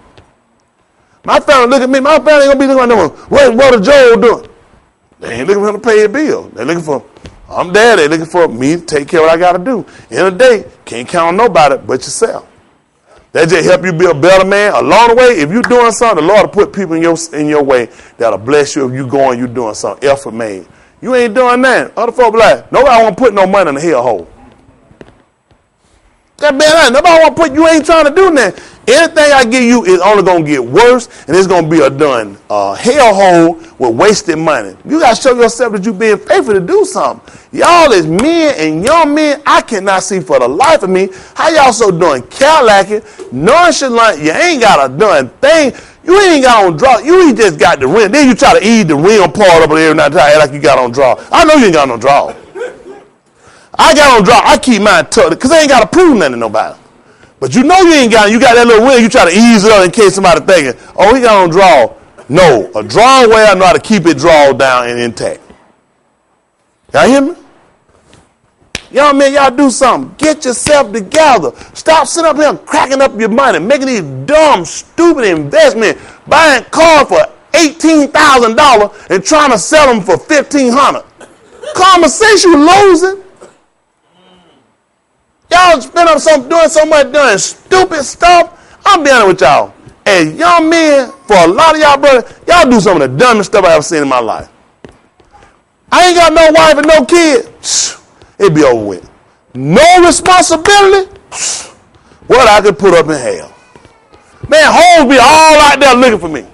My family look at me. My family ain't gonna be looking at them. What is Joel doing? They ain't looking for him to pay a bill. They're looking for. I'm there. They're looking for me to take care of what I got to do. In the day, can't count on nobody but yourself. That just help you be a better man. Along the way, if you're doing something, the Lord will put people in your way that'll bless you if you going, you doing something, effort made. You ain't doing that. Other folk be like, nobody want to put no money in the hell hole. That man, nobody want to put, you ain't trying to do that. Anything I give you is only going to get worse, and it's going to be a done hellhole with wasted money. You got to show yourself that you being faithful to do something. Y'all as men and young men, I cannot see for the life of me how y'all so doing Cadillac, nonchalant. You ain't got a done thing. You ain't got on draw. You ain't just got the rim. Then you try to eat the rim part up there and not try to act like you got on draw. I know you ain't got no draw. I got on draw. I keep mine tucked because I ain't got to prove nothing to nobody. But you know you ain't got, you got that little wheel, you try to ease it up in case somebody thinking, oh, he got on draw. No, a draw way I know how to keep it drawn down and intact. Y'all hear me? Young men, y'all do something. Get yourself together. Stop sitting up here and cracking up your money, making these dumb, stupid investments, buying cars for $18,000 and trying to sell them for $1,500. Common sense, you losing. Y'all spend up doing so much doing stupid stuff. I'm being honest with y'all. As young men, for a lot of y'all brothers, y'all do some of the dumbest stuff I ever seen in my life. I ain't got no wife and no kid. It be over with. No responsibility. What I could put up in hell. Man, hoes be all out there looking for me.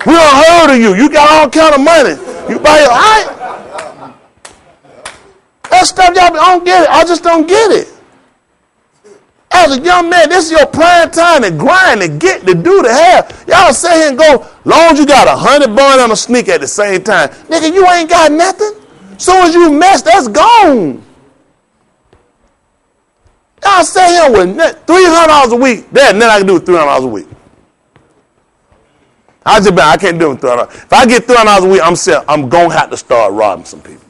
We done heard of you. You got all kind of money. You buy your eye. That stuff y'all, I don't get it. I just don't get it. As a young man, this is your prime time to grind, to get, to do, to have. Y'all sit here and go, long as you got 100 bun on a sneak at the same time. Nigga, you ain't got nothing. Soon as you mess, that's gone. Y'all sit here with $300 a week. There's nothing I can do with $300 a week. I can't do it $300. If I get $300 a week, I'm going to have to start robbing some people.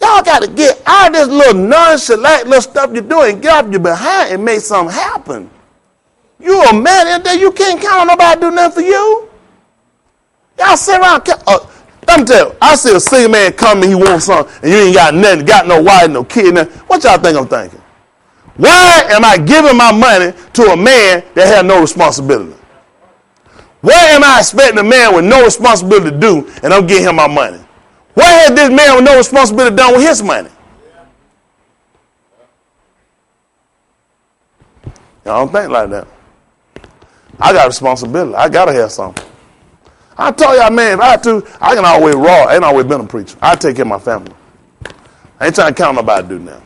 Y'all got to get out of this little nonchalant little stuff you're doing. Get off your behind and make something happen. You a man in there, you can't count on nobody to do nothing for you. Y'all sit around. Let me tell you, I see a single man come and he wants something, and you ain't got nothing, got no wife, no kid, nothing. What y'all think I'm thinking? Why am I giving my money to a man that has no responsibility? What am I expecting a man with no responsibility to do, and I'm giving him my money? What has this man with no responsibility done with his money? Y'all don't think like that. I got responsibility. I got to have something. I told y'all, man, if I had to, I can always raw. I ain't always been a preacher. I take care of my family. I ain't trying to count nobody to do now.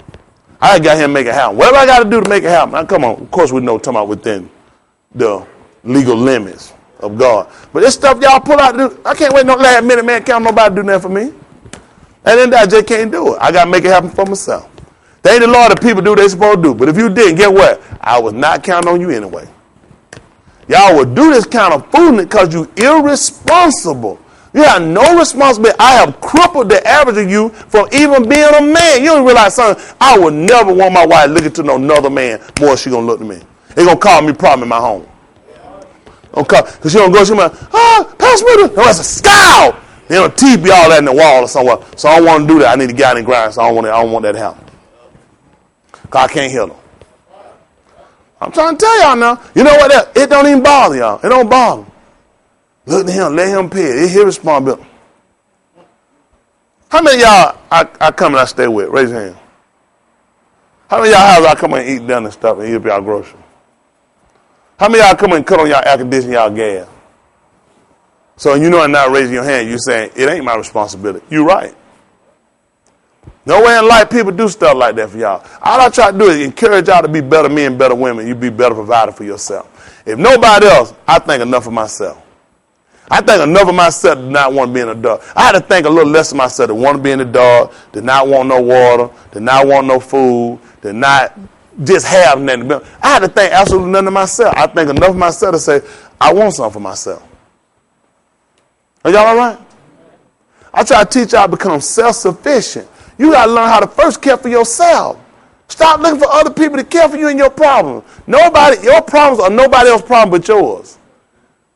I got him to make it happen. Whatever I got to do to make it happen. Now, come on. Of course, we know talking about within the legal limits of God. But this stuff y'all pull out to do, I can't wait no last minute, man. Count nobody to do that for me. And then I just can't do it. I got to make it happen for myself. Thank the Lord that people do what they supposed to do. But if you didn't, get what? I was not counting on you anyway. Y'all would do this kind of fooling because you irresponsible. You have no responsibility. I have crippled the average of you from even being a man. You don't realize something. I would never want my wife looking to no another man more than she going to look to me. They're going to call me problem in my home. Because she don't go, she like, pass me the. No, that's a scowl. They don't TP all that in the wall or somewhere. So I don't want to do that. I need to get out and grind. So I don't want that to happen. Because I can't hear them. I'm trying to tell y'all now. You know what? It don't even bother y'all. It don't bother. Look to him. Let him pay it. It's his responsibility. How many of y'all I come and I stay with? Raise your hand. How many of y'all have I come and eat dinner and stuff and eat up y'all groceries? How many of y'all come and cut on y'all air conditioning, y'all gas? So you know I'm not raising your hand. You're saying, it ain't my responsibility. You're right. No way in life people do stuff like that for y'all. All I try to do is encourage y'all to be better men, better women. You be better provider for yourself. If nobody else, I think enough of myself. I think enough of myself to not want to be in the dark. I had to think a little less of myself to want to be in the dark, to not want no water, to not want no food, to not just have nothing. I had to think absolutely nothing of myself. I think enough of myself to say, I want something for myself. Are y'all all right? I try to teach y'all to become self-sufficient. You got to learn how to first care for yourself. Stop looking for other people to care for you and your problems. Your problems are nobody else's problem but yours.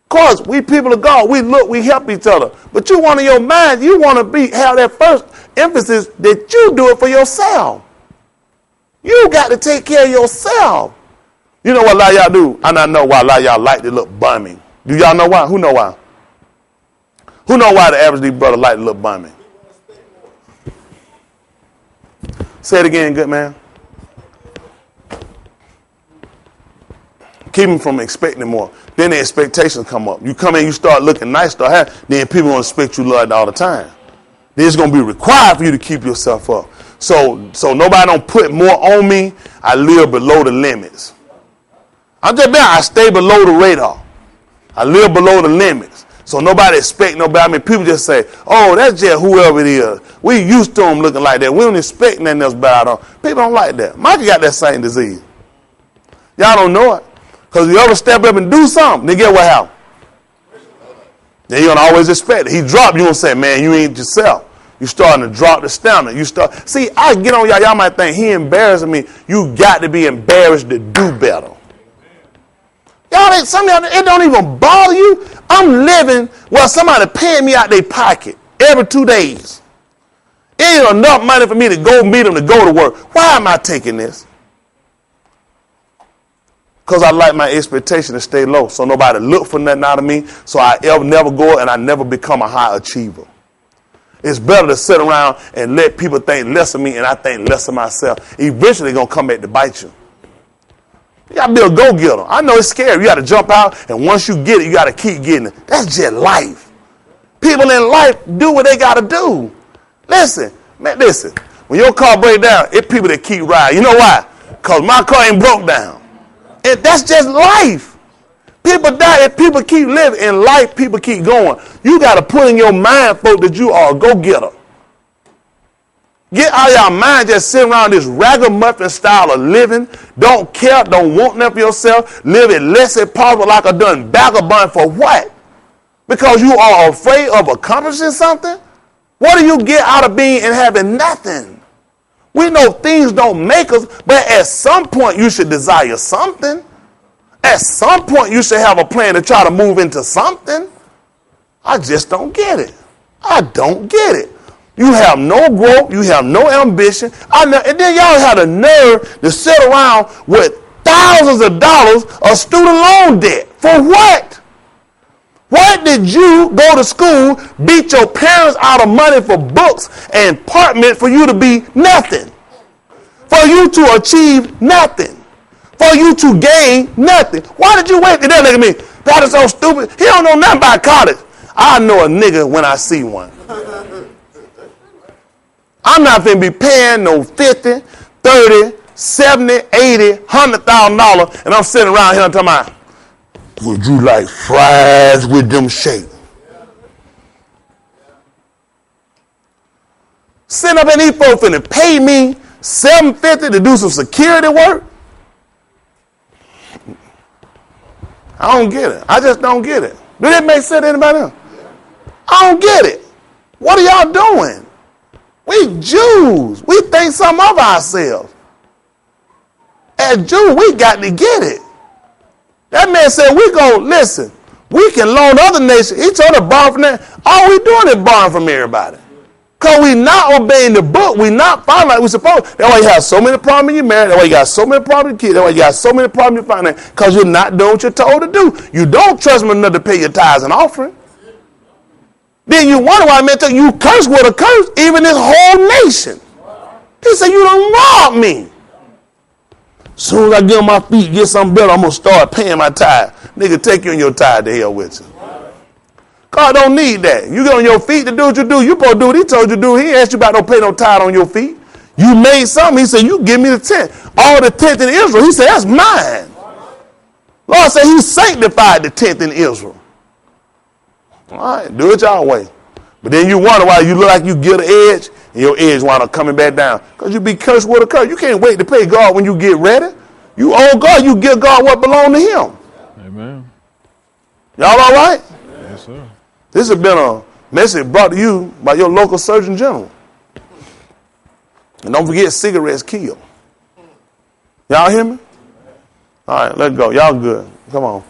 Of course, we people of God, we help each other. But you want in your mind, you want to have that first emphasis that you do it for yourself. You got to take care of yourself. You know what a lot of y'all do? And I know why a lot of y'all like to look bummy. Do y'all know why? Who know why? Who know why the average D brother like to look bummy? Say it again, good man. Keep them from expecting more. Then the expectations come up. You come in, you start looking nice, start happy, then people going to expect you like that all the time. Then it's going to be required for you to keep yourself up. So nobody don't put more on me. I live below the limits. I'm just there. I stay below the radar. I live below the limits. So nobody expect nobody. I mean, people just say, oh, that's just whoever it is. We used to them looking like that. We don't expect nothing else about them. People don't like that. Michael got that same disease. Y'all don't know it. Because you ever step up and do something, then get what happened? Then you're going to always expect it. He dropped, you're going to say, man, you ain't yourself. You're starting to drop the standard. See, I get on y'all. Y'all might think he embarrassing me. You got to be embarrassed to do better. Some of y'all, it don't even bother you. I'm living while somebody paying me out their pocket every 2 days. It ain't enough money for me to go meet them to go to work. Why am I taking this? Because I like my expectation to stay low. So nobody look for nothing out of me. So I never go and I never become a high achiever. It's better to sit around and let people think less of me and I think less of myself. Eventually they're going to come back to bite you. You got to be a go-getter. I know it's scary. You got to jump out, and once you get it, you got to keep getting it. That's just life. People in life do what they got to do. Listen. When your car breaks down, it's people that keep riding. You know why? Because my car ain't broke down. And that's just life. People die and people keep living. In life, people keep going. You got to put in your mind, folks, that you are a go-getter. Get out of your mind just sitting around this ragamuffin style of living. Don't care, don't want nothing for yourself. Live it less as possible like a done vagabond for what? Because you are afraid of accomplishing something? What do you get out of being and having nothing? We know things don't make us, but at some point you should desire something. At some point you should have a plan to try to move into something. I just don't get it. I don't get it. You have no growth. You have no ambition. And then y'all have the nerve to sit around with thousands of dollars of student loan debt. For what? What did you go to school, beat your parents out of money for books and apartment for you to be nothing? For you to achieve nothing? For you to gain nothing? Why did you wait to that nigga me? God is so stupid. He don't know nothing about college. I know a nigga when I see one. I'm not finna be paying no 50, 30, 70, 80, $100,000 and I'm sitting around here and talking about, would you like fries with them shake? Sitting up in these folks finna pay me $750 to do some security work? I don't get it. I just don't get it. Do that make sense to anybody else? I don't get it. What are y'all doing? We Jews. We think something of ourselves. As Jews, we got to get it. That man said, we go, listen, we can loan other nations. He told us to borrow from them. All we doing is borrowing from everybody. Because we not obeying the book. We not following like we supposed. That's why you have so many problems in your marriage. That's why you got so many problems with kids. That's why you got so many problems in your finance. Because you're not doing what you're told to do. You don't trust me enough to pay your tithes and offering. Then you wonder why man tell you curse with a curse, even this whole nation. He said, you don't rob me. Soon as I get on my feet, get something better, I'm going to start paying my tithe. Nigga, take you on your tithe to hell with you. God don't need that. You get on your feet to do what you do. You supposed to do what he told you to do. He ain't asked you about no pay no tithe on your feet. You made something. He said, you give me the 10th. All the 10th in Israel. He said, that's mine. Lord said he sanctified the 10th in Israel. All right, do it y'all way. But then you wonder why you look like you get an edge and your edge wind up coming back down. Because you be cursed with a curse. You can't wait to pay God when you get ready. You owe God, you give God what belongs to him. Amen. Y'all all right? Yes, sir. This has been a message brought to you by your local Surgeon General. And don't forget, cigarettes kill. Y'all hear me? All right, let's go. Y'all good. Come on.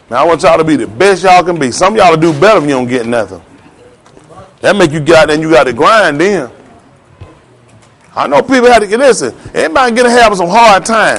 Now, I want y'all to be the best y'all can be. Some of y'all will do better if you don't get nothing. That make you get out there and you got to grind then. I know people have to get, listen, everybody get to have some hard times.